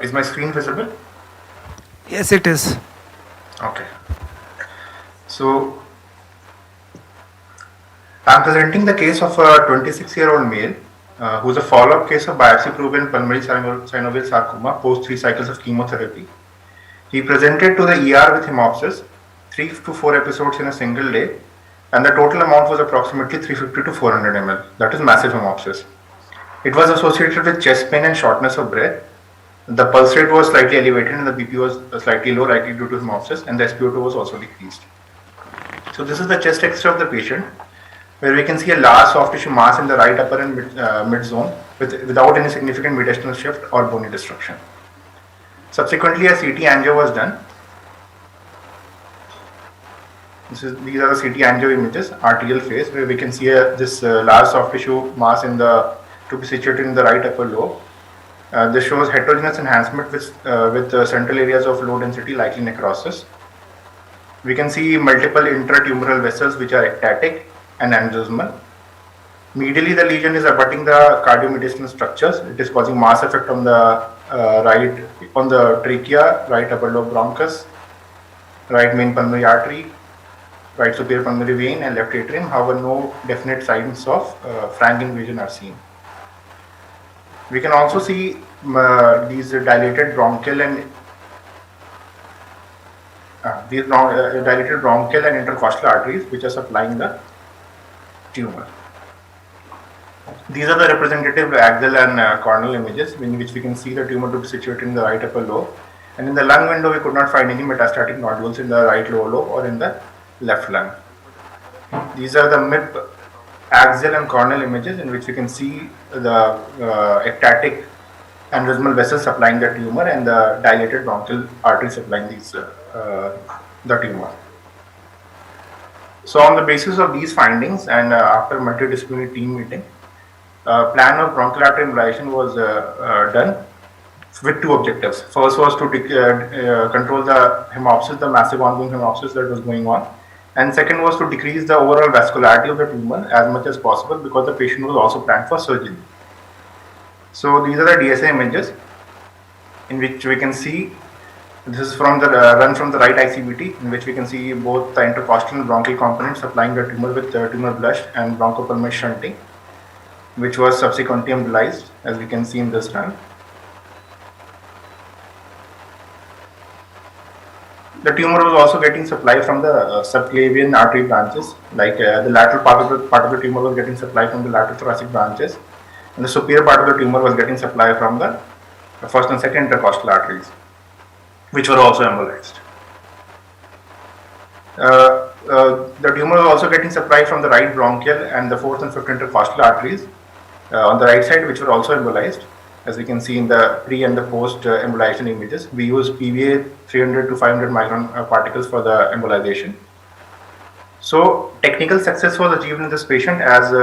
Is my screen visible? Yes, it is. Okay. So, I'm presenting the case of a 26-year-old male who is a follow-up case of biopsy-proven pulmonary synovial sarcoma post 3 cycles of chemotherapy. He presented to the ER with hemopsis, 3 to 4 episodes in a single day, and the total amount was approximately 350 to 400 ml. That is massive hemopsis. It was associated with chest pain and shortness of breath. The pulse rate was slightly elevated and the BP was slightly low, likely due to hemopsis, and the SpO2 was also decreased. So this is the chest X-ray of the patient, where we can see a large soft tissue mass in the right upper and mid zone without any significant mutational shift or bony destruction. Subsequently, a CT angio was done. These are the CT angio images, arterial phase, where we can see this large soft tissue mass to be situated in the right upper lobe. This shows heterogeneous enhancement with central areas of low density, likely necrosis. We can see multiple intratumoral vessels which are ectatic and aneurysmal. Medially, the lesion is abutting the cardiomediastinal structures. It is causing mass effect on the on the trachea, right upper lobe bronchus, right main pulmonary artery, right superior pulmonary vein, and left atrium. However, no definite signs of frank invasion are seen. We can also see these dilated bronchial and intercostal arteries which are supplying the tumor. These are the representative axial and coronal images in which we can see the tumor to be situated in the right upper lobe. And in the lung window, we could not find any metastatic nodules in the right lower lobe or in the left lung. These are the MIP axial and coronal images in which we can see the ectatic aneurysmal vessels supplying the tumor and the dilated bronchial artery supplying the tumor. So on the basis of these findings and after multidisciplinary team meeting, plan of bronchial artery embolization was done with two objectives. First was to control the hemopsis, the massive ongoing hemopsis that was going on. And second was to decrease the overall vascularity of the tumor as much as possible because the patient was also planned for surgery. So these are the DSA images in which we can see, this is from the run from the right ICVT, in which we can see both the intercostal and bronchial components supplying the tumor with tumor blush and bronchopulmonary shunting, which was subsequently embolized, as we can see in this run. The tumor was also getting supply from the subclavian artery branches, like the lateral part of the tumor was getting supply from the lateral thoracic branches, and the superior part of the tumor was getting supply from the first and second intercostal arteries, which were also embolized. The tumor was also getting supply from the right bronchial and the fourth and fifth intercostal arteries on the right side, which were also embolized. As we can see in the pre and the post embolization images, we use PVA 300 to 500 micron particles for the embolization. So technical success was achieved in this patient as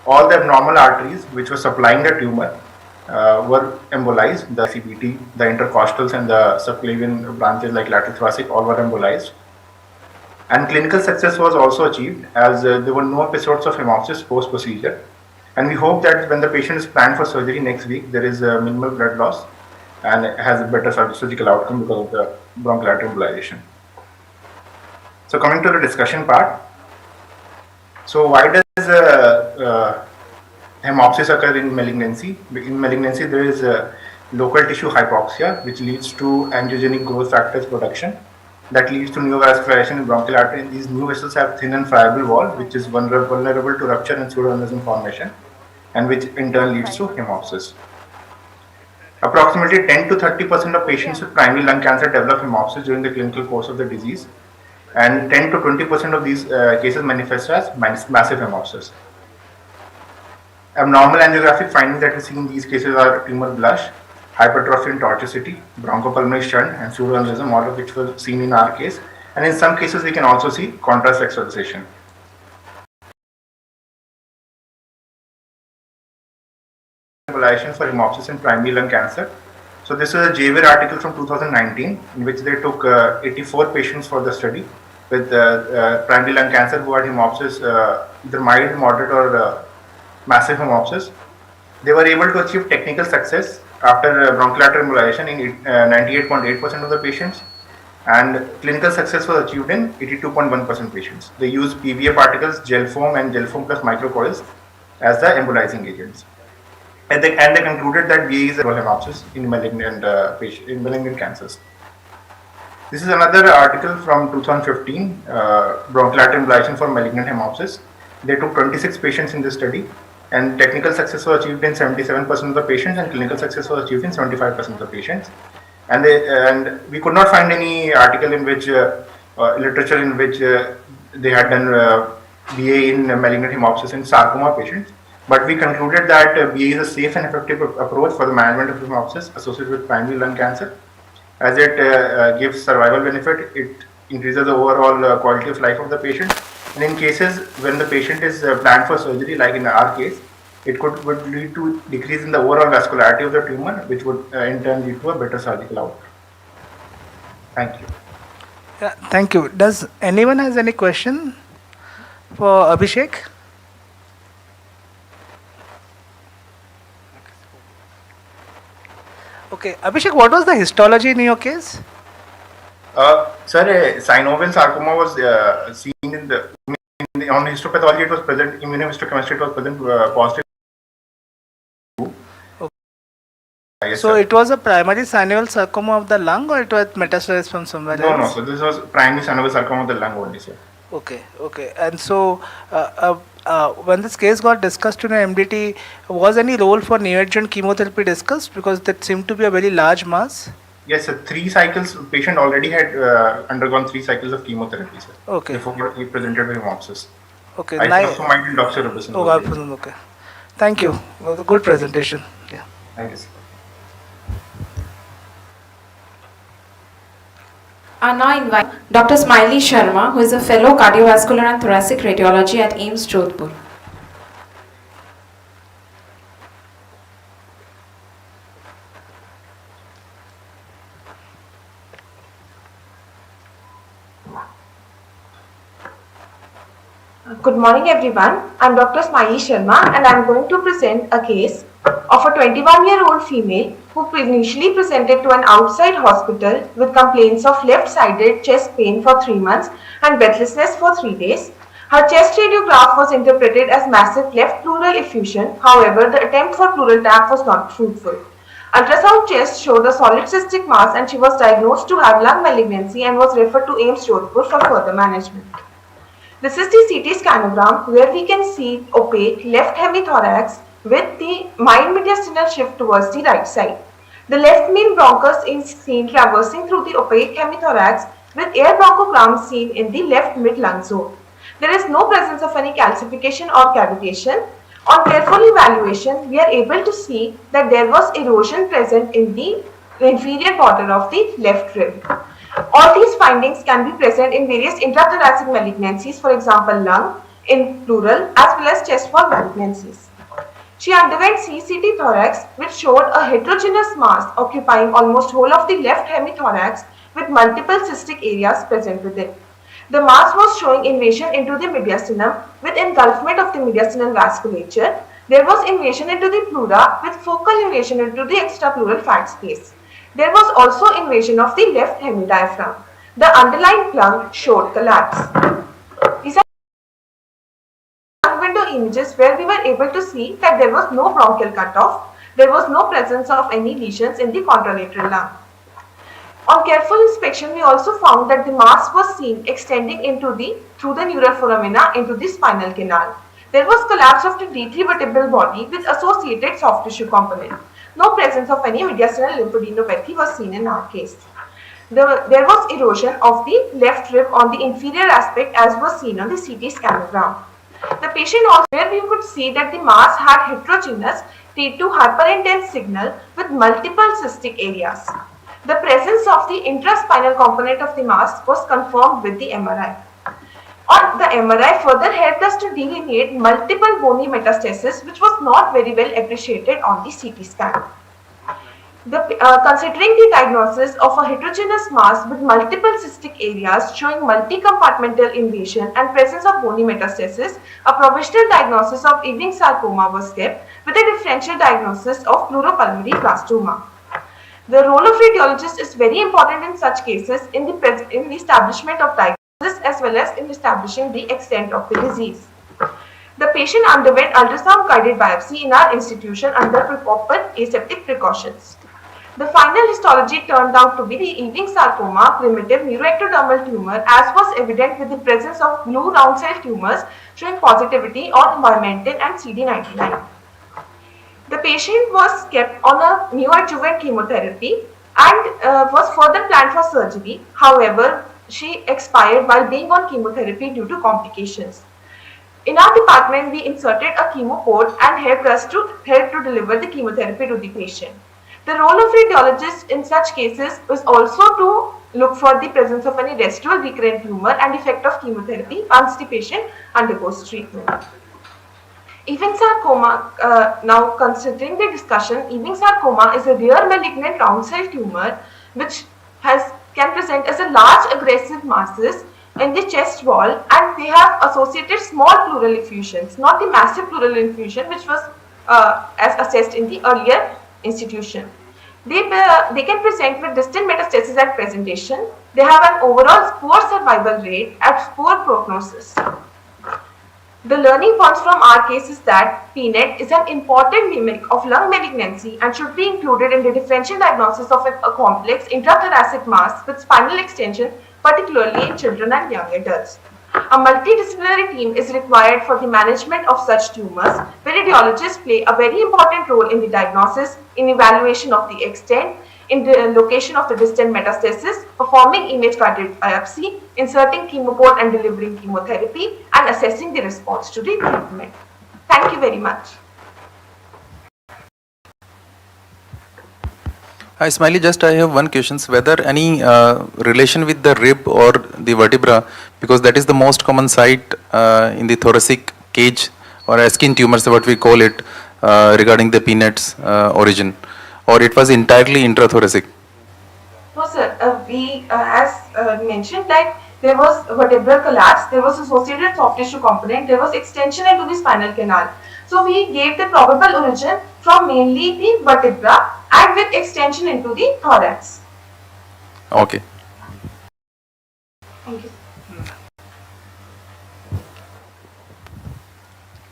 all the abnormal arteries which were supplying the tumor were embolized. The CBT, the intercostals and the subclavian branches like lateral thoracic all were embolized. And clinical success was also achieved as there were no episodes of hemopsis post procedure. And we hope that when the patient is planned for surgery next week, there is a minimal blood loss and has a better surgical outcome because of the bronchial artery embolization. So coming to the discussion part. So why does hemopsis occur in malignancy? In malignancy, there is local tissue hypoxia, which leads to angiogenic growth factors production. That leads to neovascularization in bronchial artery. And these new vessels have thin and friable wall, which is vulnerable to rupture and pseudoaneurysm formation, and which in turn leads to hemopsis. Approximately 10 to 30% of patients with primary lung cancer develop hemopsis during the clinical course of the disease, and 10 to 20% of these cases manifest as massive hemopsis. Abnormal angiographic findings that we see in these cases are tumor blush, hypertrophy and tortuosity, bronchopulmonary shunt, and pseudoaneurysm, all of which were seen in our case. And in some cases, we can also see contrast extravasation. Embolization for hemopsis in primary lung cancer. So this is a JVIR article from 2019 in which they took 84 patients for the study with primary lung cancer who had hemopsis, either mild, moderate or massive hemopsis. They were able to achieve technical success after bronchial artery embolization in 98.8% of the patients, and clinical success was achieved in 82.1% patients. They used PVA particles, gel foam and gel foam plus microcoils as the embolizing agents. And they concluded that BA is a hemopsis in malignant cancers. This is another article from 2015, bronchial artery embolization for malignant hemopsis. They took 26 patients in this study, and technical success was achieved in 77% of the patients, and clinical success was achieved in 75% of the patients. And we could not find any article in which literature in which they had done BA in malignant hemopsis in sarcoma patients. But we concluded that BA is a safe and effective approach for the management of hemopsis associated with primary lung cancer, as it gives survival benefit, it increases the overall quality of life of the patient. And in cases when the patient is planned for surgery, like in our case, it would lead to decrease in the overall vascularity of the tumor, which would in turn lead to a better surgical outcome. Thank you. Yeah, thank you. Does anyone has any question for Abhishek? Okay, Abhishek, what was the histology in your case? Sir, a synovial sarcoma was seen in the on histopathology. It was present. Immunohistochemistry, it was present positive. Yes, So sir. it was a primary synovial sarcoma of the lung, or it was metastasized from somewhere No, else? so this was primary synovial sarcoma of the lung only, sir. Okay, okay. And so, when this case got discussed in MDT, was any role for neoadjuvant chemotherapy discussed? Because that seemed to be a very large mass. Yes, sir. 3 cycles. Patient already had undergone 3 cycles of chemotherapy, sir. Okay. Before he presented with hemopsis. Okay. Isosomite doxorubicin. Oh, okay. Thank you. It was a good presentation. Yeah. Thank you, sir. I now invite Dr. Smiley Sharma, who is a fellow cardiovascular and thoracic radiology at AIIMS Jodhpur. Good morning everyone, I am Dr. Smiley Sharma and I am going to present a case of a 21-year-old female who initially presented to an outside hospital with complaints of left-sided chest pain for 3 months and breathlessness for 3 days. Her chest radiograph was interpreted as massive left pleural effusion, however the attempt for pleural tap was not fruitful. Ultrasound chest showed a solid cystic mass and she was diagnosed to have lung malignancy and was referred to AIIMS Jodhpur for further management. This is the CT scanogram where we can see opaque left hemithorax with the mild mediastinal shift towards the right side. The left main bronchus is seen traversing through the opaque hemithorax with air bronchogram seen in the left mid-lung zone. There is no presence of any calcification or cavitation. On careful evaluation, we are able to see that there was erosion present in the inferior border of the left rib. All these findings can be present in various intrathoracic malignancies, for example lung, in plural, as well as chest wall malignancies. She underwent CCT thorax which showed a heterogeneous mass occupying almost whole of the left hemithorax with multiple cystic areas present within. The mass was showing invasion into the mediastinum with engulfment of the mediastinal vasculature. There was invasion into the pleura with focal invasion into the extrapleural fat space. There was also invasion of the left hemidiaphragm. The underlying lung showed collapse. These are lung window images where we were able to see that there was no bronchial cutoff. There was no presence of any lesions in the contralateral lung. On careful inspection, we also found that the mass was seen extending into through the neural foramina into the spinal canal. There was collapse of the D3 vertebral body with associated soft tissue component. No presence of any mediastinal lymphadenopathy was seen in our case. There was erosion of the left rib on the inferior aspect as was seen on the CT scanogram. The patient also, where we could see that the mass had heterogeneous T2 hyperintense signal with multiple cystic areas. The presence of the intraspinal component of the mass was confirmed with the MRI. On the MRI further helped us to delineate multiple bony metastasis which was not very well appreciated on the CT scan. Considering the diagnosis of a heterogeneous mass with multiple cystic areas showing multi-compartmental invasion and presence of bony metastasis, a provisional diagnosis of Ewing sarcoma was kept with a differential diagnosis of pleuropulmonary blastoma. The role of radiologist is very important in such cases in the establishment of diagnosis as well as in establishing the extent of the disease. The patient underwent ultrasound guided biopsy in our institution under proper aseptic precautions. The final histology turned out to be the Ewing sarcoma primitive neuroectodermal tumor as was evident with the presence of blue round cell tumors showing positivity on vimentin and CD99. The patient was kept on a neoadjuvant chemotherapy and was further planned for surgery. However, she expired while being on chemotherapy due to complications. In our department, we inserted a chemo port and helped to deliver the chemotherapy to the patient. The role of radiologist in such cases is also to look for the presence of any residual recurrent tumor and effect of chemotherapy once the patient undergoes treatment. Ewing sarcoma, now considering the discussion, Ewing sarcoma is a rare malignant round cell tumor which can present as a large aggressive masses in the chest wall, and they have associated small pleural effusions, not the massive pleural effusion which was as assessed in the earlier institution. They can present with distant metastasis at presentation. They have an overall poor survival rate and poor prognosis. The learning points from our case is that PNET is an important mimic of lung malignancy and should be included in the differential diagnosis of a complex intrathoracic mass with spinal extension, particularly in children and young adults. A multidisciplinary team is required for the management of such tumors, where radiologists play a very important role in the diagnosis, in evaluation of the extent, in the location of the distant metastasis, performing image-guided biopsy, inserting chemoport and delivering chemotherapy, and assessing the response to the treatment. Thank you very much. Hi, Smiley. Just I have one question. Whether any relation with the rib or the vertebra, because that is the most common site in the thoracic cage or skin tumors, what we call it, regarding the PNET's origin, or it was entirely intrathoracic? No, sir. As mentioned, like there was vertebral collapse, there was associated soft tissue component, there was extension into the spinal canal. So we gave the probable origin from mainly the vertebra and with extension into the thorax. Okay. Thank you.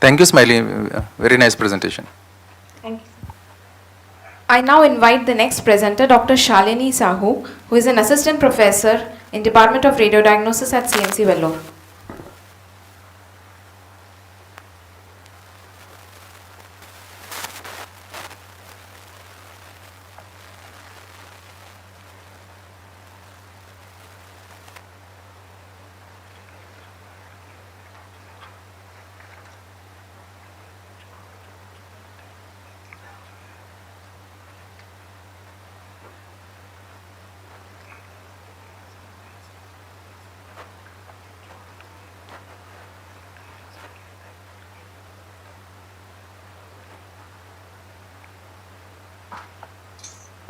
Thank you, Smiley. Very nice presentation. Thank you. I now invite the next presenter, Dr. Shalini Sahu, who is an assistant professor in Department of Radiodiagnosis at CMC Vellore.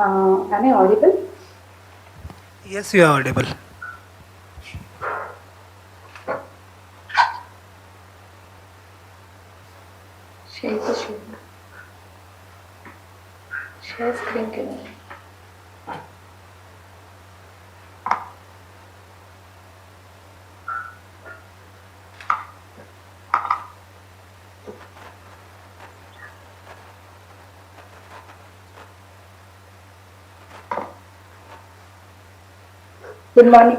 Am I audible? Yes, you are audible. Share the screen. Share screen के लिए. Good morning.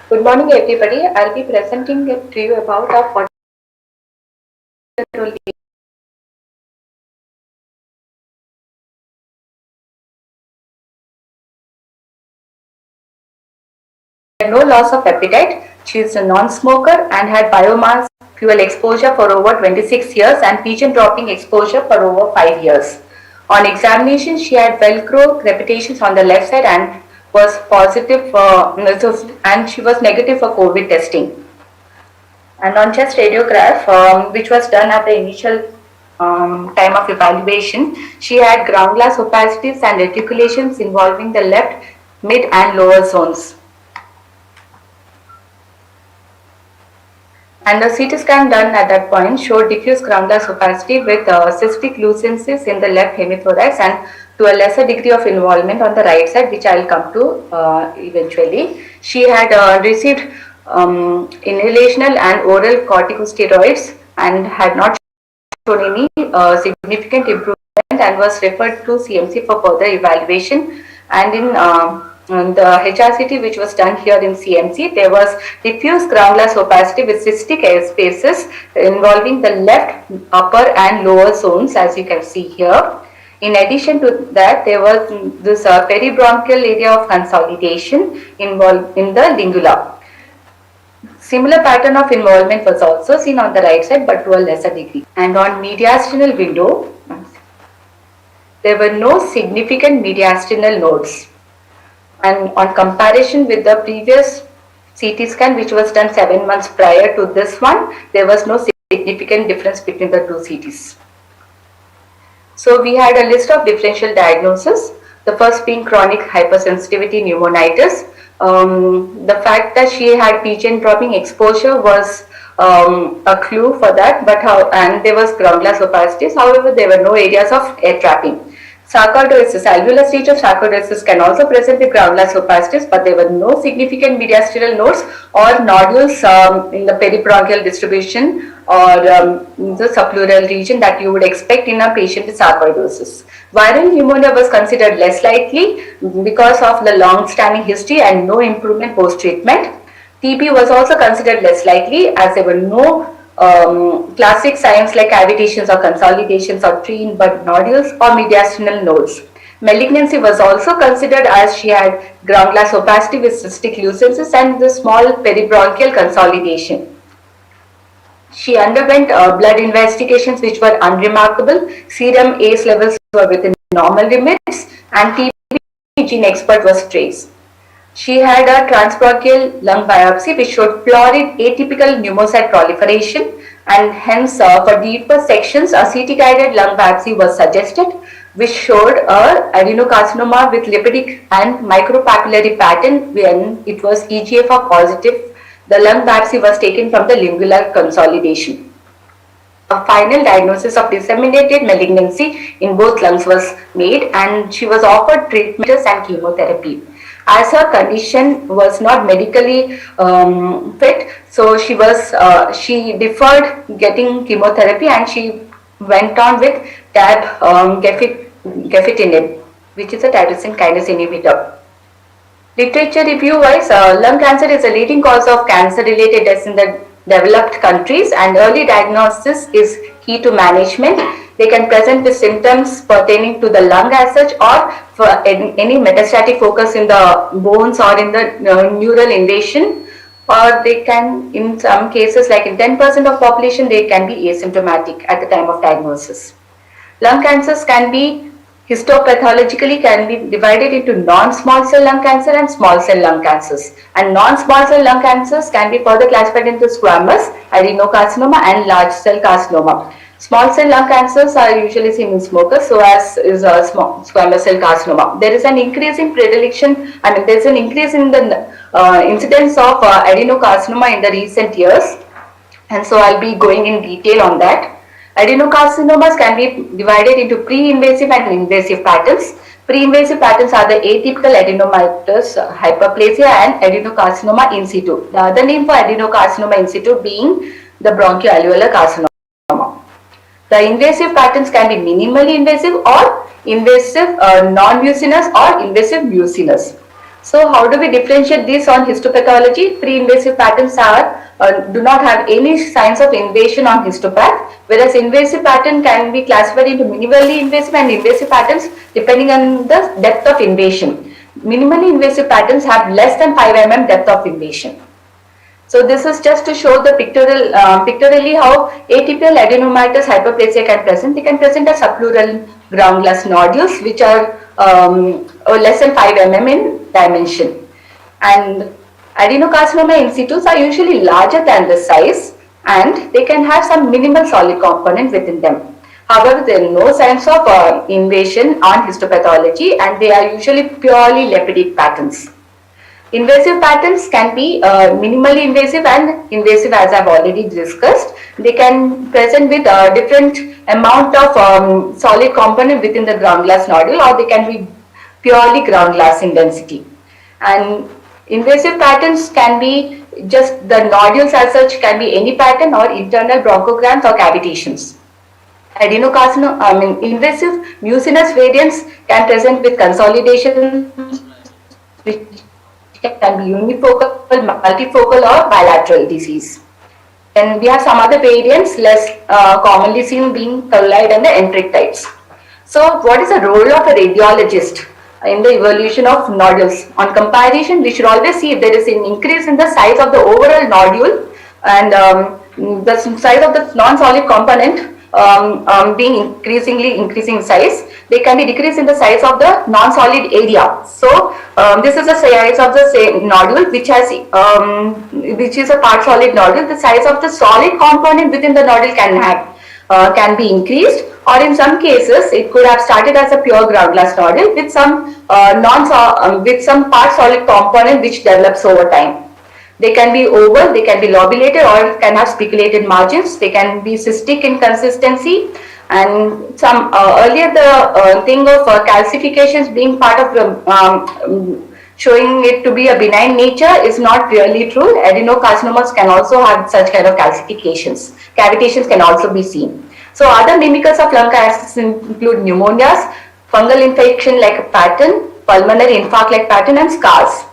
Good morning, everybody. I'll be presenting to you about our 40-year-old no loss of appetite. She is a non-smoker and had biomass fuel exposure for over 26 years and pigeon dropping exposure for over 5 years. On examination, she had Velcro crepitations on the left side and was positive for, and she was negative for COVID testing. And on chest radiograph, which was done at the initial time of evaluation, she had ground glass opacities and reticulations involving the left, mid and lower zones. And the CT scan done at that point showed diffuse ground glass opacity with cystic lucencies in the left hemithorax and to a lesser degree of involvement on the right side, which I will come to eventually. She had received inhalational and oral corticosteroids and had not shown any significant improvement and was referred to CMC for further evaluation. And in the HRCT which was done here in CMC, there was diffuse ground glass opacity with cystic spaces involving the left, upper and lower zones, as you can see here. In addition to that, there was this peribronchial area of consolidation involved in the lingula. Similar pattern of involvement was also seen on the right side, but to a lesser degree. And on mediastinal window, there were no significant mediastinal nodes. And on comparison with the previous CT scan, which was done 7 months prior to this one, there was no significant significant difference between the two CTs. So we had a list of differential diagnoses, the first being chronic hypersensitivity pneumonitis. The fact that she had PGN dropping exposure was a clue for that, and there was ground glass opacities. However, there were no areas of air trapping. Sarcoidosis, alveolar stage of sarcoidosis can also present with ground glass opacities, but there were no significant mediastinal nodes or nodules in the peribronchial distribution or the subpleural region that you would expect in a patient with sarcoidosis. Viral pneumonia was considered less likely because of the long-standing history and no improvement post-treatment. TB was also considered less likely as there were no classic signs like cavitations or consolidations or tree in bud nodules or mediastinal nodes. Malignancy was also considered as she had ground glass opacity with cystic lucences and the small peribronchial consolidation. She underwent blood investigations which were unremarkable. Serum ACE levels were within normal limits and TB gene expert was traced. She had a transbronchial lung biopsy which showed florid atypical pneumocyte proliferation, and hence for deeper sections a CT guided lung biopsy was suggested, which showed a adenocarcinoma with lipidic and micropapillary pattern. When it was EGFR positive, the lung biopsy was taken from the lingular consolidation. A final diagnosis of disseminated malignancy in both lungs was made and she was offered treatment and chemotherapy. As her condition was not medically fit, so she deferred getting chemotherapy and she went on with gefitinib, which is a tyrosine kinase inhibitor. Literature review wise, lung cancer is a leading cause of cancer-related deaths in the developed countries, and early diagnosis is key to management. They can present with symptoms pertaining to the lung as such, or for any metastatic focus in the bones or in the neural invasion, or they can, in some cases, like in 10% of population, they can be asymptomatic at the time of diagnosis. Lung cancers can be histopathologically can be divided into non-small cell lung cancer and small cell lung cancers. And non-small cell lung cancers can be further classified into squamous, adenocarcinoma and large cell carcinoma. Small cell lung cancers are usually seen in smokers, so as is a squamous cell carcinoma. There is an increase in predilection, there is an increase in the incidence of adenocarcinoma in the recent years, and so I'll be going in detail on that. Adenocarcinomas can be divided into pre-invasive and invasive patterns. Pre-invasive patterns are the atypical adenomatous hyperplasia and adenocarcinoma in situ. The other name for adenocarcinoma in situ being the bronchoalveolar carcinoma. The invasive patterns can be minimally invasive or invasive non-mucinous or invasive mucinous. So how do we differentiate this on histopathology? Pre-invasive patterns do not have any signs of invasion on histopath, whereas invasive pattern can be classified into minimally invasive and invasive patterns depending on the depth of invasion. Minimally invasive patterns have less than 5 mm depth of invasion. So this is just to show the pictorially how atypical adenomatous hyperplasia can present. They can present as subpleural ground glass nodules which are less than 5 mm in dimension. And adenocarcinoma in situ are usually larger than the size and they can have some minimal solid component within them. However, there are no signs of invasion on histopathology and they are usually purely lipidic patterns. Invasive patterns can be minimally invasive and invasive, as I have already discussed. They can present with a different amount of solid component within the ground glass nodule, or they can be purely ground glass in density. And invasive patterns can be just the nodules as such, can be any pattern or internal bronchograms or cavitations. Adenocarcinoma, invasive mucinous variants can present with consolidation, which can be unifocal, multifocal or bilateral disease. And we have some other variants less commonly seen being colloid and the enteric types. So what is the role of a radiologist in the evolution of nodules? On comparison, we should always see if there is an increase in the size of the overall nodule and the size of the non-solid component being increasing size, there can be decrease in the size of the non-solid area. So this is the size of the nodule which has which is a part solid nodule. The size of the solid component within the nodule can be increased, or in some cases it could have started as a pure ground glass nodule with some with some part solid component which develops over time. They can be oval, they can be lobulated, or can have spiculated margins. They can be cystic in consistency, and some earlier the thing of calcifications being part of showing it to be a benign nature is not really true. Adenocarcinomas can also have such kind of calcifications. Cavitations can also be seen. So other mimickers of lung cancer include pneumonias, fungal infection like a pattern, pulmonary infarct like pattern, and scars.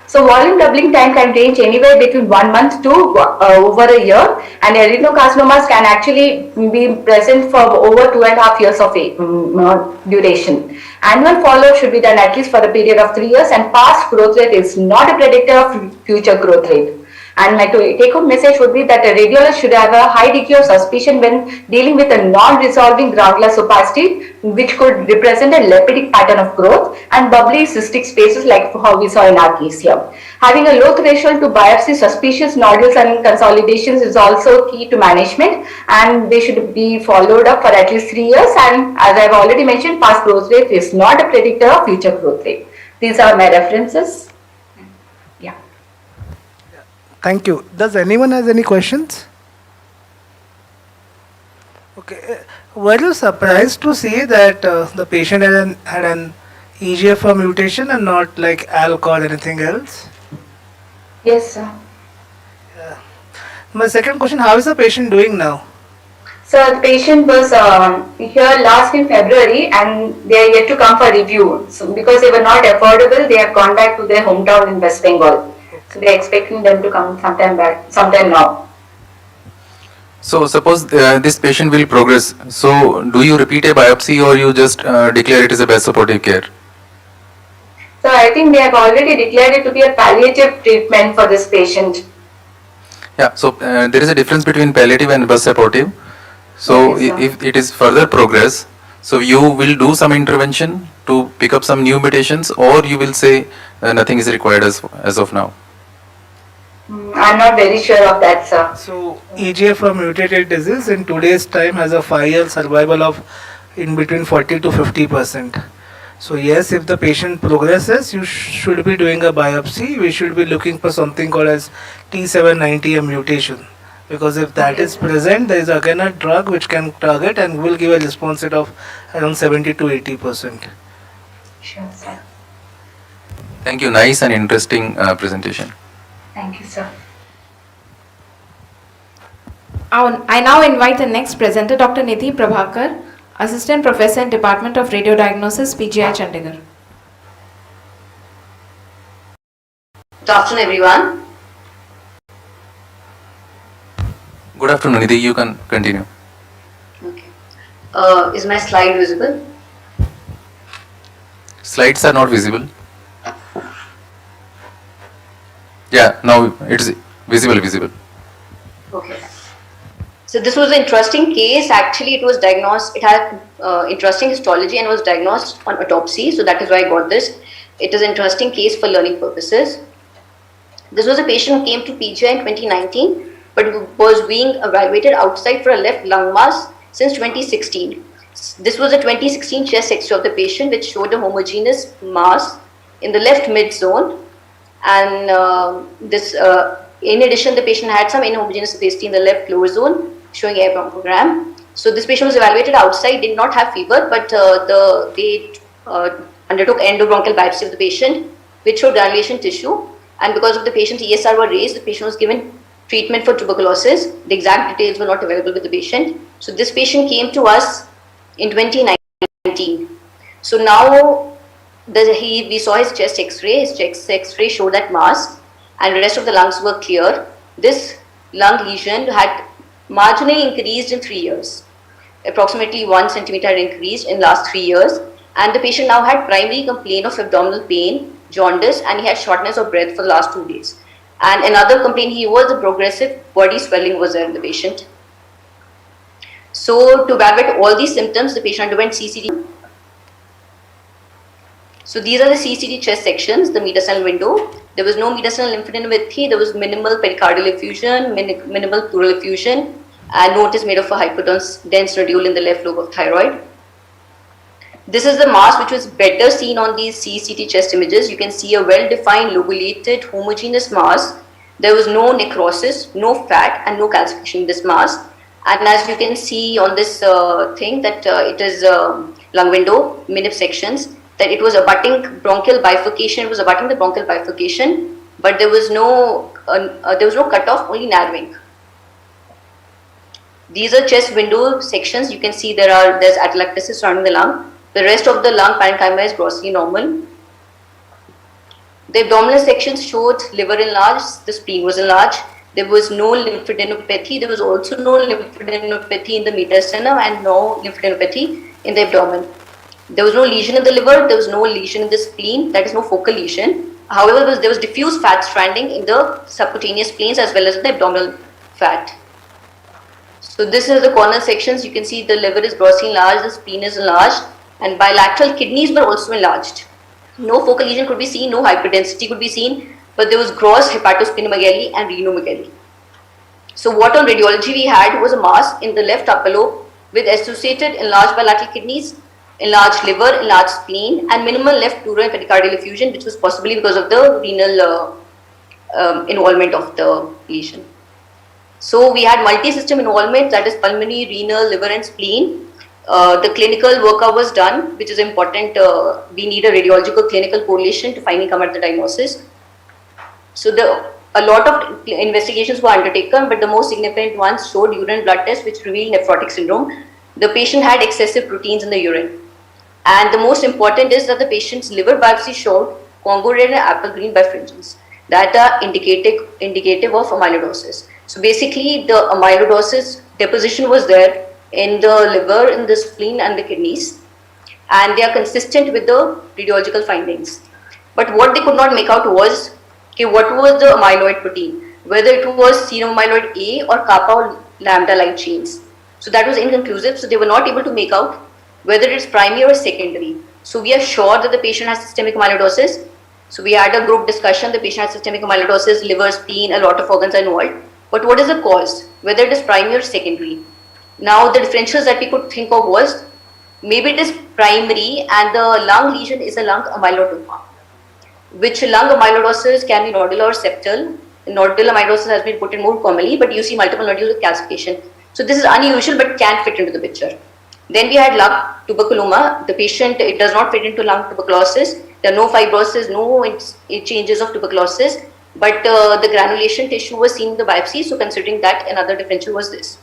So volume doubling time can range anywhere between 1 month to over a year, and adenocarcinomas can actually be present for over 2.5 years of duration. Annual follow-up should be done at least for a period of 3 years, and past growth rate is not a predictor of future growth rate. And my take-home message would be that a radiologist should have a high degree of suspicion when dealing with a non-resolving ground glass opacity, which could represent a lipidic pattern of growth, and bubbly cystic spaces like how we saw in our case here. Having a low threshold to biopsy suspicious nodules and consolidations is also key to management, and they should be followed up for at least 3 years. And as I have already mentioned, past growth rate is not a predictor of future growth rate. These are my references. Thank you. Does anyone has any questions? Okay. Were you surprised to see that the patient had an EGFR mutation and not like ALK or anything else? Yes, sir. My second question, how is the patient doing now? So the patient was here last in February, and they are yet to come for review. So because they were not affordable, they have gone back to their hometown in West Bengal. So they are expecting them to come sometime now. So suppose this patient will progress. So do you repeat a biopsy, or you just declare it as a best supportive care? So I think they have already declared it to be a palliative treatment for this patient. Yeah. So there is a difference between palliative and best supportive. So if it is further progress, so you will do some intervention to pick up some new mutations, or you will say nothing is required as of now. I'm not very sure of that, sir. So EGFR mutated disease in today's time has a 5-year survival of in between 40 to 50%. So yes, if the patient progresses, you should be doing a biopsy. We should be looking for something called as T790M mutation, because if that is present, there is again a drug which can target and will give a response rate of around 70 to 80%. Sure, sir. Thank you. Nice and interesting presentation. Thank you, sir. I now invite the next presenter, Dr. Nidhi Prabhakar, Assistant Professor in Department of Radiodiagnosis, PGI Chandigarh. Good afternoon, everyone. Good afternoon, Nidhi. You can continue. Okay. Is my slide visible? Slides are not visible. Yeah, now it's visible. Okay. So this was an interesting case. Actually, it was diagnosed, it had interesting histology and was diagnosed on autopsy. So that is why I got this. It is an interesting case for learning purposes. This was a patient who came to PGI in 2019, but was being evaluated outside for a left lung mass since 2016. This was a 2016 chest X-ray of the patient, which showed a homogeneous mass in the left mid zone. And in addition, the patient had some inhomogeneous opacity in the left lower zone, showing air bronchogram. So this patient was evaluated outside, did not have fever, but they undertook endobronchial biopsy of the patient, which showed granulation tissue. And because of the patient's ESR were raised, the patient was given treatment for tuberculosis. The exact details were not available with the patient. So this patient came to us in 2019. So now we saw his chest X-ray. His chest X-ray showed that mass, and the rest of the lungs were clear. This lung lesion had marginally increased in 3 years. Approximately 1 centimeter increased in last 3 years, and the patient now had primary complaint of abdominal pain, jaundice, and he had shortness of breath for the last 2 days. And another complaint he was a progressive body swelling was there in the patient. So to evaluate all these symptoms, the patient underwent CCD. So these are the CCT chest sections, the mediastinal window. There was no mediastinal lymphadenopathy, there was minimal pericardial effusion, minimal pleural effusion, and note is made of a hyperdense nodule in the left lobe of thyroid. This is the mass which was better seen on these CCT chest images. You can see a well-defined, lobulated, homogeneous mass. There was no necrosis, no fat, and no calcification in this mass. And as you can see on this thing that it is lung window, minute sections, that it was abutting bronchial bifurcation. It was abutting the bronchial bifurcation, but there was no cutoff, only narrowing. These are chest window sections. You can see there's atelectasis surrounding the lung. The rest of the lung parenchyma is grossly normal. The abdominal sections showed liver enlarged, the spleen was enlarged. There was no lymphadenopathy. There was also no lymphadenopathy in the mediastinum and no lymphadenopathy in the abdomen. There was no lesion in the liver. There was no lesion in the spleen. That is no focal lesion. However, there was diffuse fat stranding in the subcutaneous spleens as well as in the abdominal fat. So this is the corner sections. You can see the liver is grossly enlarged, the spleen is enlarged, and bilateral kidneys were also enlarged. No focal lesion could be seen, no hyperdensity could be seen, but there was gross hepatosplenomegaly and renomegaly. So what on radiology we had was a mass in the left upper lobe with associated enlarged bilateral kidneys, enlarged liver, enlarged spleen, and minimal left pleural and pericardial effusion, which was possibly because of the renal involvement of the lesion. So we had multi-system involvement, that is pulmonary, renal, liver, and spleen. The clinical workup was done, which is important. We need a radiological clinical correlation to finally come at the diagnosis. So a lot of investigations were undertaken, but the most significant ones showed urine blood tests which revealed nephrotic syndrome. The patient had excessive proteins in the urine. And the most important is that the patient's liver biopsy showed Congo red and apple green birefringence that are indicative of amyloidosis. So basically the amyloidosis deposition was there in the liver, in the spleen and the kidneys, and they are consistent with the radiological findings. But what they could not make out was, okay, what was the amyloid protein, whether it was serum amyloid A or kappa or lambda light chains. So that was inconclusive, so they were not able to make out whether it's primary or secondary. So we are sure that the patient has systemic amyloidosis. So we had a group discussion, the patient has systemic amyloidosis, liver, spleen, a lot of organs are involved. But what is the cause, whether it is primary or secondary? Now the differentials that we could think of was, maybe it is primary and the lung lesion is a lung amyloidoma, which lung amyloidosis can be nodular or septal. Nodular amyloidosis has been put in more commonly, but you see multiple nodules with calcification. So this is unusual but can fit into the picture. Then we had lung tuberculoma. The patient, it does not fit into lung tuberculosis. There are no fibrosis, no changes of tuberculosis, but the granulation tissue was seen in the biopsy. So considering that, another differential was this.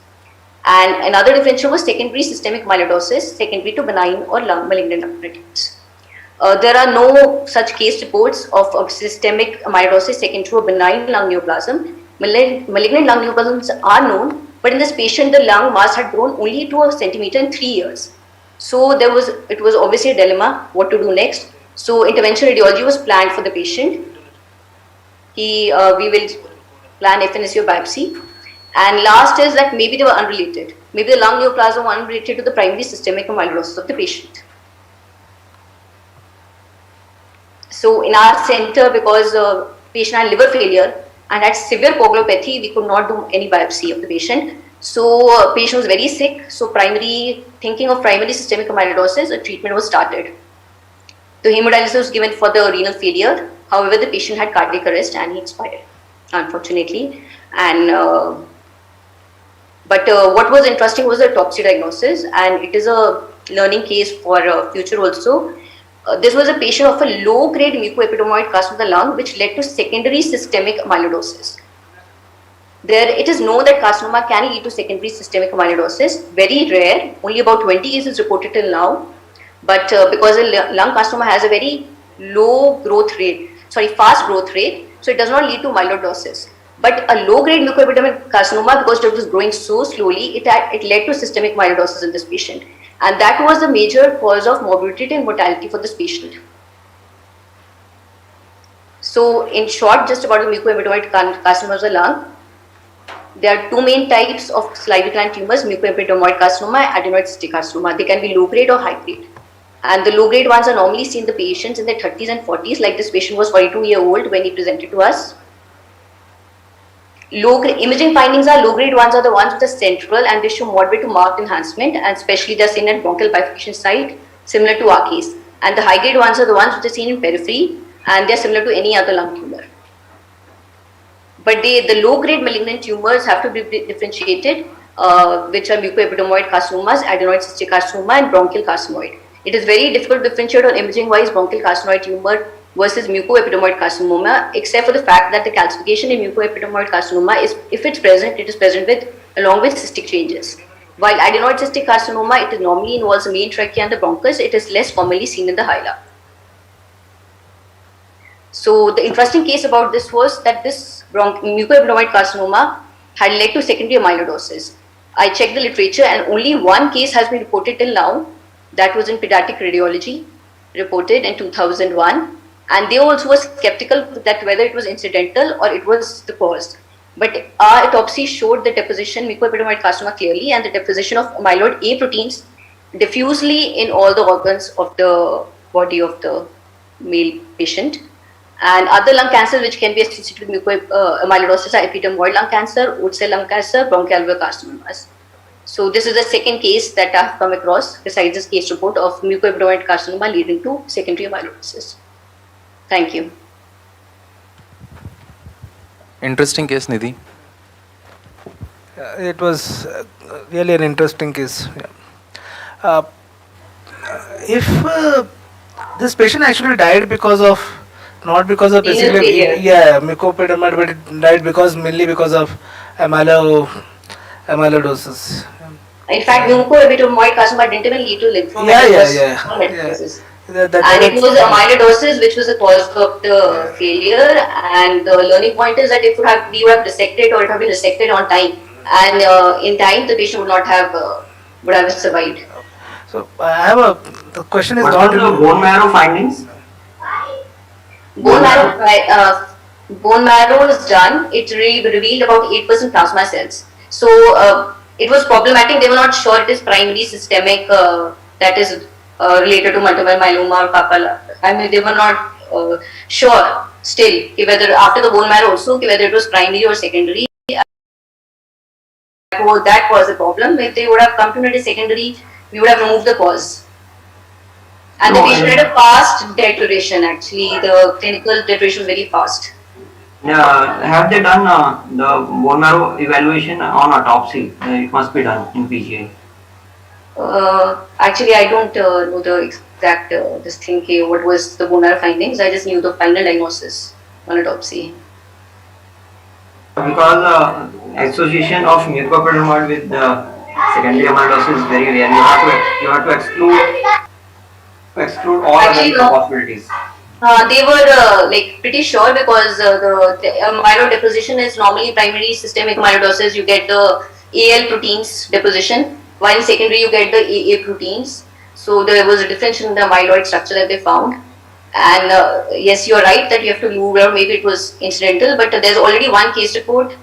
And another differential was secondary systemic amyloidosis, secondary to benign or lung malignant lung retinas. There are no such case reports of systemic amyloidosis secondary to a benign lung neoplasm. Malignant lung neoplasms are known, but in this patient, the lung mass had grown only to a centimeter in 3 years. So it was obviously a dilemma, what to do next. So intervention radiology was planned for the patient. We will plan FNSU biopsy. And last is that maybe they were unrelated. Maybe the lung neoplasm were unrelated to the primary systemic amyloidosis of the patient. So in our center, because the patient had liver failure and had severe coagulopathy, we could not do any biopsy of the patient. So patient was very sick. So thinking of primary systemic amyloidosis, a treatment was started. The hemodialysis was given for the renal failure. However, the patient had cardiac arrest and he expired, unfortunately. And But what was interesting was the autopsy diagnosis, and it is a learning case for future also. This was a patient of a low-grade mucoepidermoid carcinoma of the lung, which led to secondary systemic amyloidosis. It is known that carcinoma can lead to secondary systemic amyloidosis. Very rare, only about 20 cases reported till now. But because the lung carcinoma has a very fast growth rate, so it does not lead to amyloidosis. But a low-grade mucoepidermoid carcinoma, because it was growing so slowly, it led to systemic amyloidosis in this patient. And that was the major cause of morbidity and mortality for this patient. So in short, just about the mucoepidermoid carcinoma of the lung, there are two main types of salivary gland tumors, mucoepidermoid carcinoma and adenoid cystic carcinoma. They can be low-grade or high-grade. And the low grade ones are normally seen in the patients in their 30s and 40s, like this patient was 42-year-old when he presented to us. Low grade imaging findings are low grade ones are the ones with the central and they show moderate to marked enhancement, and especially they're seen at bronchial bifurcation site, similar to our case. And the high grade ones are the ones which are seen in periphery and they're similar to any other lung tumor. But the low grade malignant tumors have to be differentiated, which are mucoepidermoid carcinomas, adenoid cystic carcinoma, and bronchial carcinoid. It is very difficult to differentiate on imaging wise bronchial carcinoid tumor versus mucoepidermoid carcinoma, except for the fact that the calcification in mucoepidermoid carcinoma is, if it's present, it is present with along with cystic changes. While adenoid cystic carcinoma, it normally involves the main trachea and the bronchus, it is less commonly seen in the hyla. So the interesting case about this was that this mucoepidermoid carcinoma had led to secondary amyloidosis. I checked the literature and only one case has been reported till now. That was in pediatric radiology, reported in 2001. And they also were skeptical that whether it was incidental or it was the cause. But our autopsy showed the deposition mucoepidermoid carcinoma clearly, and the deposition of amyloid A proteins diffusely in all the organs of the body of the male patient. And other lung cancers which can be associated with amyloidosis are epidermoid lung cancer, oat cell lung cancer, bronchoalveolar carcinomas. So this is the second case that I have come across besides this case report of mucoepidermoid carcinoma leading to secondary amyloidosis. Thank you. Interesting case, Nidhi. It was really an interesting case. Yeah. If this patient actually died because of, not because of basically, yeah, mucoepidermoid, but it died because mainly because of amyloidosis. In fact, mucoepidermoid carcinoma didn't even lead to lymphoma. And it was amyloidosis which was the cause of the failure. And the learning point is that if we would have dissected or it have been dissected on time, and in time the patient would not have would have survived. So I have the question is what not are the bone marrow findings? Bone marrow was done. It revealed about 8% plasma cells. So it was problematic. They were not sure it is primary systemic, that is related to multiple myeloma or papilla. I mean, they were not sure still whether after the bone marrow also whether it was primary or secondary. That was the problem. If they would have come to know it is secondary, we would have removed the cause. And the patient had a fast deterioration. Actually, the clinical deterioration was very fast. Have they done the bone marrow evaluation on autopsy? It must be done in PGI. Actually, I don't know the exact what was the bone marrow findings. I just knew the final diagnosis on autopsy. Because association of mucoepidermoid with secondary amyloidosis is very rare. You have to exclude all other possibilities. They were like pretty sure because the amyloid deposition is normally primary systemic amyloidosis. You get the AL proteins deposition, while in secondary you get the AA proteins. So there was a difference in the amyloid structure that they found. And yes, you're right that you have to move around. Maybe it was incidental, but there's already one case report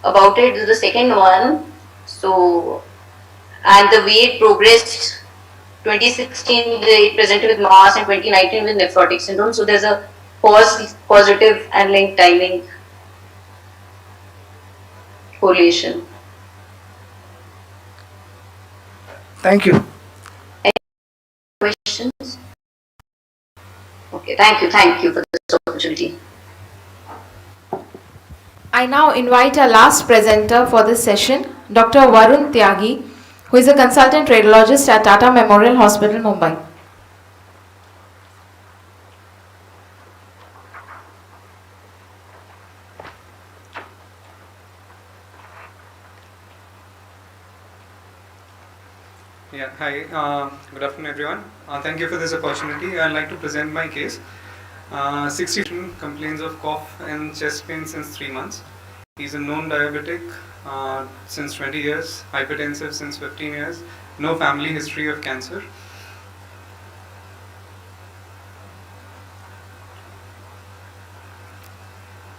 about it. This is the second one. So, and the way it progressed. 2016 it presented with mass and 2019 with nephrotic syndrome. So there's a positive and linked timing correlation. Thank you. Any questions? Okay, thank you for this opportunity. I now invite our last presenter for this session, Dr. Varun Tyagi, who is a consultant radiologist at Tata Memorial Hospital, Mumbai. Yeah, hi, good afternoon everyone. Thank you for this opportunity. I'd like to present my case. 60 complains of cough and chest pain since 3 months. He's a known diabetic since 20 years, hypertensive since 15 years, no family history of cancer.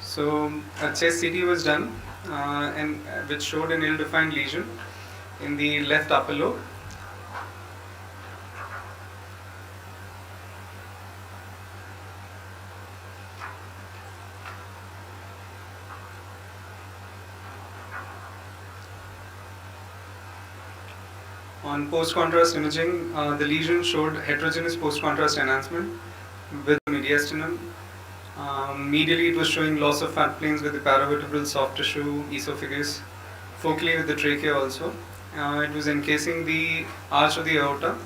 So a chest CT was done and which showed an ill-defined lesion in the left upper lobe. On post-contrast imaging, the lesion showed heterogeneous post-contrast enhancement with mediastinum. Medially, it was showing loss of fat planes with the paravertebral soft tissue, esophagus, focally with the trachea also. It was encasing the arch of the aorta.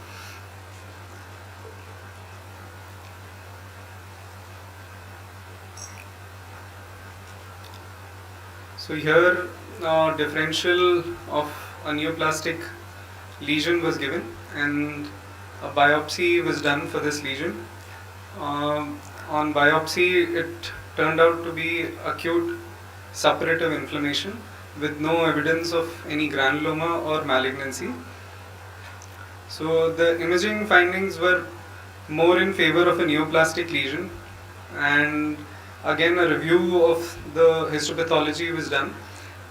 So here, differential of a neoplastic lesion was given, and a biopsy was done for this lesion. On biopsy, it turned out to be acute suppurative inflammation with no evidence of any granuloma or malignancy. So the imaging findings were more in favor of a neoplastic lesion, and again a review of the histopathology was done,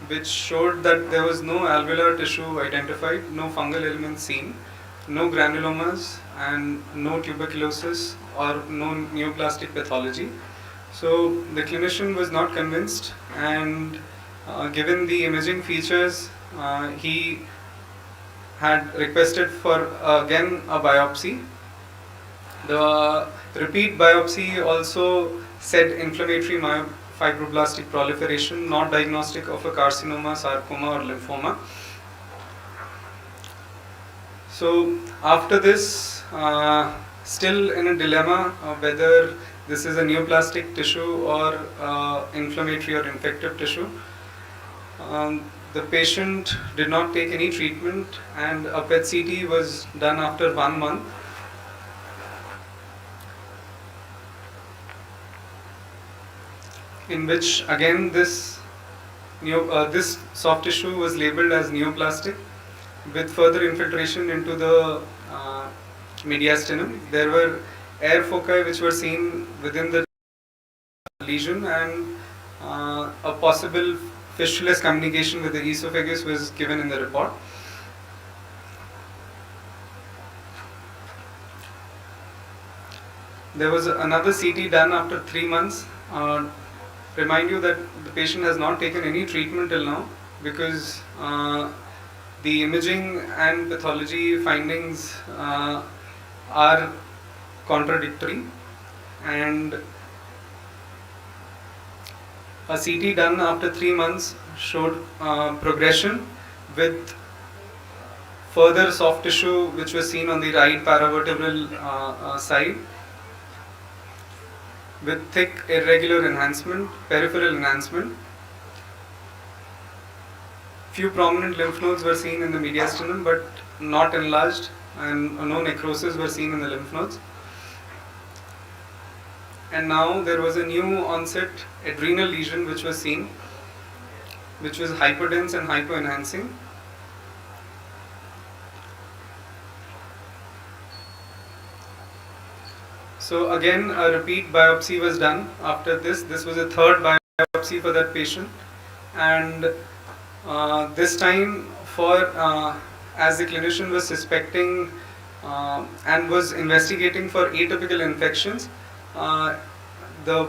which showed that there was no alveolar tissue identified, no fungal elements seen, no granulomas, and no tuberculosis or no neoplastic pathology. So the clinician was not convinced, and given the imaging features, he had requested for again a biopsy. The repeat biopsy also said inflammatory myofibroblastic proliferation, not diagnostic of a carcinoma, sarcoma or lymphoma. So after this, still in a dilemma whether this is a neoplastic tissue or inflammatory or infective tissue. The patient did not take any treatment, and a PET CT was done after 1 month. In which again this soft tissue was labeled as neoplastic with further infiltration into the mediastinum. There were air foci which were seen within the lesion, and a possible fistulous communication with the esophagus was given in the report. There was another CT done after 3 months. Remind you that the patient has not taken any treatment till now, because the imaging and pathology findings are contradictory, and a CT done after 3 months showed progression with further soft tissue which was seen on the right paravertebral side, with thick irregular enhancement, peripheral enhancement. Few prominent lymph nodes were seen in the mediastinum but not enlarged, and no necrosis were seen in the lymph nodes. And now there was a new onset adrenal lesion which was seen, which was hyperdense and hypoenhancing. So again a repeat biopsy was done after this. This was a third biopsy for that patient, and this time as the clinician was suspecting and was investigating for atypical infections, the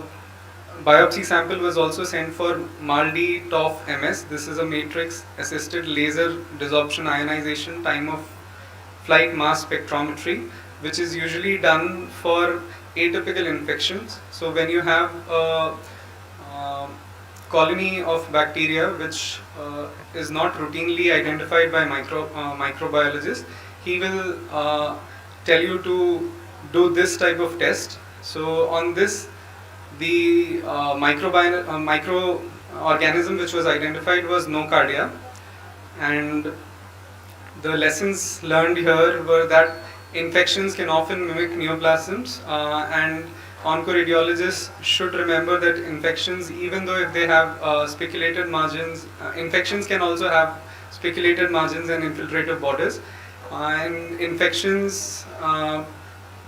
biopsy sample was also sent for MALDI TOF MS. This is a matrix assisted laser desorption ionization time of flight mass spectrometry, which is usually done for atypical infections. So when you have a colony of bacteria which is not routinely identified by microbiologists, he will tell you to do this type of test. So on this, the microorganism which was identified was nocardia, and the lessons learned here were that infections can often mimic neoplasms, and oncoradiologists should remember that infections, even though if they have spiculated margins, infections can also have spiculated margins and infiltrative borders, and infections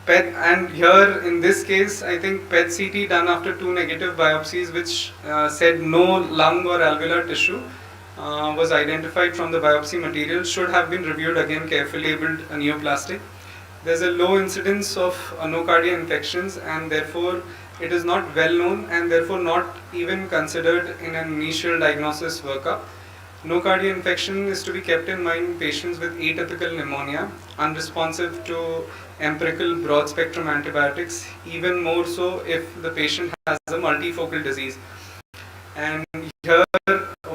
PET, and here in this case I think PET CT done after 2 negative biopsies which said no lung or alveolar tissue was identified from the biopsy material, should have been reviewed again carefully, labeled a neoplastic. There's a low incidence of nocardia infections, and therefore it is not well known and therefore not even considered in an initial diagnosis workup. Nocardia infection is to be kept in mind in patients with atypical pneumonia, unresponsive to empirical broad spectrum antibiotics, even more so if the patient has a multifocal disease. And here,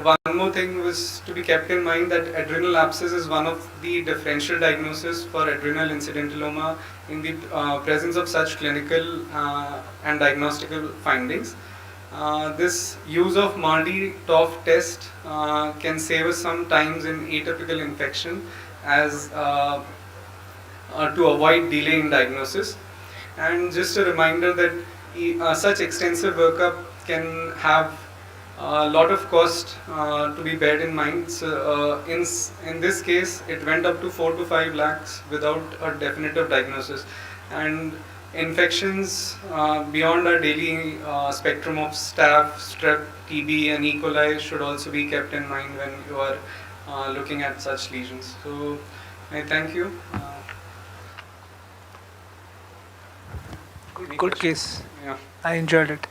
one more thing was to be kept in mind that adrenal abscess is one of the differential diagnoses for adrenal incidentaloma in the presence of such clinical and diagnostical findings. This use of MALDI-TOF test can save us some times in atypical infection as to avoid delay in diagnosis. And just a reminder that such extensive workup can have a lot of cost to be bared in mind. So, in this case, it went up to 4 to 5 lakhs without a definitive diagnosis. And infections beyond our daily spectrum of staph, strep, TB and E. coli should also be kept in mind when you are looking at such lesions. So I thank you. Good case. Yeah. I enjoyed it.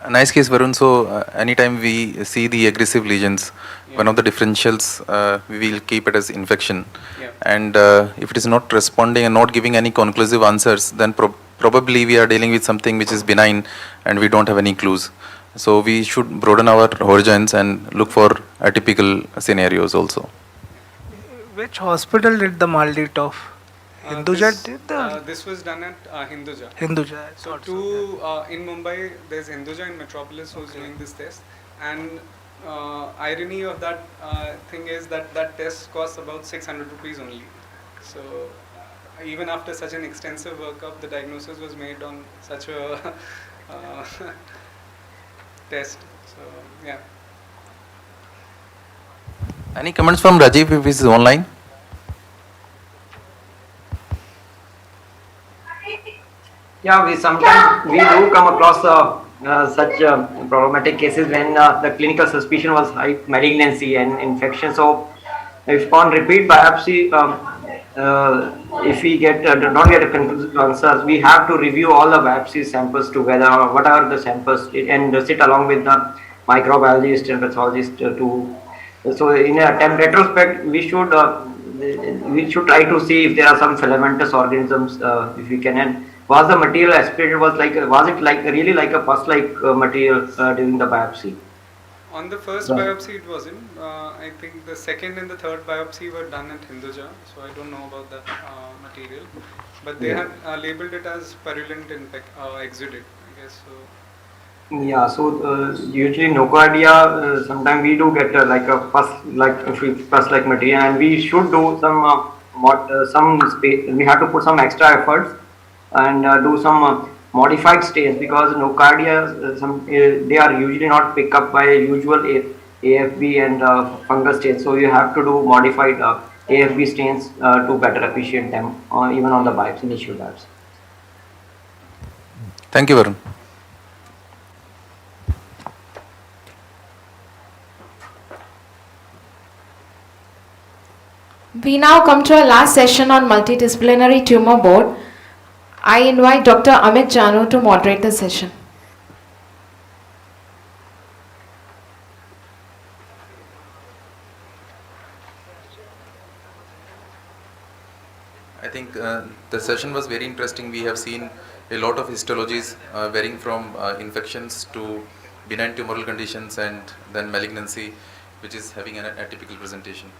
A nice case, Varun. So anytime we see the aggressive lesions, one of the differentials we will keep it as infection. Yeah. And if it is not responding and not giving any conclusive answers, then probably we are dealing with something which is benign and we don't have any clues. So we should broaden our horizons and look for atypical scenarios also. Which hospital did the MALDI-TOF? Hinduja did the... This was done at Hinduja. Hinduja. I So thought in Mumbai, there's Hinduja in Metropolis who's doing this test. And irony of that thing is that that test costs about 600 rupees only. So even after such an extensive workup, the diagnosis was made on such a test. So yeah. Any comments from Rajiv if he is online? Yeah, we sometimes we do come across such problematic cases when the clinical suspicion was high malignancy and infection. So, if on repeat biopsy, if we get not get a conclusive answers, we have to review all the biopsy samples together, or whatever the samples, and sit along with the microbiologist and pathologist to. So, in a retrospect, we should try to see if there are some filamentous organisms, if we can. And was the material aspirated? Was it like really like a pus-like material during the biopsy? On the first biopsy, it wasn't. I think the second and the third biopsy were done at Hinduja, so I don't know about that material. But they had labeled it as purulent exudate, I guess. So. Yeah, so usually nocardia, sometimes we do get like a pus-like material, and we should do some space. We have to put some extra efforts and do some modified stains, because nocardia they are usually not picked up by usual AFB and fungus stains. So you have to do modified AFB stains to better appreciate them, even on the biopsy, initial biopsy. Thank you, Varun. We now come to our last session on multidisciplinary tumor board. I invite Dr. Amit Janu to moderate the session. I think the session was very interesting. We have seen a lot of histologies varying from infections to benign tumoral conditions and then malignancy, which is having an atypical presentation.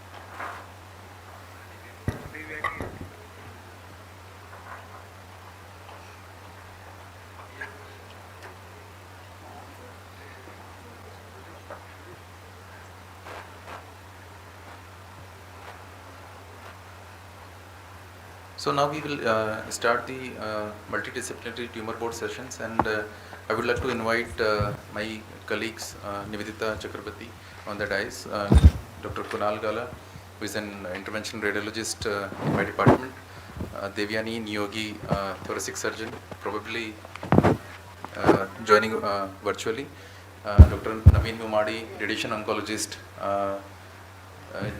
So now we will start the multidisciplinary tumor board sessions, and I would like to invite my colleagues Nivedita Chakrabarti on the dais, Dr. Kunal Gala, who is an interventional radiologist in my department, Devyani Niyogi, thoracic surgeon, probably joining virtually, Dr. Naveen Humadi, radiation oncologist,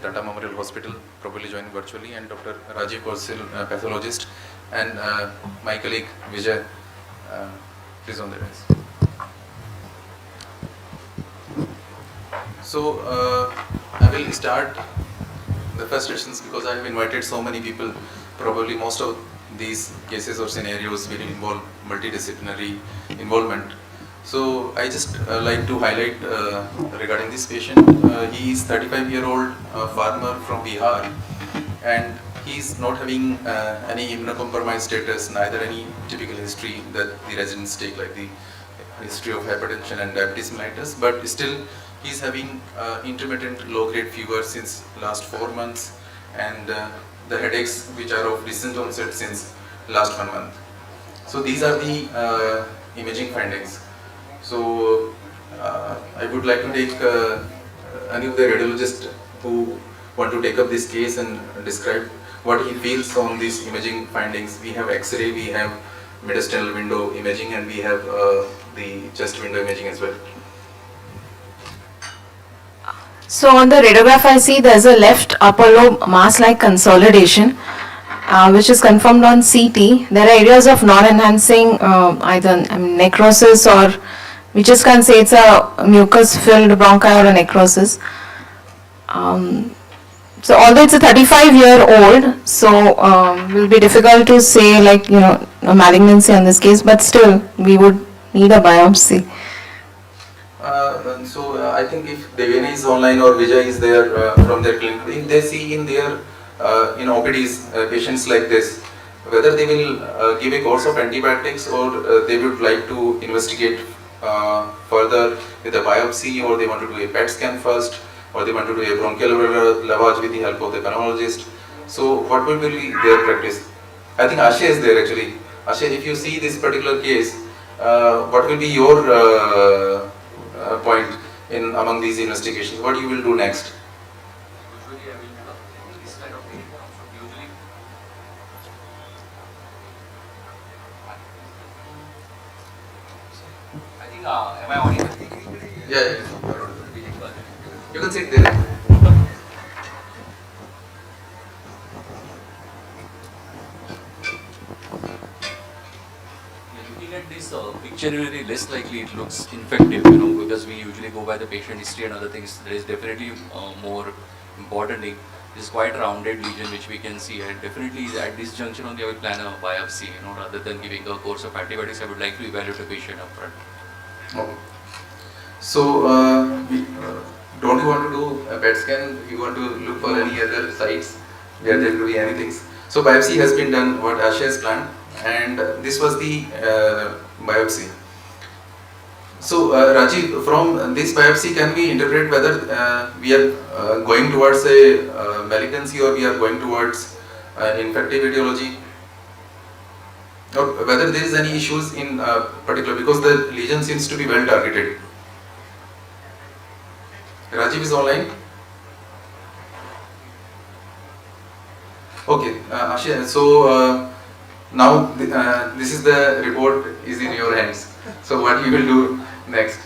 Tata Memorial Hospital, probably joining virtually, and Dr. Rajiv Kausil, pathologist, and my colleague Vijay, please on the desk. So I will start the first sessions because I have invited so many people. Probably most of these cases or scenarios will involve multidisciplinary involvement. So I just like to highlight regarding this patient. He is 35-year-old farmer from Bihar, and he is not having any immunocompromised status, neither any typical history that the residents take, like the history of hypertension and diabetes mellitus, but still he is having intermittent low-grade fever since last 4 months, and the headaches which are of recent onset since last 1 month. So these are the imaging findings. So I would like to take any of the radiologists who want to take up this case and describe what he feels on these imaging findings. We have X-ray, we have mediastinal window imaging, and we have the chest window imaging as well. So on the radiograph I see there's a left upper lobe mass-like consolidation which is confirmed on CT. There are areas of non-enhancing either necrosis, or we just can't say it's a mucus-filled bronchi or a necrosis. So although it's a 35-year-old, so it will be difficult to say like, you know, a malignancy in this case, but still we would need a biopsy. I think if Devani is online or Vijay is there from their clinic, if they see in their OPDs patients like this, whether they will give a course of antibiotics or they would like to investigate further with a biopsy, or they want to do a PET scan first, or they want to do a bronchial lavage with the help of the pulmonologist. So what will be their practice? I think Ashay is there actually. Ashay, if you see this particular case, what will be your point in among these investigations? What you will do next? I think, am I audible? Yeah. You can sit there. Looking at this picture, really less likely it looks infective, you know, because we usually go by the patient history and other things. There is definitely more importantly, this quite rounded lesion which we can see, and definitely at this junction only I will plan a biopsy, you know, rather than giving a course of antibiotics. I would like to evaluate the patient upfront. Okay. So don't you want to do a PET scan? You want to look for any other sites where there could be anything? So biopsy has been done, what Ashay has planned, and this was the biopsy. So Rajiv, from this biopsy can we interpret whether we are going towards a malignancy or we are going towards infective etiology, or whether there is any issues in particular, because the lesion seems to be well targeted. Rajiv is online. Okay, Ashay, so now this is the report is in your hands. So what you will do next?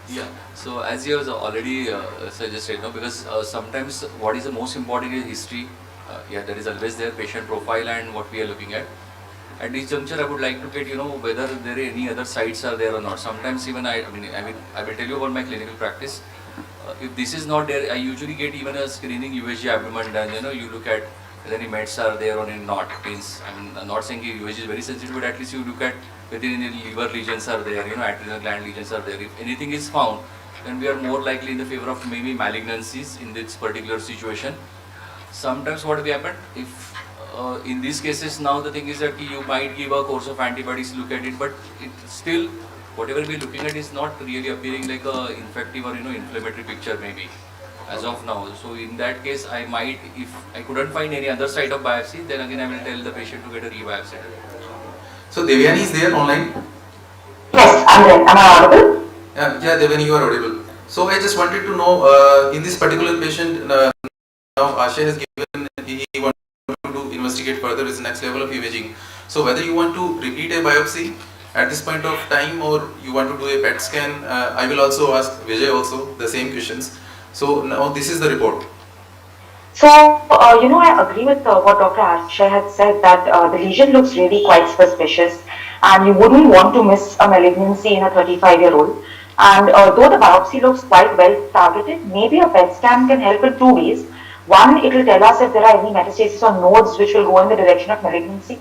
Yeah, so as you have already suggested, no, because sometimes what is the most important is history. Yeah, that is always there, patient profile and what we are looking at. At this juncture, I would like to get, you know, whether there are any other sites are there or not. Sometimes even I will tell you about my clinical practice. If this is not there, I usually get even a screening USG abdomen done. You know, you look at whether any mets are there or not. Means, I'm not saying USG is very sensitive, but at least you look at whether any liver lesions are there, you know, adrenal gland lesions are there. If anything is found, then we are more likely in the favor of maybe malignancies in this particular situation. Sometimes what will happen, if in these cases now the thing is that you might give a course of antibiotics, look at it, but it still, whatever we are looking at is not really appearing like a infective or, you know, inflammatory picture maybe as of now. So in that case, I might, if I couldn't find any other site of biopsy, then again I will tell the patient to get a re-biopsy. So Devyani is there online? Yes, I'm there. Am I audible? Yeah, Devyani, you are audible. So I just wanted to know, in this particular patient, now Ashay has given, he wants to investigate further his next level of imaging. So whether you want to repeat a biopsy at this point of time, or you want to do a PET scan, I will also ask Vijay also the same questions. So now this is the report. So, you know, I agree with what Dr. Ashay had said, that the lesion looks really quite suspicious and you wouldn't want to miss a malignancy in a 35-year-old. And though the biopsy looks quite well targeted, maybe a PET scan can help in two ways. One, it will tell us if there are any metastases or nodes which will go in the direction of malignancy.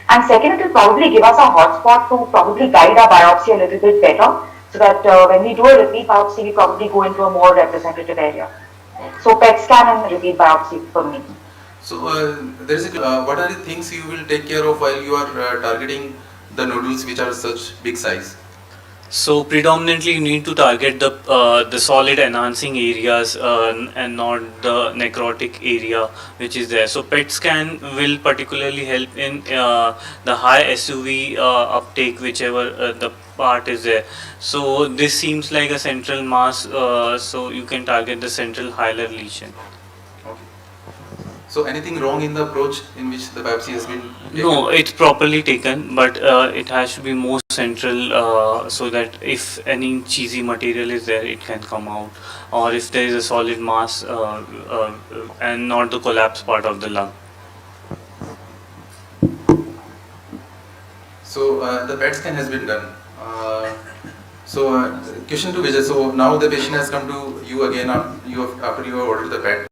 And second, it will probably give us a hotspot to probably guide our biopsy a little bit better, so that when we do a repeat biopsy, we probably go into a more representative area. So PET scan and repeat biopsy for me. So there is what are the things you will take care of while you are targeting the nodules which are such big size? So predominantly you need to target the solid enhancing areas and not the necrotic area which is there. So PET scan will particularly help in the high SUV uptake whichever the part is there. So this seems like a central mass, so you can target the central hilar lesion. So anything wrong in the approach in which the biopsy has been taken? No, it's properly taken, but it has to be more central so that if any cheesy material is there, it can come out, or if there is a solid mass and not the collapse part of the lung. So the PET scan has been done. Question to Vijay. So now the patient has come to you again after you have ordered the PET.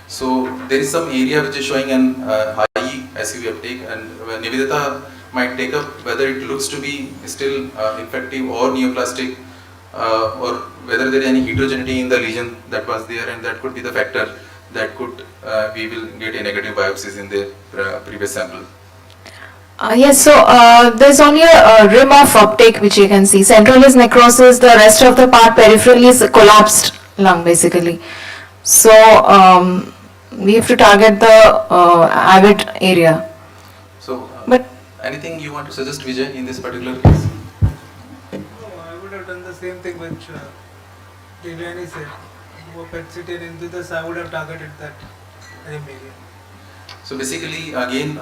So there is some area which is showing an high SUV uptake, and Nivedita might take up whether it looks to be still infective or neoplastic, or whether there is any heterogeneity in the lesion that was there, and that could be the factor that could we will get a negative biopsies in the previous sample. Yes, so there's only a rim of uptake which you can see. Central is necrosis, the rest of the part peripheral is collapsed lung basically. So we have to target the avid area. So, but anything you want to suggest, Vijay, in this particular case? I would have done the same thing which Devyani said. PET CT and into this, I would have targeted that rim area. So basically, again,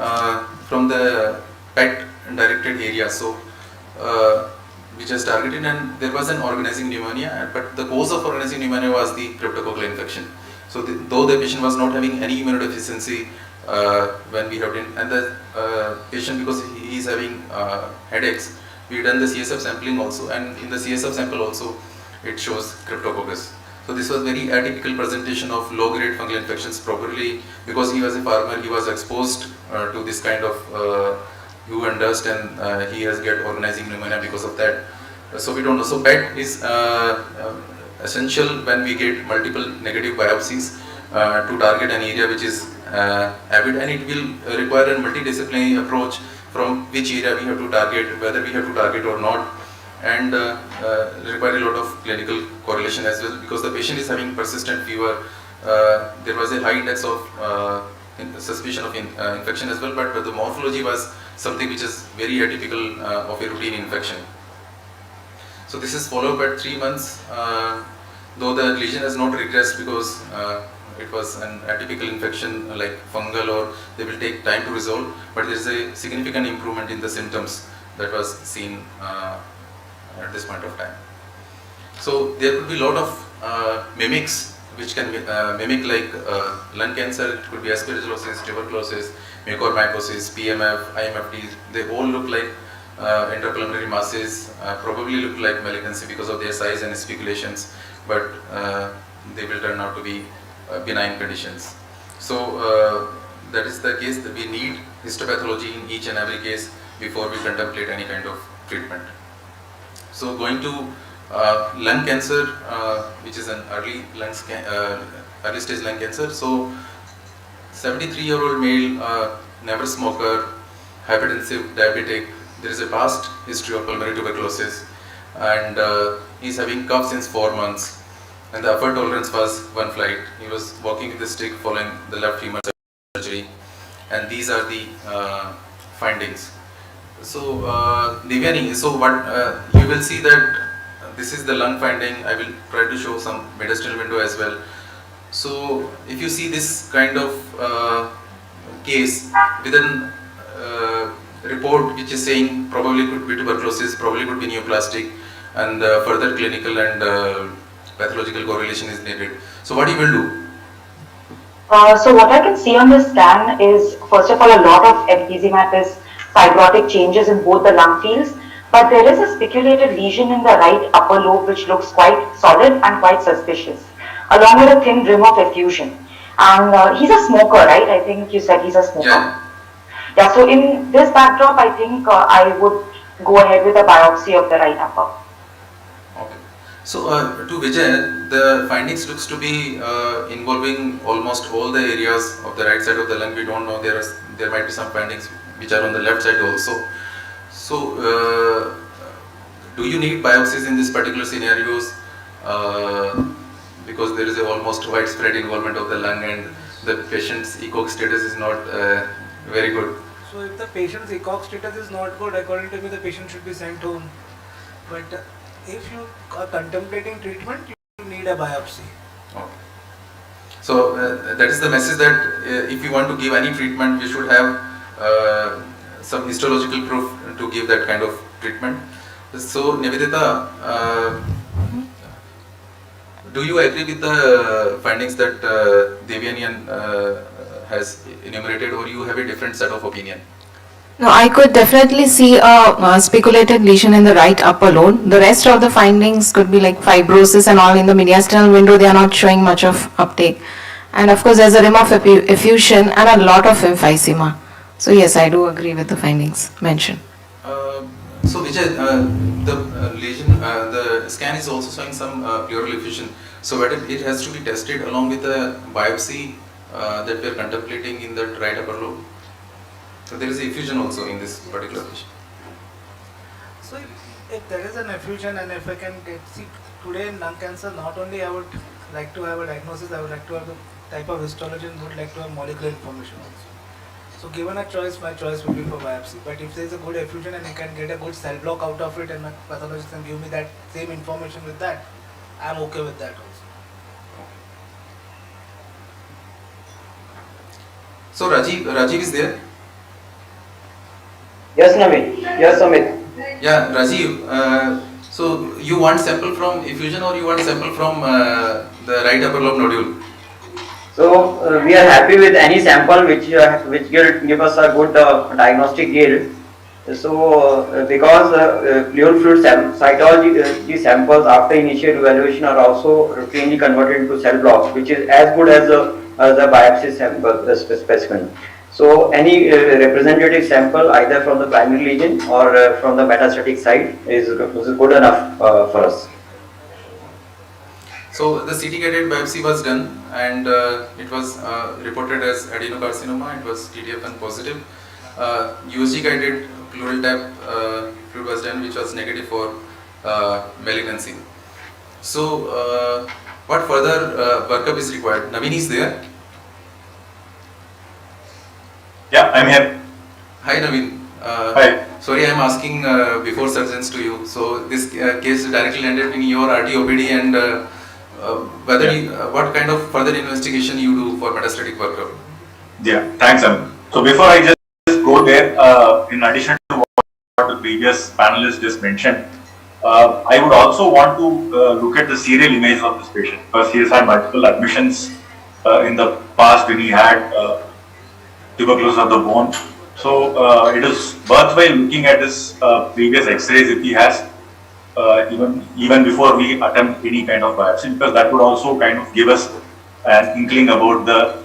from the PET directed area, so which is targeted, and there was an organizing pneumonia, but the cause of organizing pneumonia was the cryptococcal infection. So though the patient was not having any immunodeficiency when we have done, and the patient, because he is having headaches, we done the CSF sampling also, and in the CSF sample also it shows cryptococcus. So this was very atypical presentation of low-grade fungal infections, probably because he was a farmer, he was exposed to this kind of hue and dust, and he has get organizing pneumonia because of that. So we don't know. So PET is essential when we get multiple negative biopsies to target an area which is avid, and it will require a multidisciplinary approach from which area we have to target, whether we have to target or not, and require a lot of clinical correlation as well, because the patient is having persistent fever. There was a high index of suspicion of infection as well, but the morphology was something which is very atypical of a routine infection. So this is followed by 3 months, though the lesion has not regressed because it was an atypical infection like fungal, or they will take time to resolve, but there is a significant improvement in the symptoms that was seen at this point of time. So there could be a lot of mimics which can mimic like lung cancer. It could be aspergillosis, tuberculosis, mucormycosis, PMF, IMFT. They all look like intrapulmonary masses, probably look like malignancy because of their size and speculations, but they will turn out to be benign conditions. So that is the case that we need histopathology in each and every case before we contemplate any kind of treatment. So going to lung cancer, which is an early stage lung cancer. So 73-year-old male, never smoker, hypertensive, diabetic. There is a past history of pulmonary tuberculosis, and he is having cough since 4 months, and the upper tolerance was 1 flight. He was walking with a stick following the left femur surgery, and these are the findings. So Devyani, so what you will see that this is the lung finding. I will try to show some mediastinal window as well. So if you see this kind of case with an report which is saying probably could be tuberculosis, probably could be neoplastic, and further clinical and pathological correlation is needed. So what you will do? So what I can see on the scan is, first of all, a lot of emphysematic fibrotic changes in both the lung fields, but there is a speculated lesion in the right upper lobe which looks quite solid and quite suspicious, along with a thin rim of effusion. And he's a smoker, right? I think you said he's a smoker. Yeah, so in this backdrop, I think I would go ahead with a biopsy of the right upper. So to Vijay, the findings looks to be involving almost all the areas of the right side of the lung. We don't know, there might be some findings which are on the left side also. So do you need biopsies in these particular scenarios? Because there is a almost widespread involvement of the lung and the patient's ECOG status is not very good. So if the patient's ECOG status is not good, according to me, the patient should be sent home. But if you are contemplating treatment, you need a biopsy. Okay. So that is the message that if you want to give any treatment, we should have some histological proof to give that kind of treatment. So Nivedita, do you agree with the findings that Devyani has enumerated, or you have a different set of opinion? No, I could definitely see a speculated lesion in the right upper lobe. The rest of the findings could be like fibrosis and all in the mediastinal window. They are not showing much of uptake. And of course, there's a rim of effusion and a lot of emphysema. So yes, I do agree with the findings mentioned. So Vijay, the lesion, the scan is also showing some pleural effusion. So it has to be tested along with the biopsy that we are contemplating in the right upper lobe. So there is effusion also in this particular patient. So if there is an effusion and if I can see today in lung cancer, not only I would like to have a diagnosis, I would like to have the type of histology and would like to have molecular information also. So given a choice, my choice would be for biopsy. But if there is a good effusion and I can get a good cell block out of it and my pathologist can give me that same information with that, I am okay with that also. So Rajiv is there? Yes, Naveen. Yes, Amit. Yeah, Rajiv. So you want sample from effusion or you want sample from the right upper lobe nodule? So we are happy with any sample which will give us a good diagnostic yield. So because pleural fluid cytology samples after initial evaluation are also routinely converted into cell blocks, which is as good as the biopsy sample specimen. So any representative sample either from the primary lesion or from the metastatic site is good enough for us. So the CT guided biopsy was done and it was reported as adenocarcinoma. It was TDF1 positive. USG guided pleural tap fluid was done, which was negative for malignancy. So what further workup is required? Naveen is there? Yeah, I'm here. Hi Naveen. Hi. Sorry, I'm asking before surgeons to you. So this case directly landed in your RT-OPD and whether what kind of further investigation you do for metastatic workup? Yeah, thanks, Amit. So before I just go there, in addition to what the previous panelist just mentioned, I would also want to look at the serial image of this patient because he has had multiple admissions in the past when he had tuberculosis of the bone. So it is worthwhile looking at his previous X-rays if he has, even before we attempt any kind of biopsy, because that would also kind of give us an inkling about the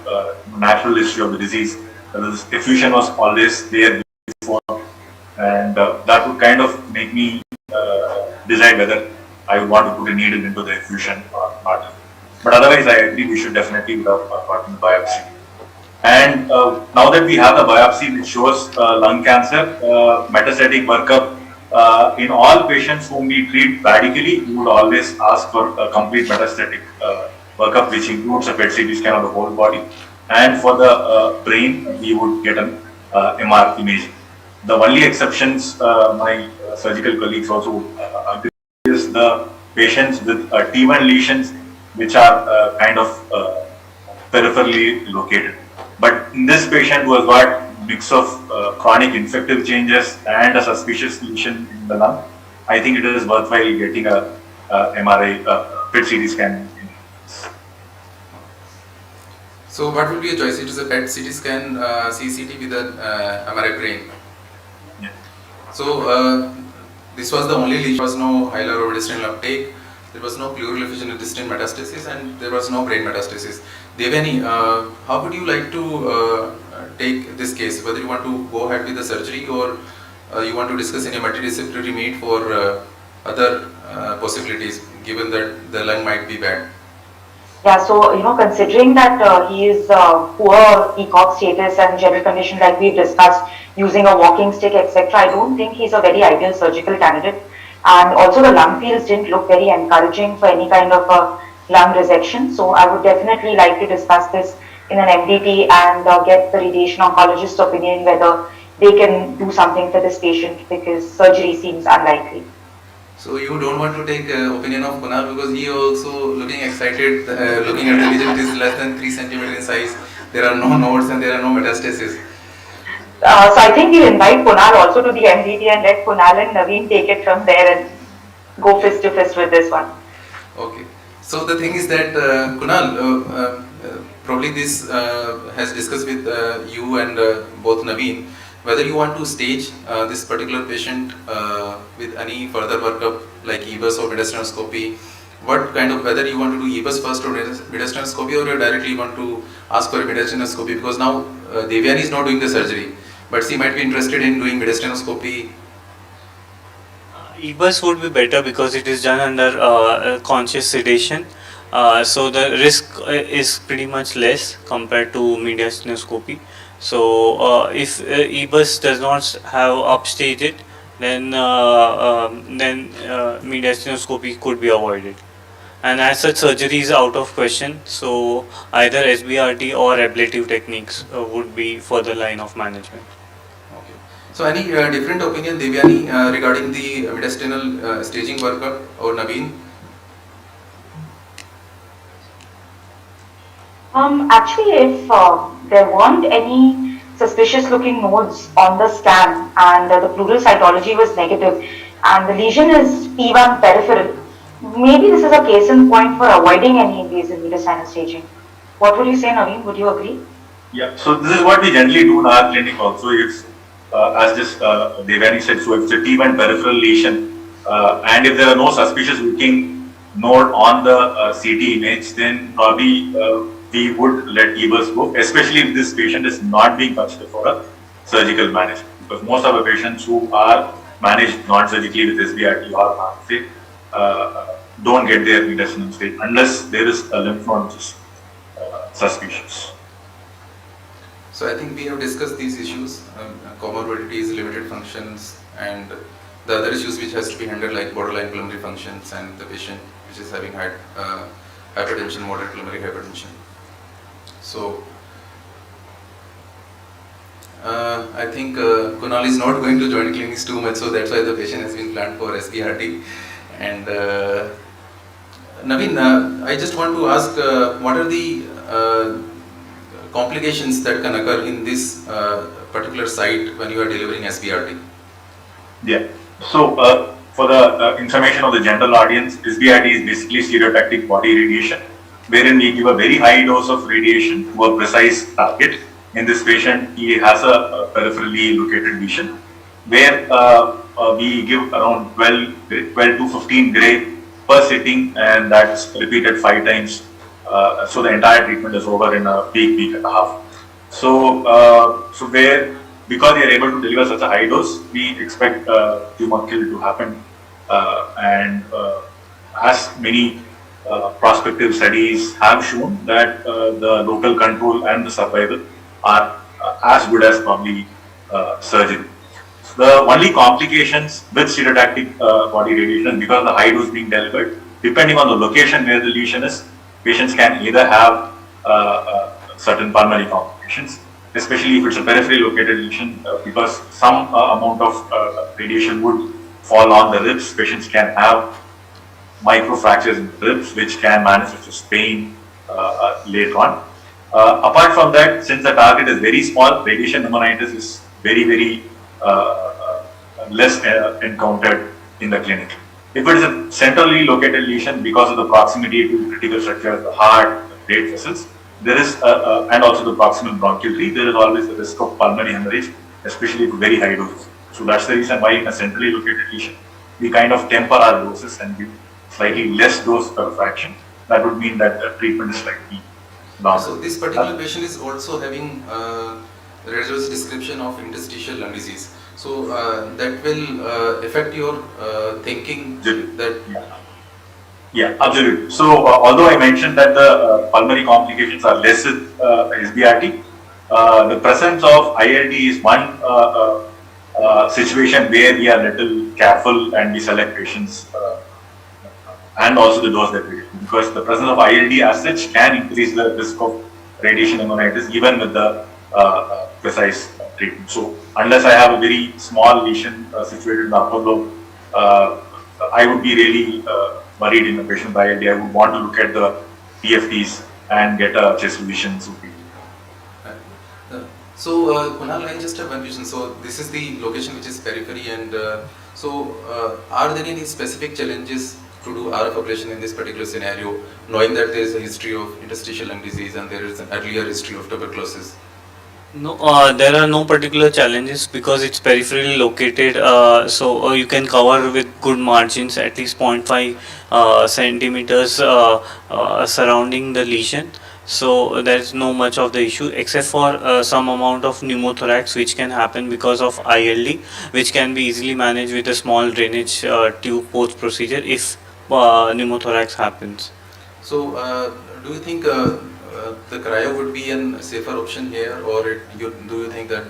natural history of the disease. This effusion was always there before, and that would kind of make me decide whether I would want to put a needle into the effusion or not. But otherwise, I agree we should definitely perform the biopsy. And now that we have the biopsy which shows lung cancer, metastatic workup, in all patients whom we treat radically, we would always ask for a complete metastatic workup, which includes a PET CT scan of the whole body. And for the brain, we would get an MR image. The only exceptions my surgical colleagues also agree is the patients with T1 lesions, which are kind of peripherally located. But in this patient who has got mix of chronic infective changes and a suspicious lesion in the lung, I think it is worthwhile getting a MRI, PET CT scan. So what will be your choice? It is a PET CT scan, CCT with an MRI brain. Yeah. So This was the only lesion. There was no hilar or mediastinal uptake. There was no pleural effusion with distant metastasis, and there was no brain metastasis. Devani, how would you like to take this case? Whether you want to go ahead with the surgery or you want to discuss in a multidisciplinary meet for other possibilities, given that the lung might be bad? Yeah, so, considering that he is poor ECOG status and general condition like we've discussed, using a walking stick, etc., I don't think he's a very ideal surgical candidate. And also the lung fields didn't look very encouraging for any kind of a lung resection. So I would definitely like to discuss this in an MDT and get the radiation oncologist's opinion whether they can do something for this patient, because surgery seems unlikely. So you don't want to take opinion of Kunal because he also looking excited, looking at the lesion. It is less than 3 centimeter in size. There are no nodes and there are no metastasis. So I think we'll invite Kunal also to the MDT and let Kunal and Naveen take it from there and go fist to fist with this one. Okay. So the thing is that Kunal, probably this has discussed with you and both Naveen, whether you want to stage this particular patient with any further workup like EBUS or mediastinoscopy. What kind of, whether you want to do EBUS first or mediastinoscopy, or you directly want to ask for a mediastinoscopy, because now Devyani is not doing the surgery, but she might be interested in doing mediastinoscopy. EBUS would be better because it is done under conscious sedation. So the risk is pretty much less compared to mediastinoscopy. So if EBUS does not have upstaged, then mediastinoscopy could be avoided. And as such, surgery is out of question. So either SBRT or ablative techniques would be further line of management. Okay. So any different opinion, Devyani, regarding the mediastinal staging workup, or Naveen? Actually, if there weren't any suspicious looking nodes on the scan and the pleural cytology was negative and the lesion is P1 peripheral, maybe this is a case in point for avoiding any invasive mediastinal staging. What would you say, Naveen? Would you agree? Yeah, so this is what we generally do in our clinic also. It's as just Devyani said, so if it's a T1 peripheral lesion and if there are no suspicious looking node on the CT image, then probably we would let EBUS go, especially if this patient is not being considered for a surgical management. Because most of the patients who are managed non-surgically with SBRT or RFA don't get their mediastinal state unless there is a lymph node which is suspicious. So I think we have discussed these issues, comorbidities, limited functions, and the other issues which has to be handled, like borderline pulmonary functions and the patient which is having had hypertension, moderate pulmonary hypertension. So I think Kunal is not going to join clinics too much, so that's why the patient has been planned for SBRT. And Naveen, I just want to ask, what are the complications that can occur in this particular site when you are delivering SBRT? Yeah, so for the information of the general audience, SBRT is basically stereotactic body radiation, wherein we give a very high dose of radiation to a precise target. In this patient, he has a peripherally located lesion, where we give around 12 to 15 gray per sitting, and that's repeated 5 times. So the entire treatment is over in a week and a half. So, because we are able to deliver such a high dose, we expect tumor kill to happen. And as many prospective studies have shown that the local control and the survival are as good as probably surgery. So the only complications with stereotactic body radiation, because the high dose being delivered, depending on the location where the lesion is, patients can either have certain pulmonary complications, especially if it's a peripherally located lesion, because some amount of radiation would fall on the ribs. Patients can have microfractures in the ribs, which can manifest as pain later on. Apart from that, since the target is very small, radiation pneumonitis is very less encountered in the clinic. If it is a centrally located lesion, because of the proximity to critical structures, the heart, the blood vessels, there is and also the proximal bronchial tree, there is always the risk of pulmonary hemorrhage, especially with very high doses. So that's the reason why in a centrally located lesion, we kind of temper our doses and give slightly less dose per fraction, that would mean that the treatment is slightly longer. So this particular patient is also having reduced description of interstitial lung disease. So that will affect your thinking that. Yeah, absolutely. So although I mentioned that the pulmonary complications are less with SBRT, the presence of ILD is one situation where we are little careful and we select patients and also the dose that we give, because the presence of ILD as such can increase the risk of radiation pneumonitis even with the precise treatment. So unless I have a very small lesion situated in the upper lobe, I would be really worried in a patient with ILD. I would want to look at the PFTs and get a chest vision. So Kunal, I just have one question. So this is the location which is periphery, and are there any specific challenges to do RF ablation in this particular scenario, knowing that there is a history of interstitial lung disease and there is an earlier history of tuberculosis? No, there are no particular challenges because it's peripherally located, so you can cover with good margins, at least 0.5 centimeters surrounding the lesion. So there is no much of the issue except for some amount of pneumothorax which can happen because of ILD, which can be easily managed with a small drainage tube post procedure if pneumothorax happens. So do you think the cryo would be a safer option here, or do you think that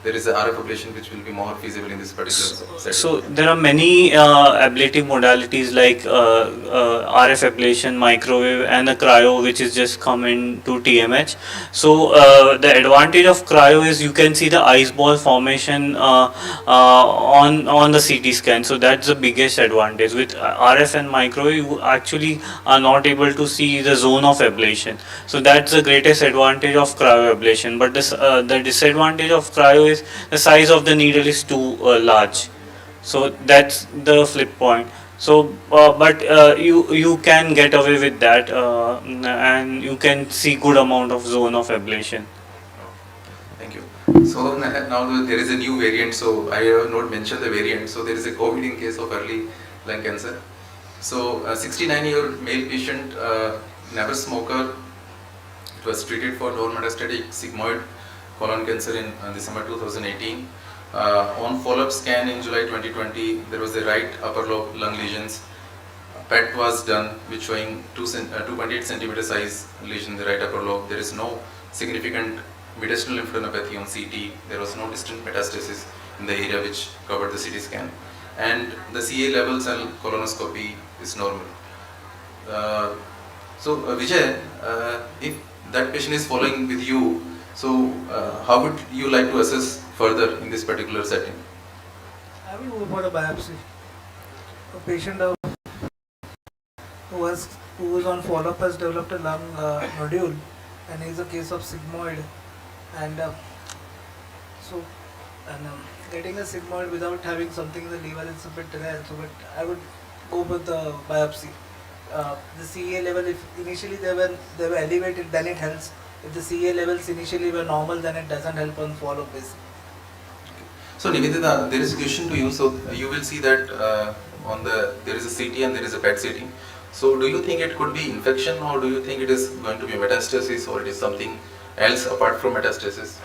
there is a RF ablation which will be more feasible in this particular setting? So there are many ablative modalities like RF ablation, microwave, and the cryo, which is just come into TMH. So the advantage of cryo is you can see the ice ball formation on the CT scan. So that's the biggest advantage. With RF and microwave, you actually are not able to see the zone of ablation. So that's the greatest advantage of cryo ablation. But this, the disadvantage of cryo is the size of the needle is too large. So that's the flip point. So but you can get away with that and you can see good amount of zone of ablation. Thank you. So now there is a new variant, so I have not mentioned the variant. So there is a COVID in case of early lung cancer. So a 69-year-old male patient, never smoker, it was treated for non-metastatic sigmoid colon cancer in December 2018. On follow-up scan in July 2020, there was a right upper lobe lung lesions. PET was done, which showing 2.8 centimeter size lesion in the right upper lobe. There is no significant mediastinal lymphadenopathy on CT. There was no distant metastasis in the area which covered the CT scan. And the CA levels and colonoscopy is normal. So Vijay, if that patient is following with you, so how would you like to assess further in this particular setting? I will go for a biopsy. A patient who was on follow-up has developed a lung nodule, and is a case of sigmoid, and getting a sigmoid without having something in the liver is a bit rare. So, but I would go with the biopsy. The CA level, if initially they were elevated, then it helps. If the CA levels initially were normal, then it doesn't help on follow-up basis. So Nivedita, there is a question to you. So you will see that there is a CT and there is a PET CT. So do you think it could be infection, or do you think it is going to be metastasis, or it is something else apart from metastasis?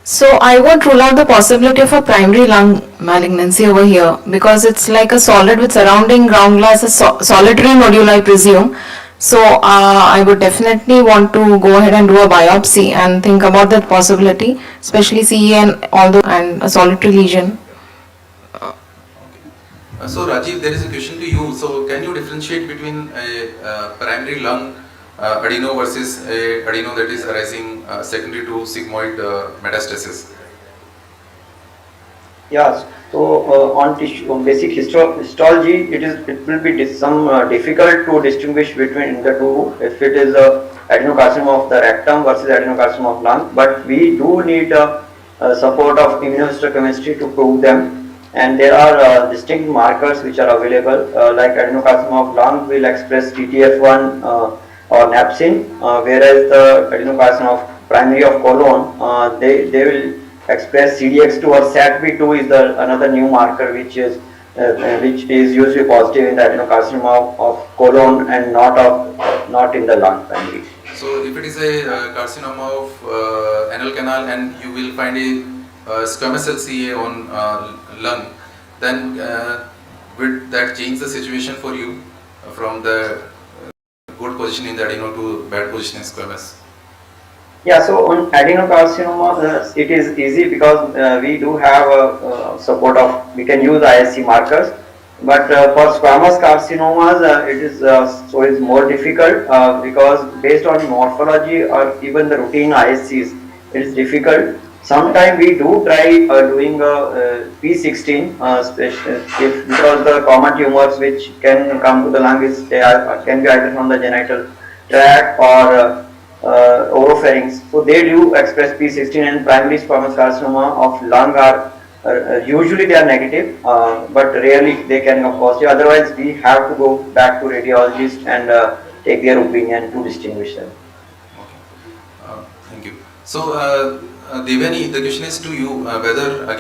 So I won't rule out the possibility of a primary lung malignancy over here, because it's like a solid with surrounding ground glass, a solitary nodule, I presume. So I would definitely want to go ahead and do a biopsy and think about that possibility, especially CE and a solitary lesion. So Rajiv, there is a question to you. So can you differentiate between a primary lung adeno versus a adeno that is arising secondary to sigmoid metastasis? Yes. So on basic histology, it will be difficult to distinguish between the two if it is adenocarcinoma of the rectum versus adenocarcinoma of lung. But we do need support of immunohistochemistry to prove them, and there are distinct markers which are available. Like adenocarcinoma of lung will express TTF1 or napsin, whereas the adenocarcinoma of primary of colon they will express CDX2 or SATB2 is another new marker which is which is usually positive in the adenocarcinoma of colon and not in the lung primary. So if it is a carcinoma of anal canal and you will find a squamous cell CA on lung, then would that change the situation for you from the good position in the adeno to bad position in squamous? Yeah, so on adenocarcinoma, it is easy because we do have support of, we can use ISC markers. But for squamous carcinomas, it is more difficult because based on morphology or even the routine ISCs, it is difficult. Sometimes we do try doing a P16 because the common tumors which can come to the lung can be either from the genital tract or oropharynx. So they do express P16, and primary squamous carcinoma of lung are usually they are negative, but rarely they can come positive. Otherwise, we have to go back to radiologist and take their opinion to distinguish them. Thank you. So, Devani, the question is to you whether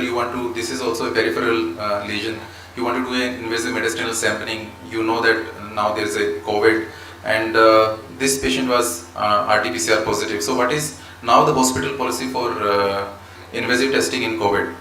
you want to, this is also a peripheral lesion, you want to do an invasive mediastinal sampling. You know that now there is a COVID, and this patient was RT-PCR positive. So, what is now the hospital policy for invasive testing in COVID?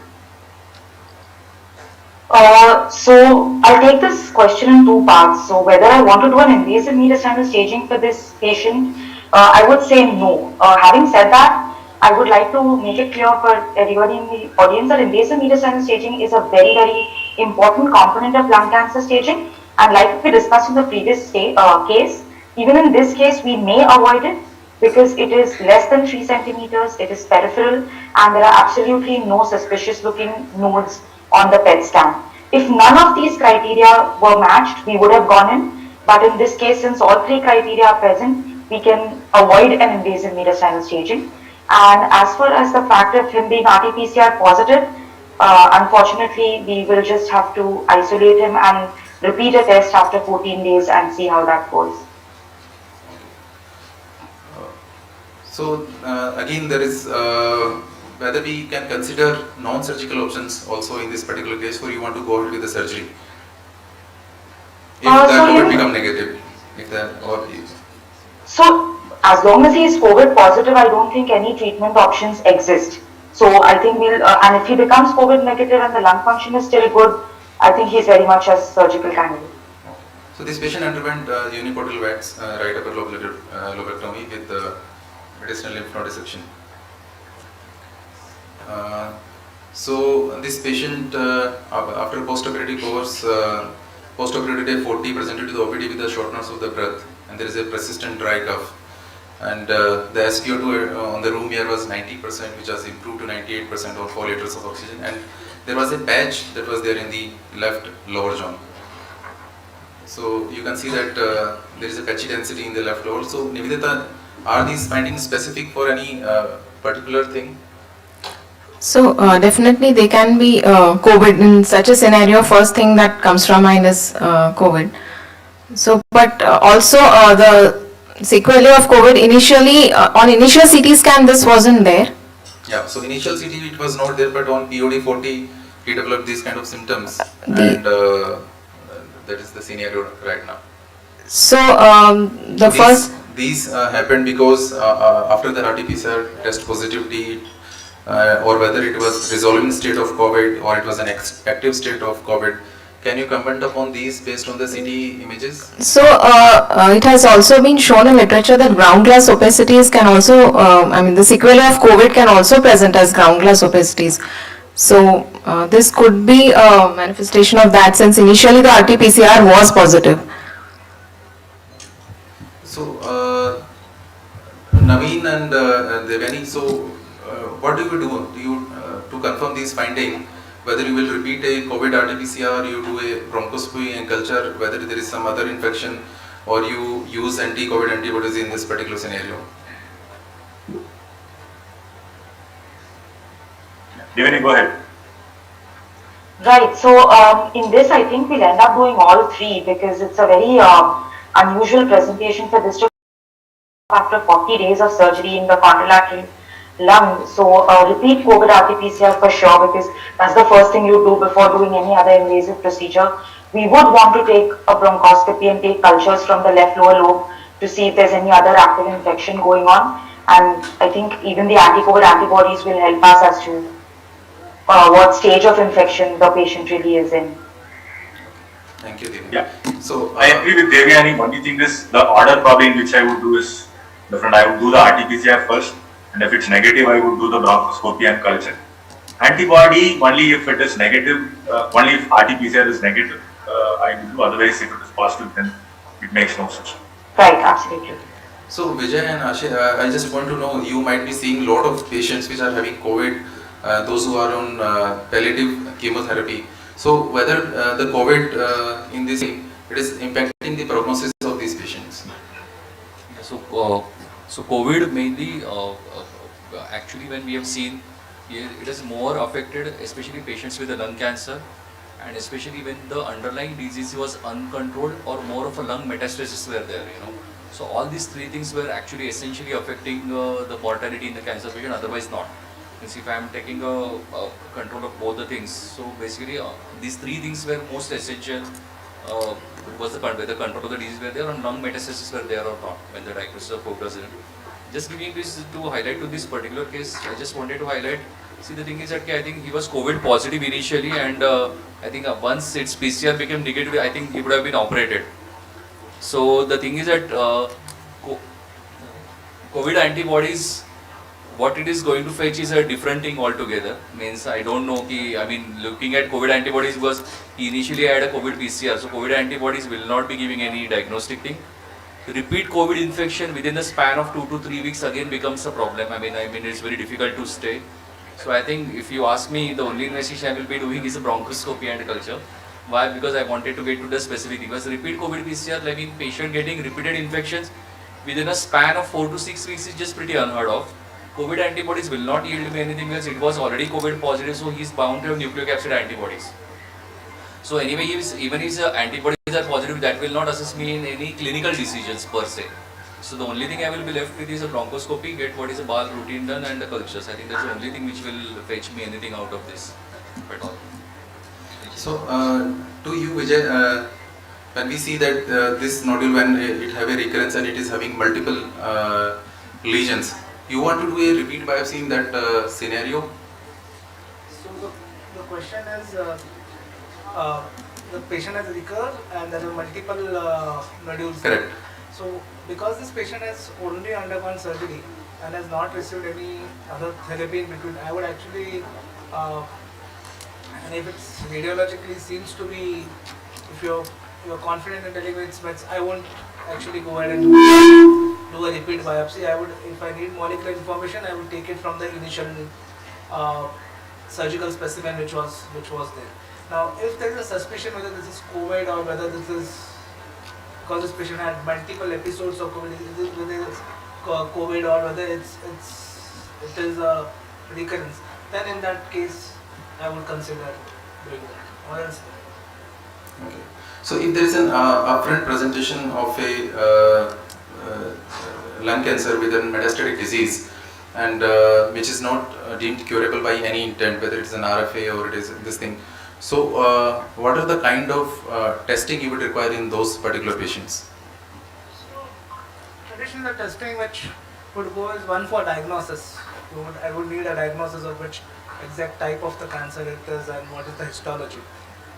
So I'll take this question in two parts. So whether I want to do an invasive mediastinal staging for this patient, I would say no. Having said that, I would like to make it clear for everybody in the audience that invasive mediastinal staging is a very, very important component of lung cancer staging. And like we discussed in the previous case, even in this case, we may avoid it because it is less than 3 centimeters, it is peripheral, and there are absolutely no suspicious looking nodes on the PET scan. If none of these criteria were matched, we would have gone in, but in this case, since all 3 criteria are present, we can avoid an invasive mediastinal staging. And as far as the fact of him being RT-PCR positive, unfortunately, we will just have to isolate him and repeat a test after 14 days and see how that goes. So again, there is whether we can consider non-surgical options also in this particular case, or you want to go ahead with the surgery if the COVID become negative, So as long as he is COVID positive, I don't think any treatment options exist. So I think and if he becomes COVID negative and the lung function is still good, I think he's very much a surgical candidate. So this patient underwent uniportal VATS, right upper lobectomy with mediastinal lymph node dissection. So this patient after post-operative course, post-operative day 40 presented to the OPD with a shortness of the breath, and there is a persistent dry cough, and the SpO2 on the room air was 90%, which has improved to 98% on 4 liters of oxygen, and there was a patch that was there in the left lower jaw. So you can see that there is a patchy density in the left lower. So Nivedita, are these findings specific for any particular thing? So definitely they can be COVID. In such a scenario, first thing that comes from mind is COVID. So, but also the sequelae of COVID initially, on initial CT scan, this wasn't there. Yeah, so initial CT it was not there, but on POD40 he developed these kind of symptoms, and that is the scenario right now. So these happened because after the RT-PCR test positivity, or whether it was resolving state of COVID or it was an active state of COVID. Can you comment upon these based on the CT images? So it has also been shown in literature that ground glass opacities can also, the sequelae of COVID can also present as ground glass opacities. So this could be a manifestation of that, since initially the RT-PCR was positive. So Naveen and Devani, so what do you do? Do you to confirm these findings? Whether you will repeat a COVID RT-PCR, you do a bronchoscopy and culture, whether there is some other infection, or you use anti-COVID antibodies in this particular scenario? Devani, go ahead. Right, so in this I think we'll end up doing all 3 because it's a very unusual presentation for this to after 40 days of surgery in the contralateral lung. So repeat COVID RT-PCR for sure, because that's the first thing you do before doing any other invasive procedure. We would want to take a bronchoscopy and take cultures from the left lower lobe to see if there's any other active infection going on. And I think even the anti-COVID antibodies will help us as to what stage of infection the patient really is in. Thank you, Devi. Yeah. So I agree with Devyani. Only thing is the order probably in which I would do is different. I would do the RT-PCR first, and if it's negative, I would do the bronchoscopy and culture. Antibody only if it is negative, only if RT-PCR is negative, I would do. Otherwise, if it is positive, then it makes no sense. Right, absolutely. So Vijay and Ashay, I just want to know, you might be seeing a lot of patients which are having COVID, those who are on palliative chemotherapy. So whether the COVID in this, it is impacting the prognosis of these patients? So COVID mainly, actually when we have seen, it is more affected, especially patients with the lung cancer, and especially when the underlying disease was uncontrolled or more of a lung metastasis were there, So all these three things were actually essentially affecting the mortality in the cancer patient, otherwise not. Means if I am taking a control of both the things, so basically these three things were most essential. Was the whether control of the disease were there and lung metastasis were there or not when the diagnosis of COVID was done. Just giving this to highlight to this particular case, I just wanted to highlight. See, the thing is that I think he was COVID positive initially, and I think once its PCR became negative, I think he would have been operated. So the thing is that COVID antibodies, what it is going to fetch is a different thing altogether. Means I don't know, looking at COVID antibodies, because he initially had a COVID PCR, so COVID antibodies will not be giving any diagnostic thing. Repeat COVID infection within the span of 2 to 3 weeks again becomes a problem. It's very difficult to stay. So I think if you ask me, the only investigation I will be doing is a bronchoscopy and culture. Why? Because I wanted to get to the specific thing. Because repeat COVID PCR, patient getting repeated infections within a span of 4 to 6 weeks is just pretty unheard of. COVID antibodies will not yield me anything else. It was already COVID positive, so he is bound to have nucleocapsid antibodies. So anyway, even if his antibodies are positive, that will not assist me in any clinical decisions per se. So the only thing I will be left with is a bronchoscopy, get what is a BAL routine done, and the cultures. I think that's the only thing which will fetch me anything out of this at all. So to you, Vijay, when we see that this nodule, when it have a recurrence and it is having multiple lesions, you want to do a repeat biopsy in that scenario? So the question is, the patient has recurred and there are multiple nodules. Correct. So because this patient has only undergone surgery and has not received any other therapy in between, I would actually, and if it's radiologically seems to be, if you're confident in telling me it's meds, I won't actually go ahead and do a repeat biopsy. I would, if I need molecular information, I would take it from the initial surgical specimen which was there. Now, if there is a suspicion whether this is COVID or whether this is because this patient had multiple episodes of COVID, whether it's COVID or whether it is a recurrence, then in that case, I would consider doing that. Or else. Okay. So if there is an upfront presentation of a lung cancer with a metastatic disease and which is not deemed curable by any intent, whether it is an RFA or it is this thing. So what are the kind of testing you would require in those particular patients? So traditional testing which would go is one for diagnosis. I would need a diagnosis of which exact type of the cancer it is and what is the histology.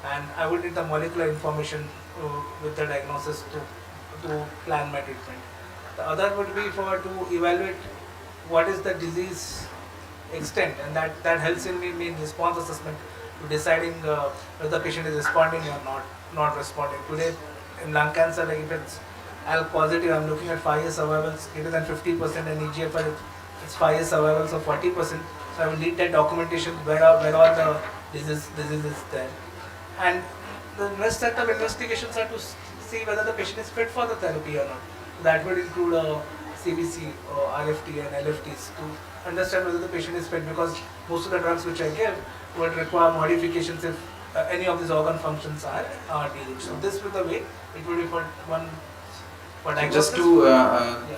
And I would need the molecular information with the diagnosis to plan my treatment. The other would be to evaluate what is the disease extent, and that helps in me in response assessment to deciding whether the patient is responding or not responding. Today in lung cancer, like if it's ALK positive, I'm looking at 5 year survivals greater than 50%, and EGFR it's 5 year survivals of 40%. So I will need that documentation where all the disease is there. And the next set of investigations are to see whether the patient is fit for the therapy or not. That would include CBC, RFT and LFTs to understand whether the patient is fit, because most of the drugs which I give would require modifications if any of these organ functions are damaged. So this with the way it would be for one for diagnosis. Just to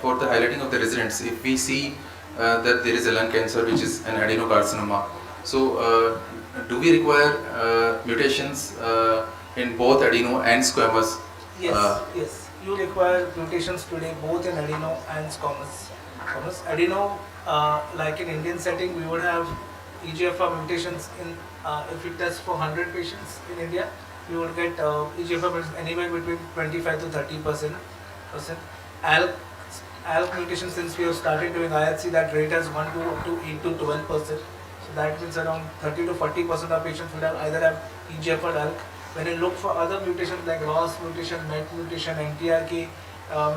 for the highlighting of the residents, if we see that there is a lung cancer which is an adenocarcinoma. So do we require mutations in both adeno and squamous? Yes. You require mutations today both in adeno and squamous. Adeno, like in Indian setting, we would have EGFR mutations in, if we test for 100 patients in India, we would get EGFR mutations anywhere between 25 to 30%. ALK mutation, since we have started doing IHC, that rate has gone to up to 8 to 12%. So that means around 30 to 40% of patients would have either have EGFR or ALK. When you look for other mutations like ROS mutation, MET mutation, NTRK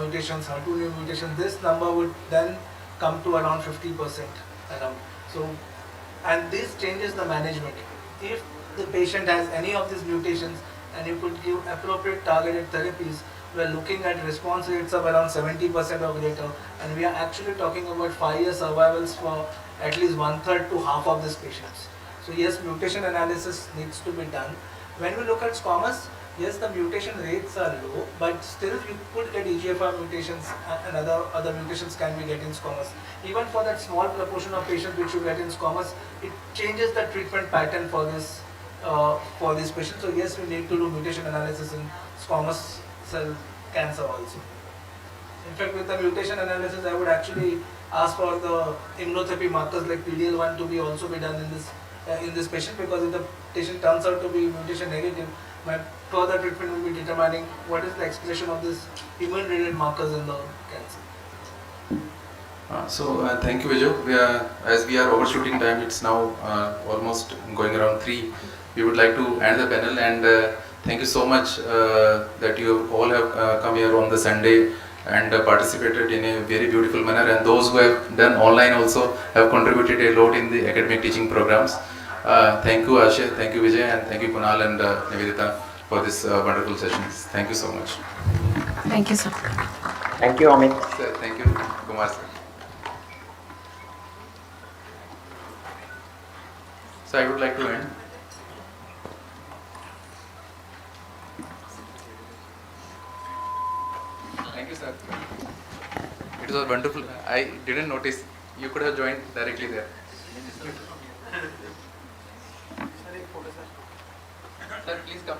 mutations, HER2 mutation, this number would then come to around 50% around. So, and this changes the management. If the patient has any of these mutations and you could give appropriate targeted therapies, we are looking at response rates of around 70% or greater, and we are actually talking about 5-year survivals for at least 1/3 to half of these patients. So yes, mutation analysis needs to be done. When we look at squamous, yes, the mutation rates are low, but still you could get EGFR mutations and other mutations can be get in squamous. Even for that small proportion of patients which you get in squamous, it changes the treatment pattern for this patient. So yes, we need to do mutation analysis in squamous cell cancer also. In fact, with the mutation analysis, I would actually ask for the immunotherapy markers like PD-L1 to be also be done in this patient, because if the patient turns out to be mutation negative, my further treatment will be determining what is the expression of this immune-related markers in the cancer. Thank you, Vijay. As we are overshooting time, it's now almost going around 3. We would like to end the panel, and thank you so much that you all have come here on the Sunday and participated in a very beautiful manner, and those who have done online also have contributed a lot in the academic teaching programs. Thank you, Ashay, thank you, Vijay, and thank you, Kunal and Nivedita, for this wonderful sessions. Thank you so much. Thank you, sir. Thank you, Amit. Sir, thank you, Kumar sir. So I would like to end. Thank you, sir. It was wonderful. I didn't notice. You could have joined directly there. Sir, please come.